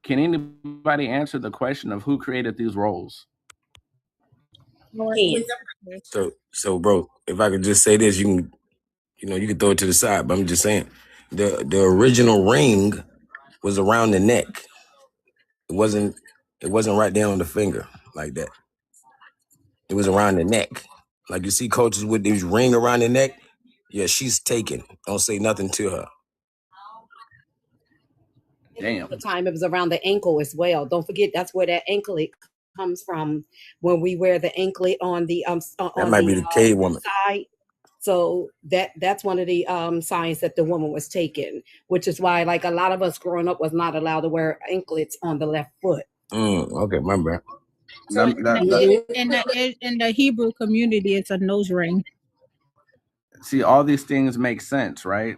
Can anybody answer the question of who created these roles? So bro, if I could just say this, you can throw it to the side, but I'm just saying, the original ring was around the neck. It wasn't right down on the finger like that. It was around the neck. Like you see coaches with these ring around the neck. Yeah, she's taken. Don't say nothing to her. Damn. The time it was around the ankle as well. Don't forget, that's where that anklet comes from. When we wear the anklet on the that might be the cave woman side. So that's one of the signs that the woman was taken, which is why, like, a lot of us growing up was not allowed to wear anklets on the left foot. Okay, my bad. So in the Hebrew community, it's a nose ring. See, all these things make sense, right?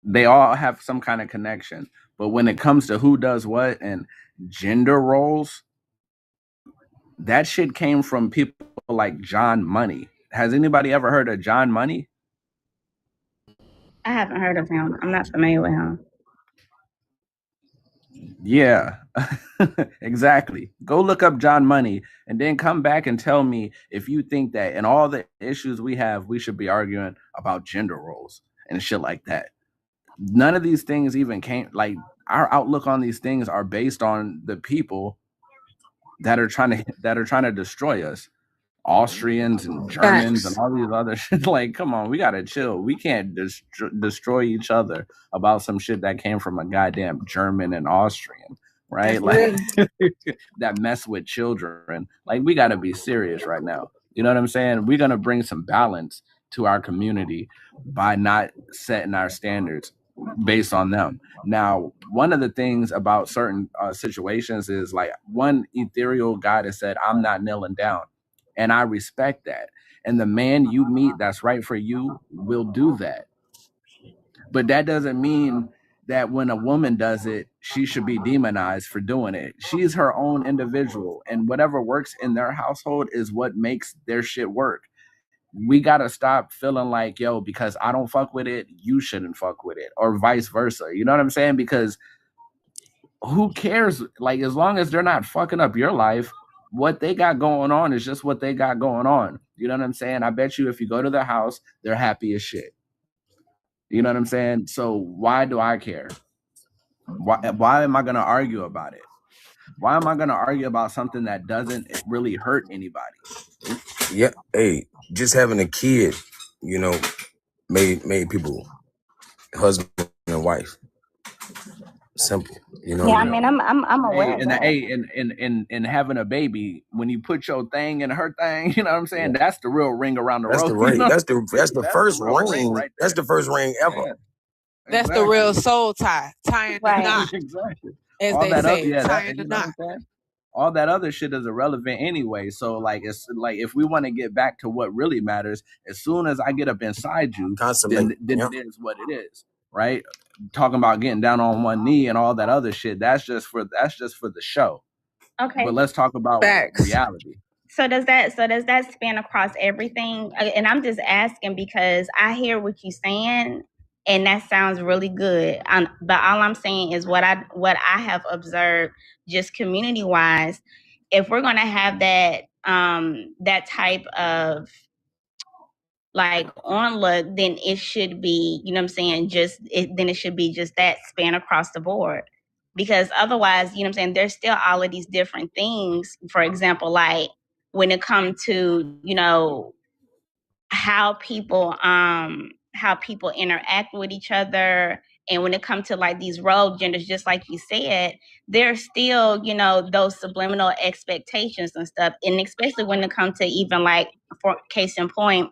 They all have some kind of connection. But when it comes to who does what and gender roles, that shit came from people like John Money. Has anybody ever heard of John Money? I haven't heard of him. I'm not familiar with him. Yeah, exactly. Go look up John Money and then come back and tell me if you think that in all the issues we have, we should be arguing about gender roles and shit like that. none of these things even came, like, our outlook on these things are based on the people that are trying to destroy us. Austrians and Germans and Facts. all these other shit. Like, come on, we gotta chill. We can't destroy each other about some shit that came from a goddamn German and Austrian, right? That's Like, real. that mess with children. Like, we gotta be serious right now. You know what I'm saying? We're gonna bring some balance to our community by not setting our standards based on them. Now, one of the things about certain situations is, like, one ethereal guy that said, "I'm not kneeling down." And I respect that. And the man you meet that's right for you will do that. But that doesn't mean that when a woman does it, she should be demonized for doing it. She's her own individual, and whatever works in their household is what makes their shit work. We gotta stop feeling like, yo, because I don't fuck with it, you shouldn't fuck with it, or vice versa. You know what I'm saying? Because who cares? Like, as long as they're not fucking up your life, what they got going on is just what they got going on. You know what I'm saying? I bet you if you go to their house, they're happy as shit. You know what I'm saying? So why do I care? Why am I gonna argue about it? Why am I gonna argue about something that doesn't really hurt anybody? Yeah, hey, just having a kid, you know, made people husband and wife. Simple, you know. Yeah, I mean, I'm aware Hey, of and that. hey, and having a baby, when you put your thing in her thing, you know what I'm saying? Yeah. That's the real ring around the That's the road. You ring. know? That's the first real ring. right That's there. the first ring ever. Yeah, That's the real soul tie, tying the Right. knot, exactly. as All they that other, say, yeah, that, tying the you know what knot. I'm saying? All that other shit is irrelevant anyway. So, like, it's like, if we want to get back to what really matters, as soon as I get up inside you, Consummate. then Yep. it is what it is, right? Talking about getting down on one knee and all that other shit, that's just for the show. Okay. But let's talk about Facts. reality. So does that span across everything? And I'm just asking because I hear what you're saying, and that sounds really good. But all I'm saying is what I have observed, just community wise. If we're gonna have that that type of like on look, then it should be, you know what I'm saying, then it should be just that span across the board. Because otherwise, you know what I'm saying, there's still all of these different things. For example, like when it comes to, you know, how people interact with each other, and when it comes to like these role genders, just like you said, there's still, you know, those subliminal expectations and stuff. And especially when it comes to even like, for case in point,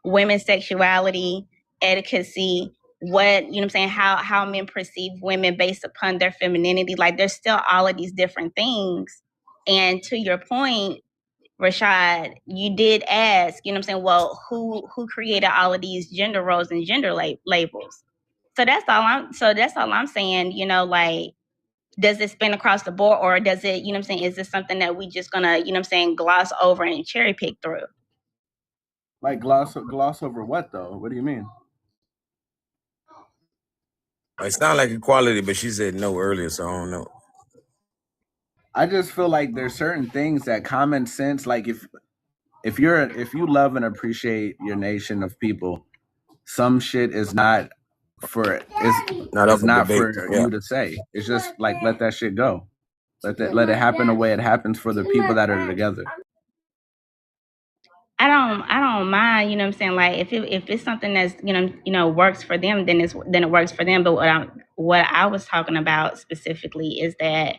women's sexuality, etiquette, what, you know what I'm saying, how men perceive women based upon their femininity. Like there's still all of these different things. And to your point, Rashaud, you did ask, you know what I'm saying, well, who created all of these gender roles and gender labels? So that's all I'm saying, you know, like, does it span across the board, or does it, you know what I'm saying, is this something that we just gonna, you know what I'm saying, gloss over and cherry pick through? Like, gloss over what though? What do you mean? It sounded like equality, but she said no earlier, so I don't know. I just feel like there's certain things that common sense, like, if you love and appreciate your nation of people, some shit is not for Not up is for not debate. for Yeah. you to say. It's just like, let that shit go. Let it happen the way it happens for the people that are together. I don't mind, you know what I'm saying? Like if it's something that's, you know, works for them, then it works for them. But what I was talking about specifically is that,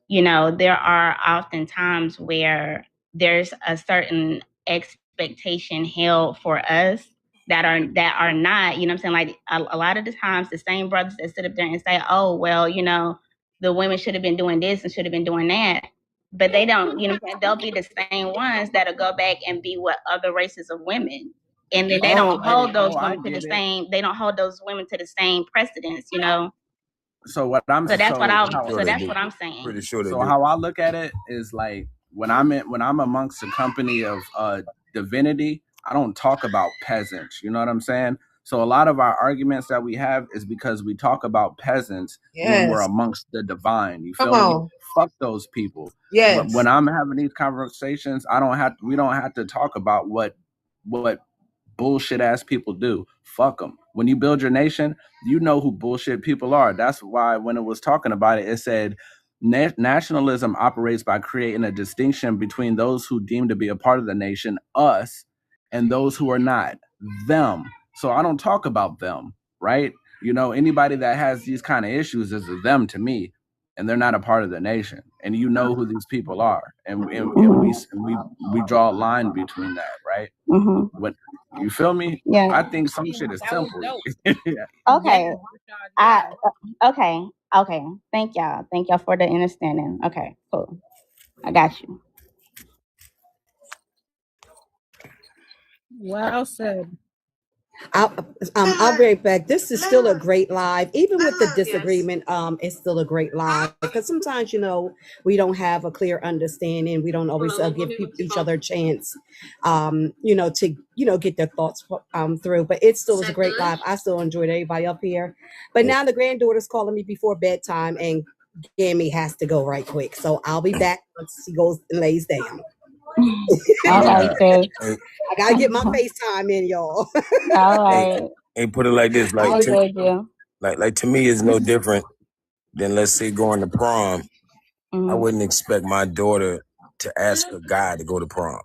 you know, there are often times where there's a certain expectation held for us that are not, you know what I'm saying? Like a lot of the times the same brothers that sit up there and say, oh, well, you know, the women should have been doing this and should have been doing that. But they don't, you know, they'll be the same ones that'll go back and be with other races of women. And then they don't hold those women to the same, they don't hold those women to the same precedence, you know. So what I'm So that's what so I'm how, so that's what I'm saying. Pretty sure they so do. how I look at it is, like, when I'm amongst a company of divinity, I don't talk about peasants. You know what I'm saying? So a lot of our arguments that we have is because we talk about peasants when we're Yes. amongst the divine. You Come feel me? on. Fuck those people. Yes. When I'm having these conversations, we don't have to talk about what bullshit ass people do. Fuck them. When you build your nation, you know who bullshit people are. That's why when it was talking about it, it said nationalism operates by creating a distinction between those who deem to be a part of the nation, us, and those who are not, them. So I don't talk about them, right? You know, anybody that has these kind of issues is a them to me, and they're not a part of the nation. And you know who these people are, and we draw a line between that, right? Mm-hmm. What, you feel me? Yeah. I think some shit is simple. Okay. Okay. Thank y'all for the understanding. Okay, cool. I got you. Well said. I'll be right back. This is still a great live, even with the disagreement. It's still a great live because sometimes we don't have a clear understanding. We don't always give each other a chance, to get their thoughts through. But it still is a great live. I still enjoyed everybody up here. But now the granddaughter's calling me before bedtime, and Gammy has to go right quick. So I'll be back once she goes and lays down. All right, sis. I gotta get my FaceTime in, y'all. All right. Hey, put it like this, I heard you. like to me, it's no different than, let's say, going to prom. Mhm. I wouldn't expect my daughter to ask a guy to go to prom,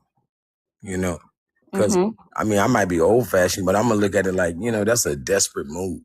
because I mean, I might be old fashioned, but I'm gonna look at it like, that's a desperate move.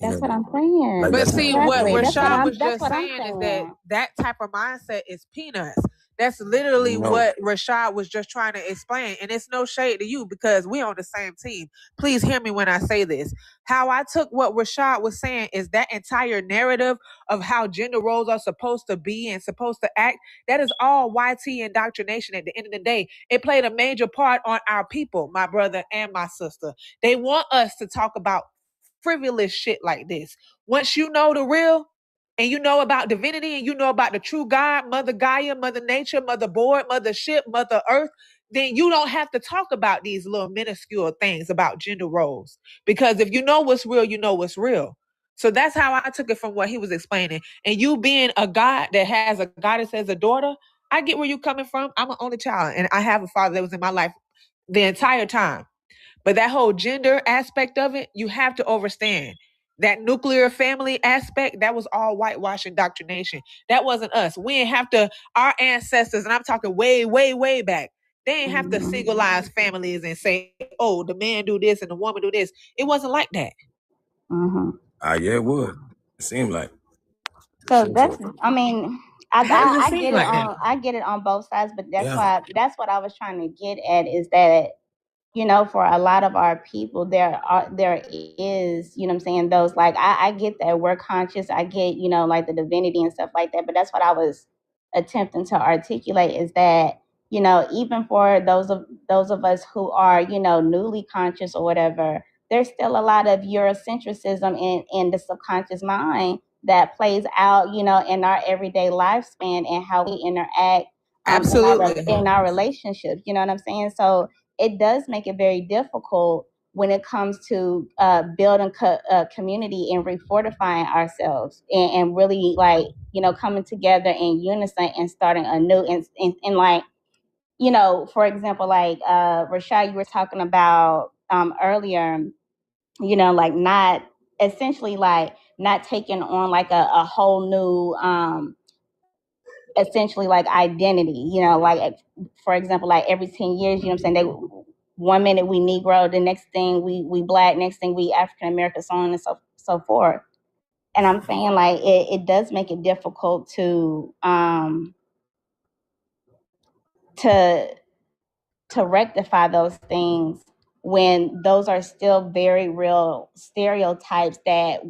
That's what I'm saying. Like, But that's see, not what right. Rashaud was that's just what I'm saying is saying. that type of mindset is peanuts. That's literally No. what Rashaud was just trying to explain. And it's no shade to you because we on the same team. Please hear me when I say this. How I took what Rashaud was saying is that entire narrative of how gender roles are supposed to be and supposed to act, that is all YT indoctrination at the end of the day. It played a major part on our people, my brother and my sister. They want us to talk about frivolous shit like this. Once you know the real, and you know about divinity, and you know about the true God, Mother Gaia, Mother Nature, Mother Board, Mother Ship, Mother Earth, then you don't have to talk about these little minuscule things about gender roles. Because if you know what's real, you know what's real. So that's how I took it from what he was explaining. And you being a God that has a goddess as a daughter, I get where you're coming from. I'm an only child, and I have a father that was in my life the entire time. But that whole gender aspect of it, you have to understand. That nuclear family aspect, that was all whitewash indoctrination. That wasn't us. We didn't have to, our ancestors, and I'm talking way, way, way back, they didn't have to singleize families and say, oh, the man do this and the woman do this. It wasn't like that. Yeah, it would. It seemed like. So that's, I mean, I get it like on, I get it on both sides, but that's Yeah. why, that's what I was trying to get at, is that, for a lot of our people, there is, what I'm saying, those, like, I get that we're conscious, I get, like the divinity and stuff like that, but that's what I was attempting to articulate, is that, even for those of us who are, newly conscious or whatever, there's still a lot of Eurocentrism in the subconscious mind that plays out, in our everyday lifespan and how we interact Absolutely. in our relationships. You know what I'm saying? So it does make it very difficult when it comes to building community and refortifying ourselves and really, like, coming together in unison and starting anew and like, for example, like Rashaud, you were talking about earlier, like not essentially like not taking on like a whole new essentially like identity, like for example, like every 10 years, I'm saying, they, one minute we Negro, the next thing we Black, next thing we African American, so on and so forth. And I'm saying, like, it does make it difficult to rectify those things when those are still very real stereotypes that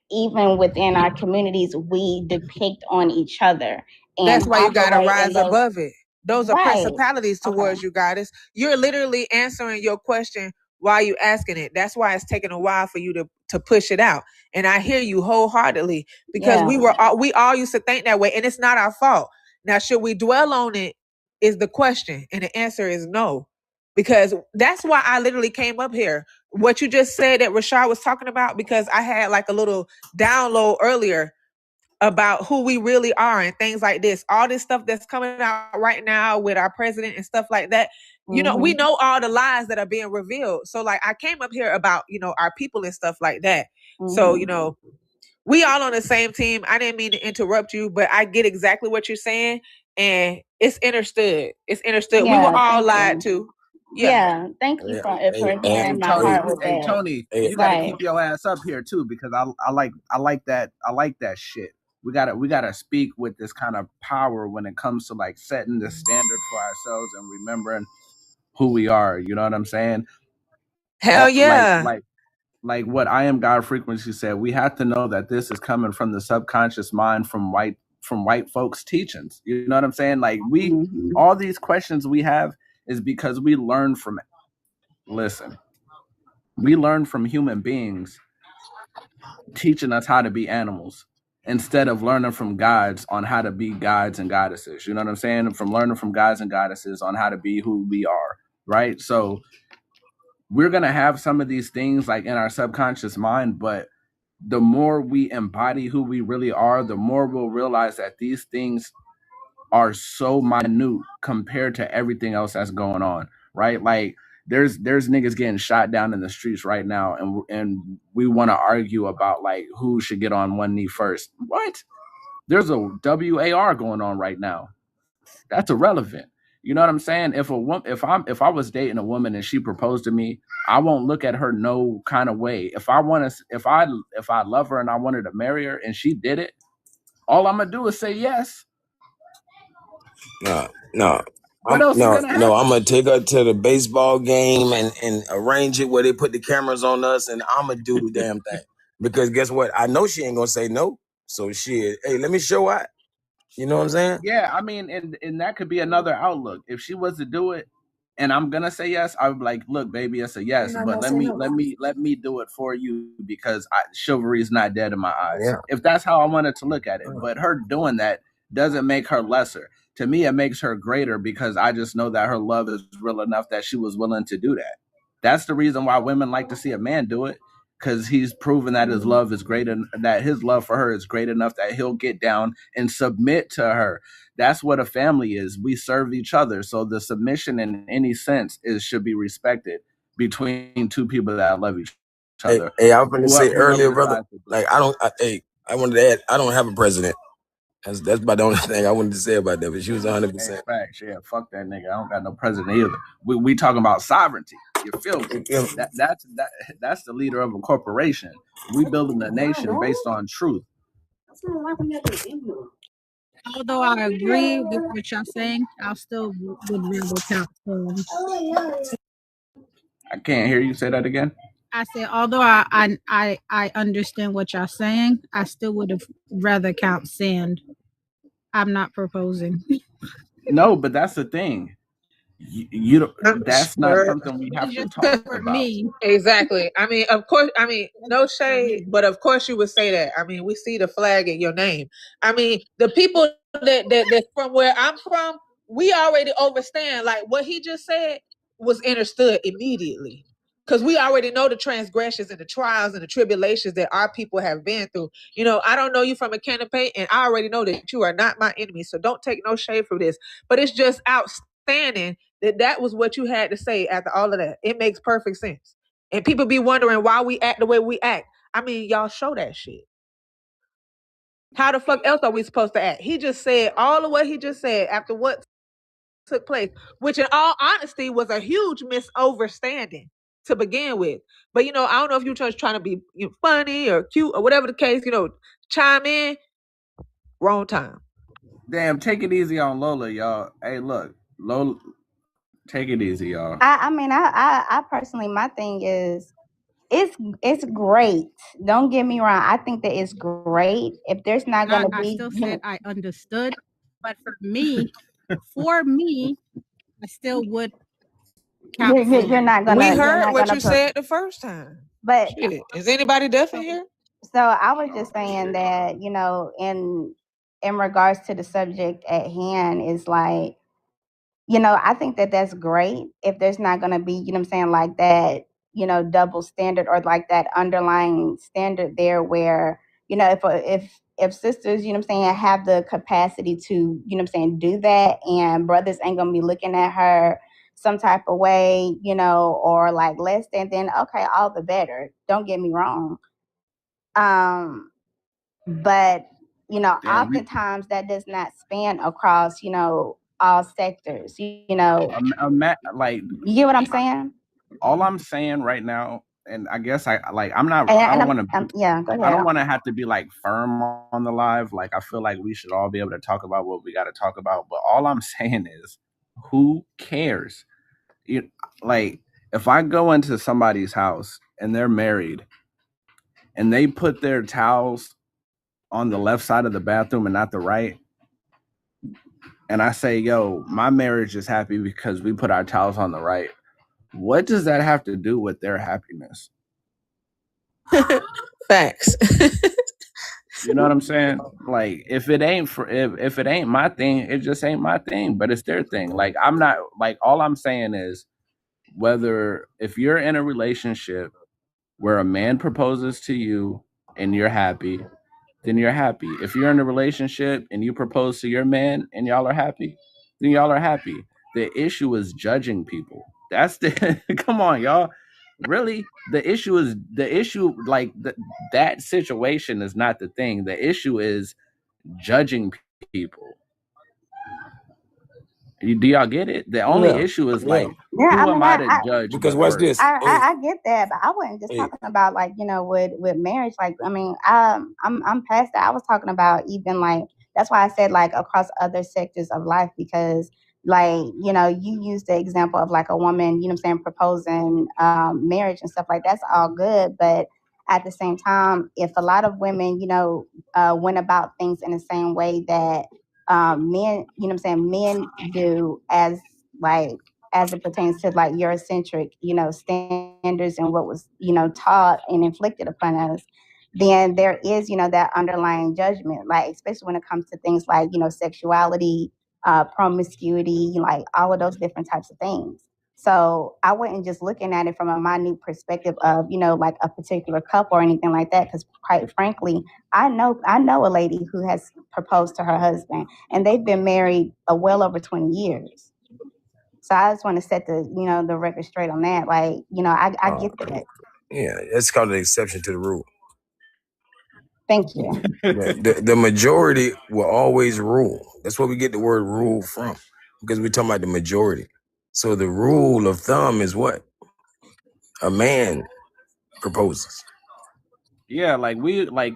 even within our communities we depict on each other. And that's why you gotta operate in rise those, above it. Those are right. principalities towards you, goddess. You're literally answering your question while you asking it. That's why it's taking a while for you to push it out. And I hear you wholeheartedly, because Yeah. we all used to think that way, and it's not our fault. Now, should we dwell on it is the question, and the answer is no. Because that's why I literally came up here. What you just said that Rashaud was talking about, because I had like a little download earlier. about who we really are and things like this. All this stuff that's coming out right now with our president and stuff like that. You know, we know all the lies that are being revealed. So like I came up here about, our people and stuff like that. So, we all on the same team. I didn't mean to interrupt you, but I get exactly what you're saying. And it's understood. It's understood. We were all lied to. Yeah, thank you for hearing my heart with that. Tony, you gotta keep your ass up here too, because I like that shit. We gotta speak with this kind of power when it comes to like setting the standard for ourselves and remembering who we are. You know what I'm saying? Hell yeah. Like what I Am God Frequency said, we have to know that this is coming from the subconscious mind from white folks' teachings. You know what I'm saying? Like all these questions we have is because we learn from human beings teaching us how to be animals instead of learning from gods on how to be gods and goddesses. You know what I'm saying? From learning from gods and goddesses on how to be who we are, right? So we're going to have some of these things like in our subconscious mind, but the more we embody who we really are, the more we'll realize that these things are so minute compared to everything else that's going on, right? Like there's niggas getting shot down in the streets right now, and we want to argue about like who should get on one knee first. What? There's a WAR going on right now. That's irrelevant. You know what I'm saying? If I was dating a woman and she proposed to me, I won't look at her no kind of way. If I love her and I wanted to marry her and she did it, all I'm gonna do is say yes. No. I'm gonna take her to the baseball game and arrange it where they put the cameras on us, and I'm gonna do the damn thing. Because guess what? I know she ain't gonna say no. So shit, hey, let me show out. You know what I'm saying? Yeah, I mean, and that could be another outlook. If she was to do it, and I'm gonna say yes, I would be like, look, baby, it's a yes, but let me do it for you because chivalry is not dead in my eyes. Yeah. If that's how I wanted to look at it, but her doing that doesn't make her lesser. To me, it makes her greater because I just know that her love is real enough that she was willing to do that. That's the reason why women like to see a man do it, because he's proven that his love is great and that his love for her is great enough that he'll get down and submit to her. That's what a family is. We serve each other. So the submission in any sense should be respected between two people that love each other. Hey, I was going to say earlier, brother, like I wanted to add, I don't have a president. That's about the only thing I wanted to say about that, but she was 100%. Hey, facts, yeah, fuck that nigga. I don't got no president either. We talking about sovereignty. You feel me? That's the leader of a corporation. We building a nation based on truth. Although I agree with what y'all saying, I still would rather count sand. I can't hear you say that again. I said, although I understand what y'all saying, I still would have rather count sand. I'm not proposing. No, but that's the thing. You don't, that's not something we have to talk about. Me. Exactly. I mean, of course, no shade, but of course you would say that. I mean, we see the flag in your name. I mean, the people that from where I'm from, we already understand. Like what he just said was understood immediately. Because we already know the transgressions and the trials and the tribulations that our people have been through. You know, I don't know you from a can of paint, and I already know that you are not my enemy. So don't take no shade for this. But it's just outstanding that was what you had to say after all of that. It makes perfect sense. And people be wondering why we act the way we act. I mean, y'all show that shit. How the fuck else are we supposed to act? He just said all of what he just said after what took place, which in all honesty was a huge misunderstanding to begin with. But I don't know if you're just trying to be funny or cute or whatever the case, chime in. Wrong time. Damn, take it easy on Lola, y'all. Hey, look, Lola, take it easy, y'all. I personally, my thing is, it's great. Don't get me wrong. I think that it's great. If there's not going to be, I still said I understood, but for me, I still would count. You're not gonna. We heard what you said the first time. But shit, is anybody deaf in here? So I was just saying that in regards to the subject at hand, is like, I think that that's great if there's not going to be, like that, double standard or like that underlying standard there where, if if sisters, you know what I'm saying, have the capacity to, you know what I'm saying, do that, and brothers ain't gonna be looking at her some type of way, you know, or like less than, then okay, all the better. Don't get me wrong. But you know, oftentimes that does not span across, you know, all sectors. You know, like, you get what I'm saying? all I'm saying right now, and I guess I'm not. And, I and don't want to. yeah, go I don't ahead. want to have to be like firm on the live. Like, I feel like we should all be able to talk about what we got to talk about. But all I'm saying is, who cares? You, like, if I go into somebody's house and they're married and they put their towels on the left side of the bathroom and not the right, and I say, yo, my marriage is happy because we put our towels on the right, what does that have to do with their happiness? Facts. You know what I'm saying? Like, if it ain't if it ain't my thing, it just ain't my thing. But it's their thing. Like, I'm not, like, all I'm saying is, whether if you're in a relationship where a man proposes to you and you're happy, then you're happy. If you're in a relationship and you propose to your man and y'all are happy, then y'all are happy. The issue is judging people. That's the come on, y'all. Really, the issue is like that situation is not the thing. The issue is judging people. Do y'all get it? The only issue is like, Yeah, I who mean, am I to judge? Because but watch first? this. I get that, but I wasn't just talking about like, you know, with marriage. Like, I mean, I'm past that. I was talking about even like, that's why I said like across other sectors of life, because like, you know, you use the example of like a woman, you know what I'm saying, proposing marriage and stuff like that's all good, but at the same time, if a lot of women, you know, went about things in the same way that men, you know what I'm saying, men do, as like as it pertains to like Eurocentric, you know, standards and what was, you know, taught and inflicted upon us, then there is, you know, that underlying judgment, like especially when it comes to things like, you know, sexuality, promiscuity, like all of those different types of things. So I wasn't just looking at it from a minute perspective of, you know, like a particular couple or anything like that. Because quite frankly, I know a lady who has proposed to her husband, and they've been married well over 20 years. So I just want to set the, you know, the record straight on that. Like, you know, I get that. Yeah, that's called an exception to the rule. Thank you. The majority will always rule. That's where we get the word rule from, because we're talking about the majority. So the rule of thumb is what? A man proposes. Yeah, like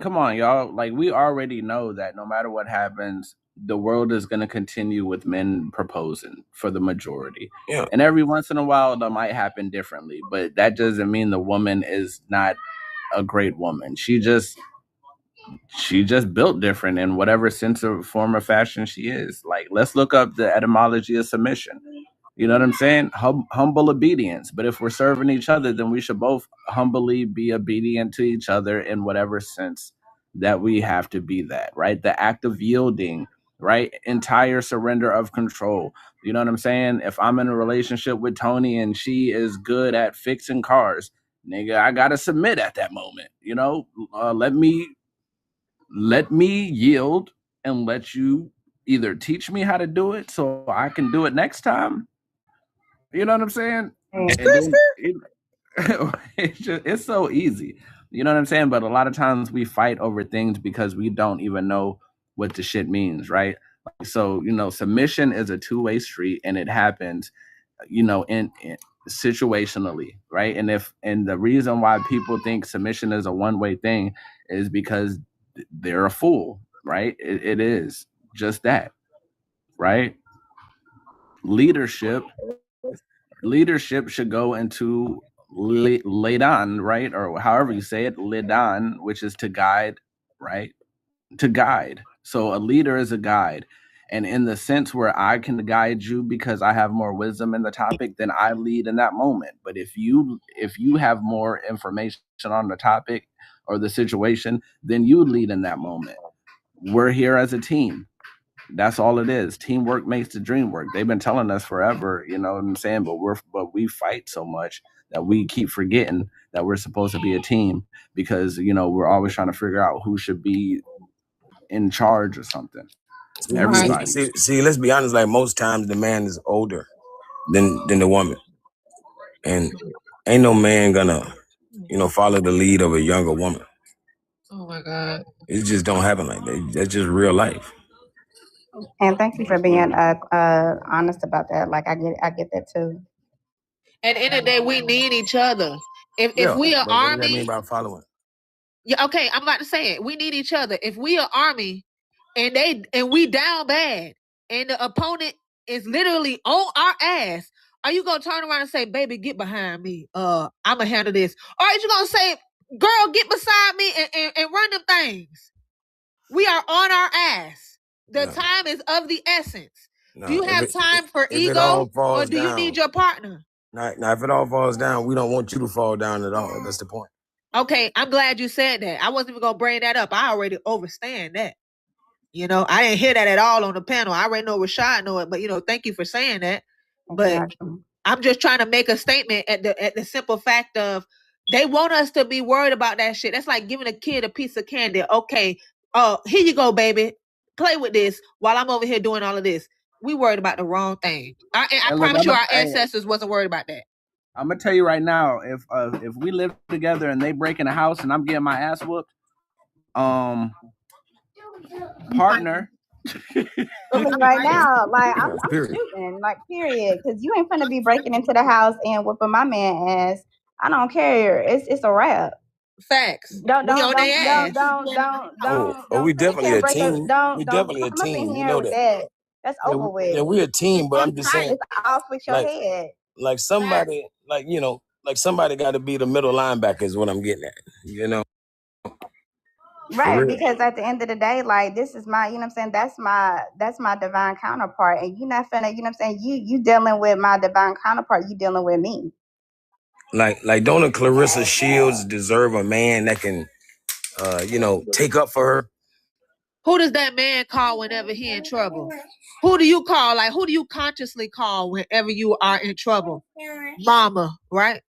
come on, y'all. Like, we already know that no matter what happens, the world is gonna continue with men proposing for the majority. Yeah. And every once in a while that might happen differently, but that doesn't mean the woman is not a great woman. She just built different in whatever sense of form or fashion she is. Like, let's look up the etymology of submission. You know what I'm saying? Humble obedience. But if we're serving each other, then we should both humbly be obedient to each other in whatever sense that we have to be that, right? The act of yielding, right? Entire surrender of control. You know what I'm saying? If I'm in a relationship with Tony and she is good at fixing cars, nigga, I gotta submit at that moment. You know, let me yield and let you either teach me how to do it so I can do it next time. You know what I'm saying? And then it's so easy. You know what I'm saying? But a lot of times we fight over things because we don't even know what the shit means, right? So, you know, submission is a two-way street, and it happens, you know, in situationally, right? And the reason why people think submission is a one-way thing is because they're a fool, right? It is just that, right? Leadership should go into lead right? Or however you say it, lead which is to guide, right? To guide. So a leader is a guide. And in the sense where I can guide you because I have more wisdom in the topic, then I lead in that moment. But if you have more information on the topic or the situation, then you lead in that moment. We're here as a team. That's all it is. Teamwork makes the dream work. They've been telling us forever, you know what I'm saying? But we fight so much that we keep forgetting that we're supposed to be a team, because, you know, we're always trying to figure out who should be in charge or something. See, Everybody. see, let's be honest. Like most times, the man is older than the woman, and ain't no man gonna, follow the lead of a younger woman. Oh my God. It just don't happen like that. That's just real life. And thank you for being honest about that. Like I get that too. At the end of the day, we need each other. If we are but what does that army, mean by following? yeah, okay, I'm about to say it. We need each other. If we are army and we down bad and the opponent is literally on our ass, are you gonna turn around and say, baby, get behind me? I'ma handle this. Or are you gonna say, girl, get beside me and run them things? We are on our ass. The time is of the essence. Do you have time for ego, or do you need your partner? Now, if it all falls down, we don't want you to fall down at all. That's the point. Okay, I'm glad you said that. I wasn't even gonna bring that up. I already understand that. I didn't hear that at all on the panel. I already know Rashaud know it, but thank you for saying that. But I'm just trying to make a statement at the simple fact of they want us to be worried about that shit. That's like giving a kid a piece of candy. Okay, here you go, baby. Play with this while I'm over here doing all of this. We worried about the wrong thing. I promise you our ancestors wasn't worried about that. I'm gonna tell you right now, if we live together and they break in a house and I'm getting my ass whooped, partner. Right now, like I'm shooting, like period, because you ain't finna be breaking into the house and whooping my man ass. I don't care. It's a wrap. Facts. Don't. We definitely a team. We definitely a team. You know that. That's over with. Yeah, we a team, but I'm just saying, it's off with your head. Like somebody, like somebody got to be the middle linebacker is what I'm getting at. Right, because at the end of the day, like this is my, that's my divine counterpart, and you're not finna, you dealing with my divine counterpart, you dealing with me. Like don't a Clarissa Shields deserve a man that can, take up for her? Who does that man call whenever he in trouble? Who do you call? Like, who do you consciously call whenever you are in trouble? Mama, right?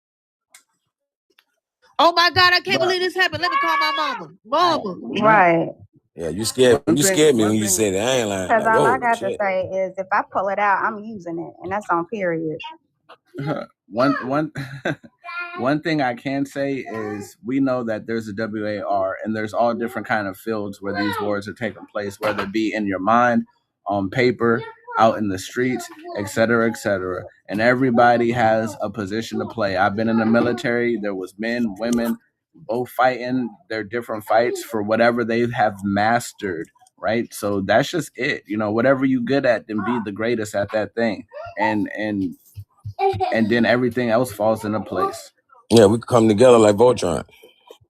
Oh my God, I can't believe this happened. Let me call my mama. Mama. Right. Yeah, you scared me when you said that. I ain't lying. Because all I got to say is if I pull it out, I'm using it. And that's on period. One thing I can say is we know that there's a WAR and there's all different kind of fields where these wars are taking place, whether it be in your mind, on paper, out in the streets, etc., etc. And everybody has a position to play. I've been in the military. There was men, women, both fighting their different fights for whatever they have mastered, right? So that's just it. Whatever you good at, then be the greatest at that thing. And then everything else falls into place. Yeah, we come together like Voltron.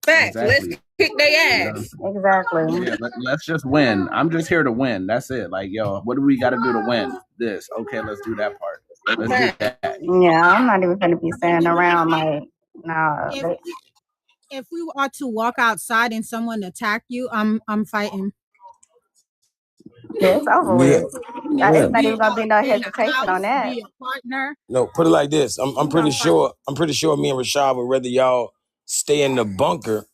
Facts. Exactly. Let's kick their ass. Exactly. Yeah, let's just win. I'm just here to win. That's it. Like, yo, what do we got to do to win this? Okay, let's do that part. Let's do that. Yeah, I'm not even going to be standing around like, nah. If we are to walk outside and someone attack you, I'm fighting. Yeah, it's over with. It's not even gonna be no hesitation on that. Be a partner. No, put it like this. I'm pretty sure me and Rashaud would rather y'all stay in the bunker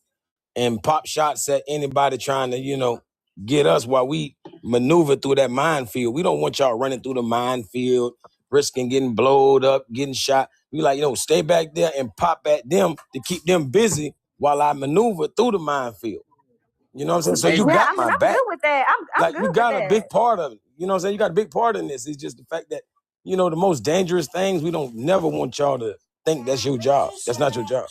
and pop shots at anybody trying to, get us while we maneuver through that minefield. We don't want y'all running through the minefield, risking getting blowed up, getting shot. We like, stay back there and pop at them to keep them busy while I maneuver through the minefield. You know what I'm saying? So you got my back. I'm good with that. I'm good you got with a big part of it. You know what I'm saying? You got a big part in this. It's just the fact that, the most dangerous things, we don't never want y'all to think that's your job. That's not your job.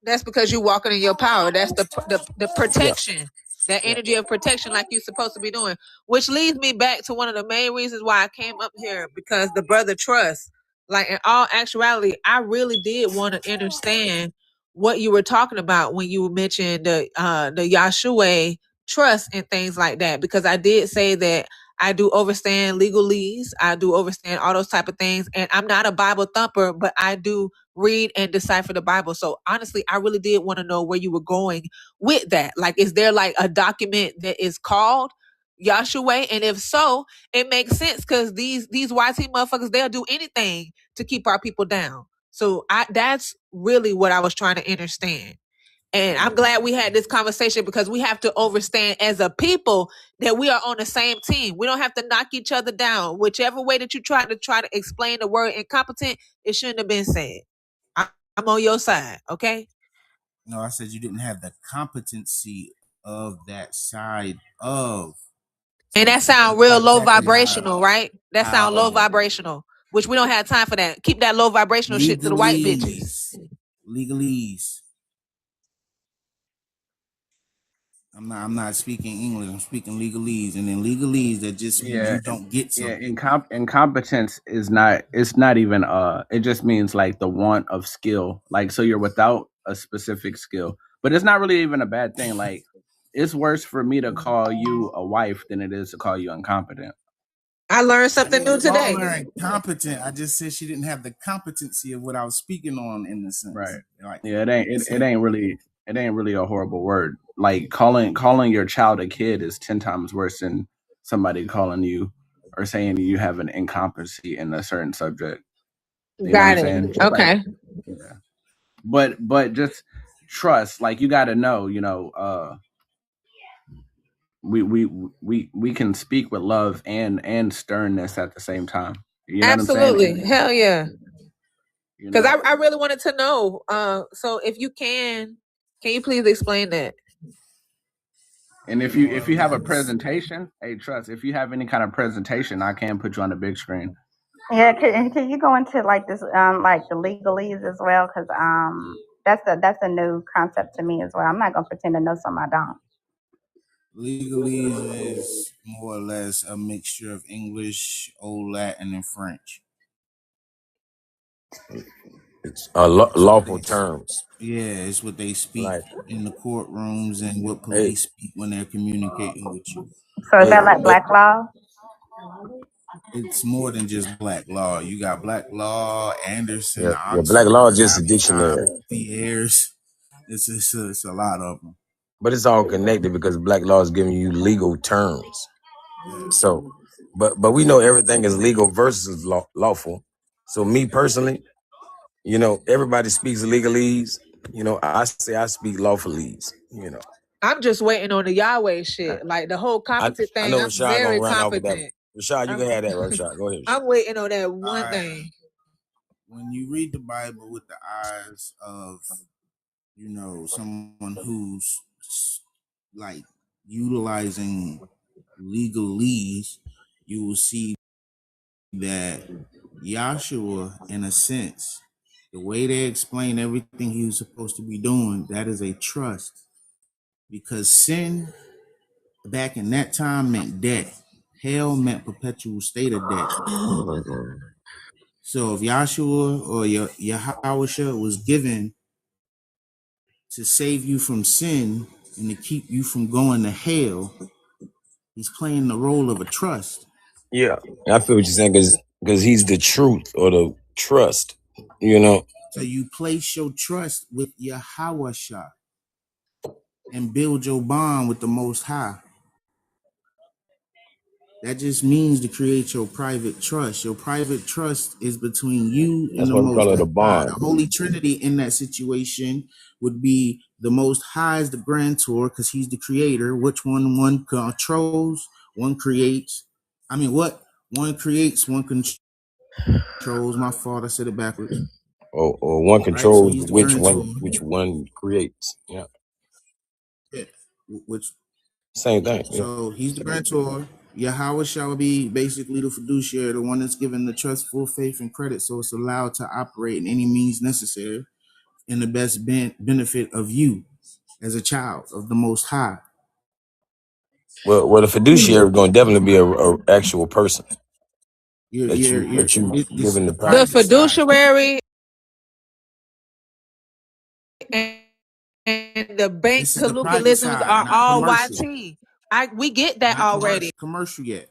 That's because you're walking in your power. That's the protection. Yeah. That energy of protection like you're supposed to be doing. Which leads me back to one of the main reasons why I came up here, because the brother trust. Like, in all actuality, I really did want to understand what you were talking about when you mentioned the Yahshua trust and things like that. Because I did say that I do understand legalese. I do understand all those type of things. And I'm not a Bible thumper, but I do read and decipher the Bible. So honestly, I really did want to know where you were going with that. Like, is there like a document that is called Yahshua? And if so, it makes sense because these YT motherfuckers, they'll do anything to keep our people down. So that's really what I was trying to understand. And I'm glad we had this conversation because we have to understand as a people that we are on the same team. We don't have to knock each other down. Whichever way that you try to explain the word incompetent, it shouldn't have been said. I'm on your side, okay? No, I said you didn't have the competency of that side of. And that So sound that's real low exactly vibrational, right? That sound low how vibrational, which we don't have time for that. Keep that low vibrational shit to the white bitches. legalese. I'm not speaking English. I'm speaking legalese, and in legalese, that just means Yeah, you don't get something. incompetence is not. It's not even. It just means like the want of skill. Like so, you're without a specific skill. But it's not really even a bad thing. Like it's worse for me to call you a wife than it is to call you incompetent. I learned I something new didn't call today. her incompetent. I just said she didn't have the competency of what I was speaking on in the sense. Right. Like Yeah. It ain't really a horrible word. Like calling your child a kid is 10 times worse than somebody calling you or saying you have an incompetency in a certain subject. You know what I'm Got it. saying? Just like Okay. yeah. But just trust. Like you got to know. We can speak with love and sternness at the same time. You know what I'm saying? Absolutely. Hell yeah. You Because know, I really wanted to know. So if you can you please explain that? and if well, you have a that's presentation, hey, trust. If you have any kind of presentation, I can put you on the big screen. Yeah, can you go into like this, like the legalese as well? Because that's a new concept to me as well. I'm not gonna pretend to know something I don't. legalese is more or less a mixture of English, Old Latin, and French. It's It's what lawful they, terms. yeah, it's what they speak Like, in the courtrooms and what hey, police speak when they're communicating with you. So is that hey, like hey, black law? It's more than just black law. You got black law, Anderson, yeah, black law Oxford, is just a Abishai, dictionary, Thiers. It's a lot of them. but it's all connected because black law is giving you legal terms. Yeah. So, but we know everything is legal versus lawful. So me personally, everybody speaks legalese. I say I speak lawfulese. I'm just waiting on the Yahweh Okay. shit. Like the whole I competent I thing. know I'm Rashaud gonna very run off with that. competent. Rashaud, you I'm can have that, Rashaud. Go ahead, Rashaud. I'm waiting on that All one right. thing. When you read the Bible with the eyes of, someone who's like utilizing legalese, you will see that Yahshua, in a sense, the way they explain everything he was supposed to be doing, that is a trust. Because sin back in that time meant death. Hell meant perpetual state of death. So if Yahshua or Yahweh was given to save you from sin and to keep you from going to hell, he's playing the role of a trust. Yeah, I feel what you're saying because he's the truth or the trust. You know, So you place your trust with Yahweh and build your bond with the Most High. That just means to create your private trust. Your private trust is between you and that's the why we Most call it a High. The bond. Holy Trinity in that situation would be the Most High is the grantor because he's the creator. Which one controls, one creates. I mean, what one creates, one controls. My fault, I said it backwards. Or one Right. So controls he's the which grantor. one creates. Yeah, Yeah. Which same thing. Yeah. So he's the grantor. Yahweh shall be basically the fiduciary, the one that's given the trust, full faith, and credit, so it's allowed to operate in any means necessary in the best benefit of you as a child of the Most High. Well, the fiduciary is going to definitely be a actual person that you It's given the the The power. private side. fiduciary and, and the bank This is the private colloquialisms side, are not all commercial, YT. We get that not already. commercial yet.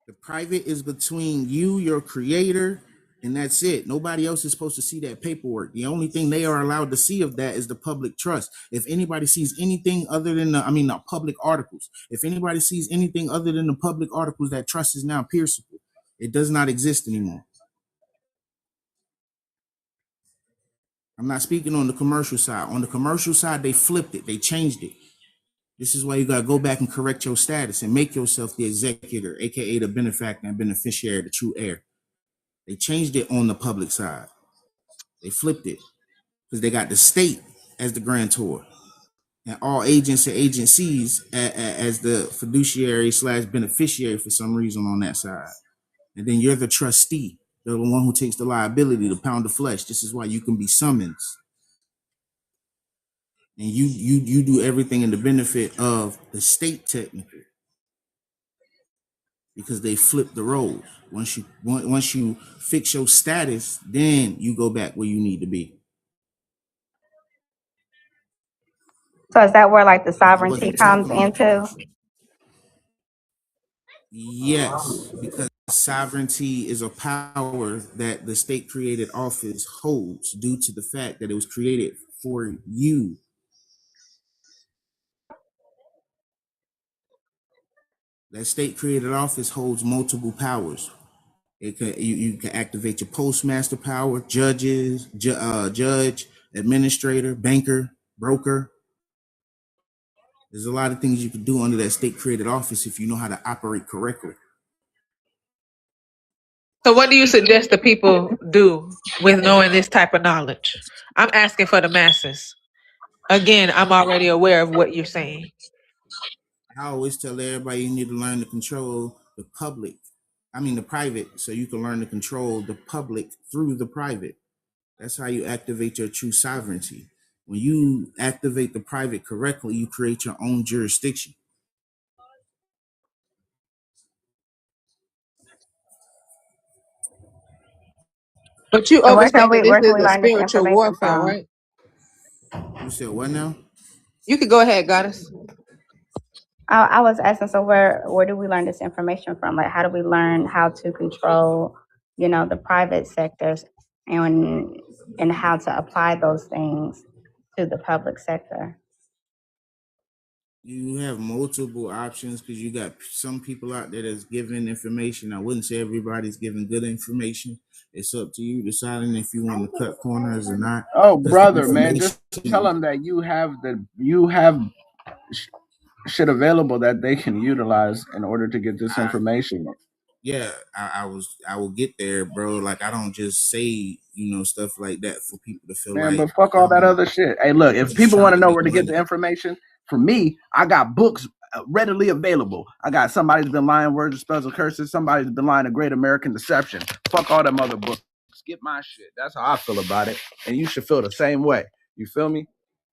The private is between you, your creator, and that's it. Nobody else is supposed to see that paperwork. The only thing they are allowed to see of that is the public trust. If anybody sees anything other than the public articles, if anybody sees anything other than the public articles, that trust is now pierceable. It does not exist anymore. I'm not speaking on the commercial side. On the commercial side, they flipped it. They changed it. This is why you got to go back and correct your status and make yourself the executor, aka the benefactor and beneficiary, the true heir. They changed it on the public side. They flipped it because they got the state as the grantor and all agents and agencies as the fiduciary / beneficiary for some reason on that side. And then you're the trustee. You're the one who takes the liability, the pound of flesh. This is why you can be summoned. And you do everything in the benefit of the state technically. Because they flip the roles. Once you fix your status, then you go back where you need to be. So is that where like the sovereignty comes into? Yes, because sovereignty is a power that the state created office holds due to the fact that it was created for you. That state created office holds multiple powers. It can you can activate your postmaster power, judge, administrator, banker, broker. There's a lot of things you can do under that state created office if you know how to operate correctly. So what do you suggest the people do with knowing this type of knowledge? I'm asking for the masses. Again, I'm already aware of what you're saying. I always tell everybody you need to learn to control the private, so you can learn to control the public through the private. That's how you activate your true sovereignty. When you activate the private correctly, you create your own jurisdiction. But you And overstand that this where can is we a learn this spiritual information warfare, from? right? You said what now? You could go ahead, goddess. I was asking, so where do we learn this information from? Like, how do we learn how to control, the private sectors and how to apply those things to the public sector? You have multiple options because you got some people out there that's giving information. I wouldn't say everybody's giving good information. It's up to you deciding if you want to cut corners or not. Oh, brother, man, just tell them that you have shit available that they can utilize in order to get this information. Yeah, I will get there, bro. Like I don't just say, stuff like that for people to feel Man, like but fuck all that other shit. Hey, look, if people want to know where to get money. the information, for me, I got books readily available. I got Somebody's Been Lying, Words, Spells, and Curses. Somebody's Been Lying, A Great American Deception. Fuck all them other books. Get my shit. That's how I feel about it, and you should feel the same way. You feel me?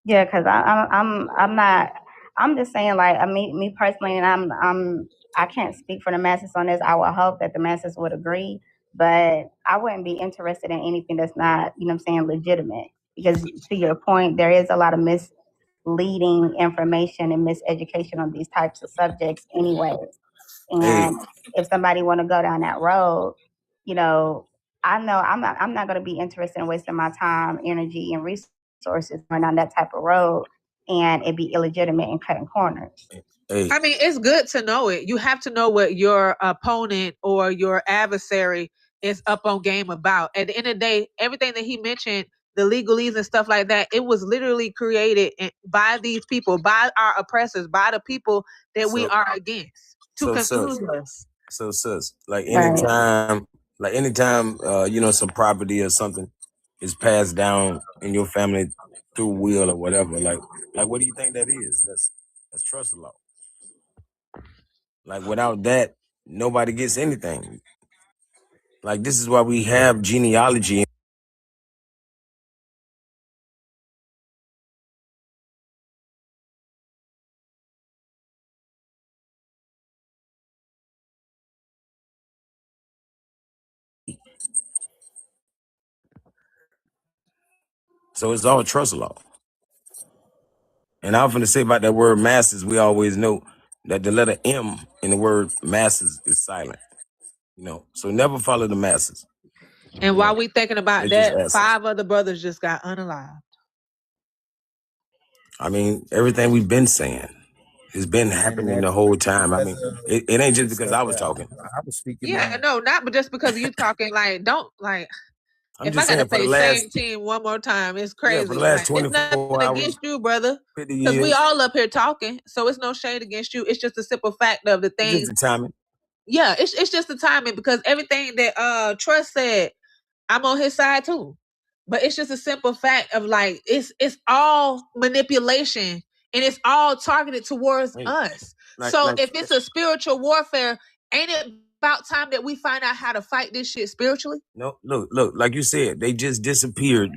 Yeah, because I'm not. I'm just saying, like, me personally, and I can't speak for the masses on this. I would hope that the masses would agree, but I wouldn't be interested in anything that's not, legitimate. Because to your point, there is a lot of misleading information and miseducation on these types of subjects, anyways. And if somebody want to go down that road, I know I'm not going to be interested in wasting my time, energy, and resources going down that type of road, and it be illegitimate and cutting corners. I mean, it's good to know it. You have to know what your opponent or your adversary is up on game about. At the end of the day, everything that he mentioned, the legalese and stuff like that, it was literally created by these people, by our oppressors, by the people that we are against to confuse us. So, sis, like anytime, some property or something is passed down in your family through will or whatever, like what do you think that is? That's trust law. Like without that, nobody gets anything. Like this is why we have genealogy. So it's all trust law. And I'm gonna say about that word masses, we always know that the letter M in the word masses is silent. So never follow the masses. And while we thinking about that, asses. 5 other brothers just got unalived. I mean, everything we've been saying has been happening the whole time. I mean, it ain't just because I was talking. I was speaking. Yeah, no, not but just because you talking. Like, don't like. I'm if just I gotta saying for the say last same team one more time, it's yeah, crazy. for the last Like, it's 24 nothing hours, against you, brother. 50 Because we years. all up here talking. So it's no shade against you. It's just a simple fact of the It's things. just the timing. Yeah, it's just the timing, because everything that Trust said, I'm on his side too. But it's just a simple fact of like it's all manipulation, and it's all targeted towards us. So if it's a spiritual warfare, ain't it about time that we find out how to fight this shit spiritually? No, look, like you said, they just disappeared.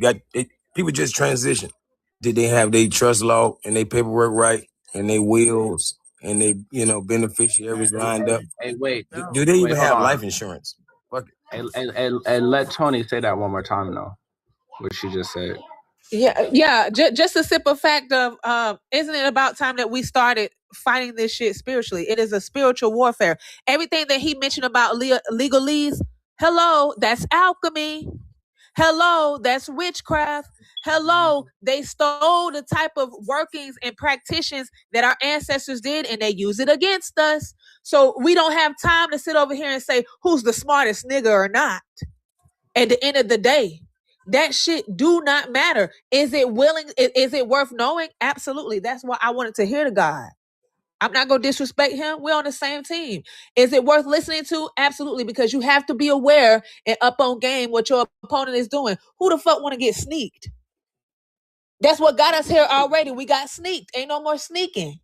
People just transitioned. Did they have their trust law and their paperwork right and their wills and they, beneficiaries lined up? Hey, wait. Do they even Hold have on. life insurance? Fuck it. And let Tony say that one more time, though, what she just said. Yeah. Just a simple fact of isn't it about time that we started fighting this shit spiritually? It is a spiritual warfare. Everything that he mentioned about legalese, hello, that's alchemy. Hello, that's witchcraft. Hello, they stole the type of workings and practitioners that our ancestors did, and they use it against us. So we don't have time to sit over here and say who's the smartest nigga or not. At the end of the day, that shit do not matter. Is it worth knowing? Absolutely. That's why I wanted to hear the God. I'm not going to disrespect him. We're on the same team. Is it worth listening to? Absolutely, because you have to be aware and up on game what your opponent is doing. Who the fuck want to get sneaked? That's what got us here already. We got sneaked. Ain't no more sneaking.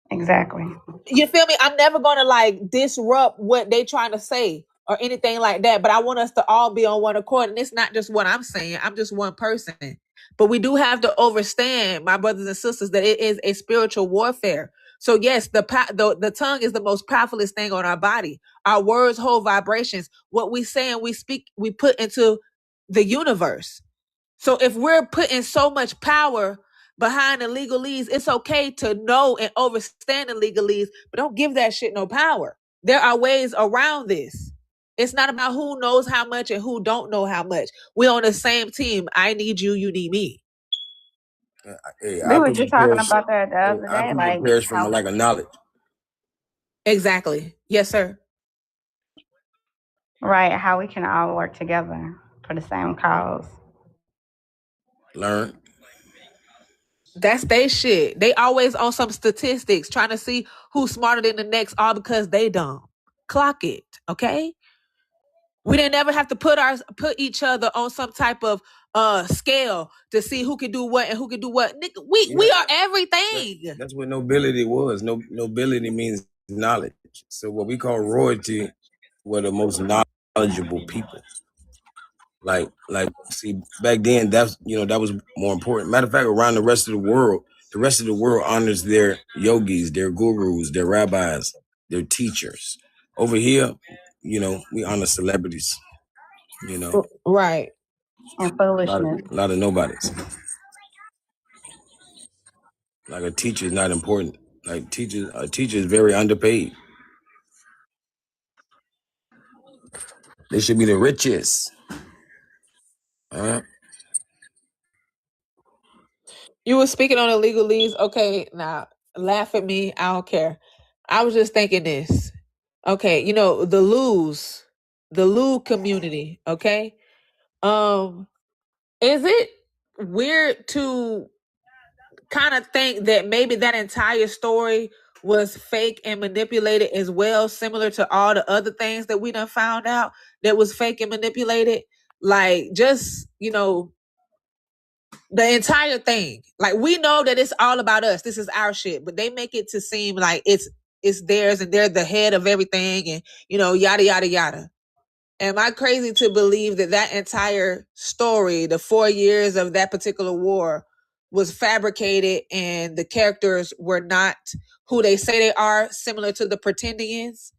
Exactly. You feel me? I'm never going to like disrupt what they trying to say or anything like that, but I want us to all be on one accord. And it's not just what I'm saying. I'm just one person. But we do have to understand, my brothers and sisters, that it is a spiritual warfare. So yes, the tongue is the most powerfulest thing on our body. Our words hold vibrations. What we say and we speak, we put into the universe. So if we're putting so much power behind the legalese, it's okay to know and understand the legalese, but don't give that shit no power. There are ways around this. It's not about who knows how much and who don't know how much. We're on the same team. I need you, you need me. Hey, We were just talking about that the other day, like perish from a lack of knowledge. Exactly. Yes, sir. right, how we can all work together for the same cause. Learn. That's they shit. They always on some statistics trying to see who's smarter than the next, all because they dumb. Clock it, okay? We didn't ever have to put each other on some type of scale to see who can do what and who can do what. Nigga, we are everything. That's what nobility was. Nobility means knowledge. So what we call royalty were the most knowledgeable people. Like, see, back then that was more important. Matter of fact, around the rest of the world honors their yogis, their gurus, their rabbis, their teachers. Over here, we honor celebrities. Right. And foolishness. A lot of nobodies. Like a teacher is not important. Like a teacher is very underpaid. They should be the richest. You were speaking on the legalese. Okay, now laugh at me. I don't care. I was just thinking this. Okay, the Lou community. Okay, is it weird to kind of think that maybe that entire story was fake and manipulated as well, similar to all the other things that we done found out that was fake and manipulated? Like, just the entire thing. Like, we know that it's all about us. This is our shit, but they make it to seem like it's theirs and they're the head of everything, and yada yada yada. Am I crazy to believe that entire story, the 4 years of that particular war, was fabricated and the characters were not who they say they are, similar to the Pretendians?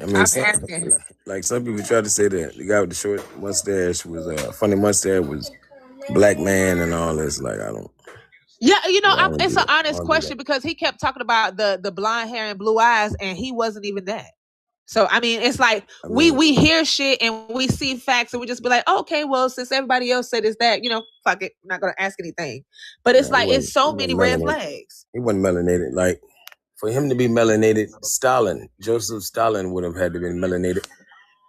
I mean, I'm asking. like some people try to say that the guy with the short mustache was a funny mustache was black man and all this. Like, I don't. Yeah, it's an honest question because he kept talking about the blonde hair and blue eyes, and he wasn't even that. So, I mean, it's like we hear shit and we see facts and we just be like, oh, okay, well, since everybody else said it's that, fuck it, I'm not going to ask anything. But it's like, it's so many red flags. He wasn't melanated. Like, For him to be melanated, Joseph Stalin would have had to be melanated,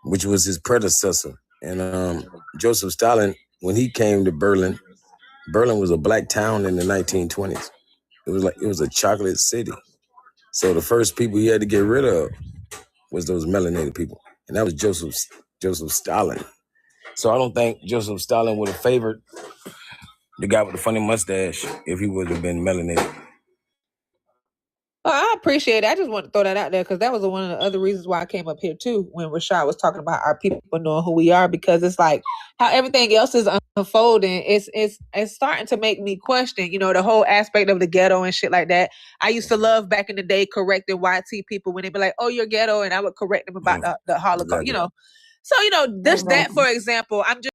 which was his predecessor. And Joseph Stalin, when he came to Berlin was a black town in the 1920s. It was a chocolate city. So the first people he had to get rid of was those melanated people. And that was Joseph Stalin. So I don't think Joseph Stalin would have favored the guy with the funny mustache if he would have been melanated. Oh, I appreciate it. I just want to throw that out there because that was one of the other reasons why I came up here too when Rashaud was talking about our people knowing who we are, because it's like how everything else is unfolding. It's starting to make me question, the whole aspect of the ghetto and shit like that. I used to love back in the day correcting YT people when they'd be like, "Oh, you're ghetto," and I would correct them about the Holocaust. Exactly. So that for example, I'm just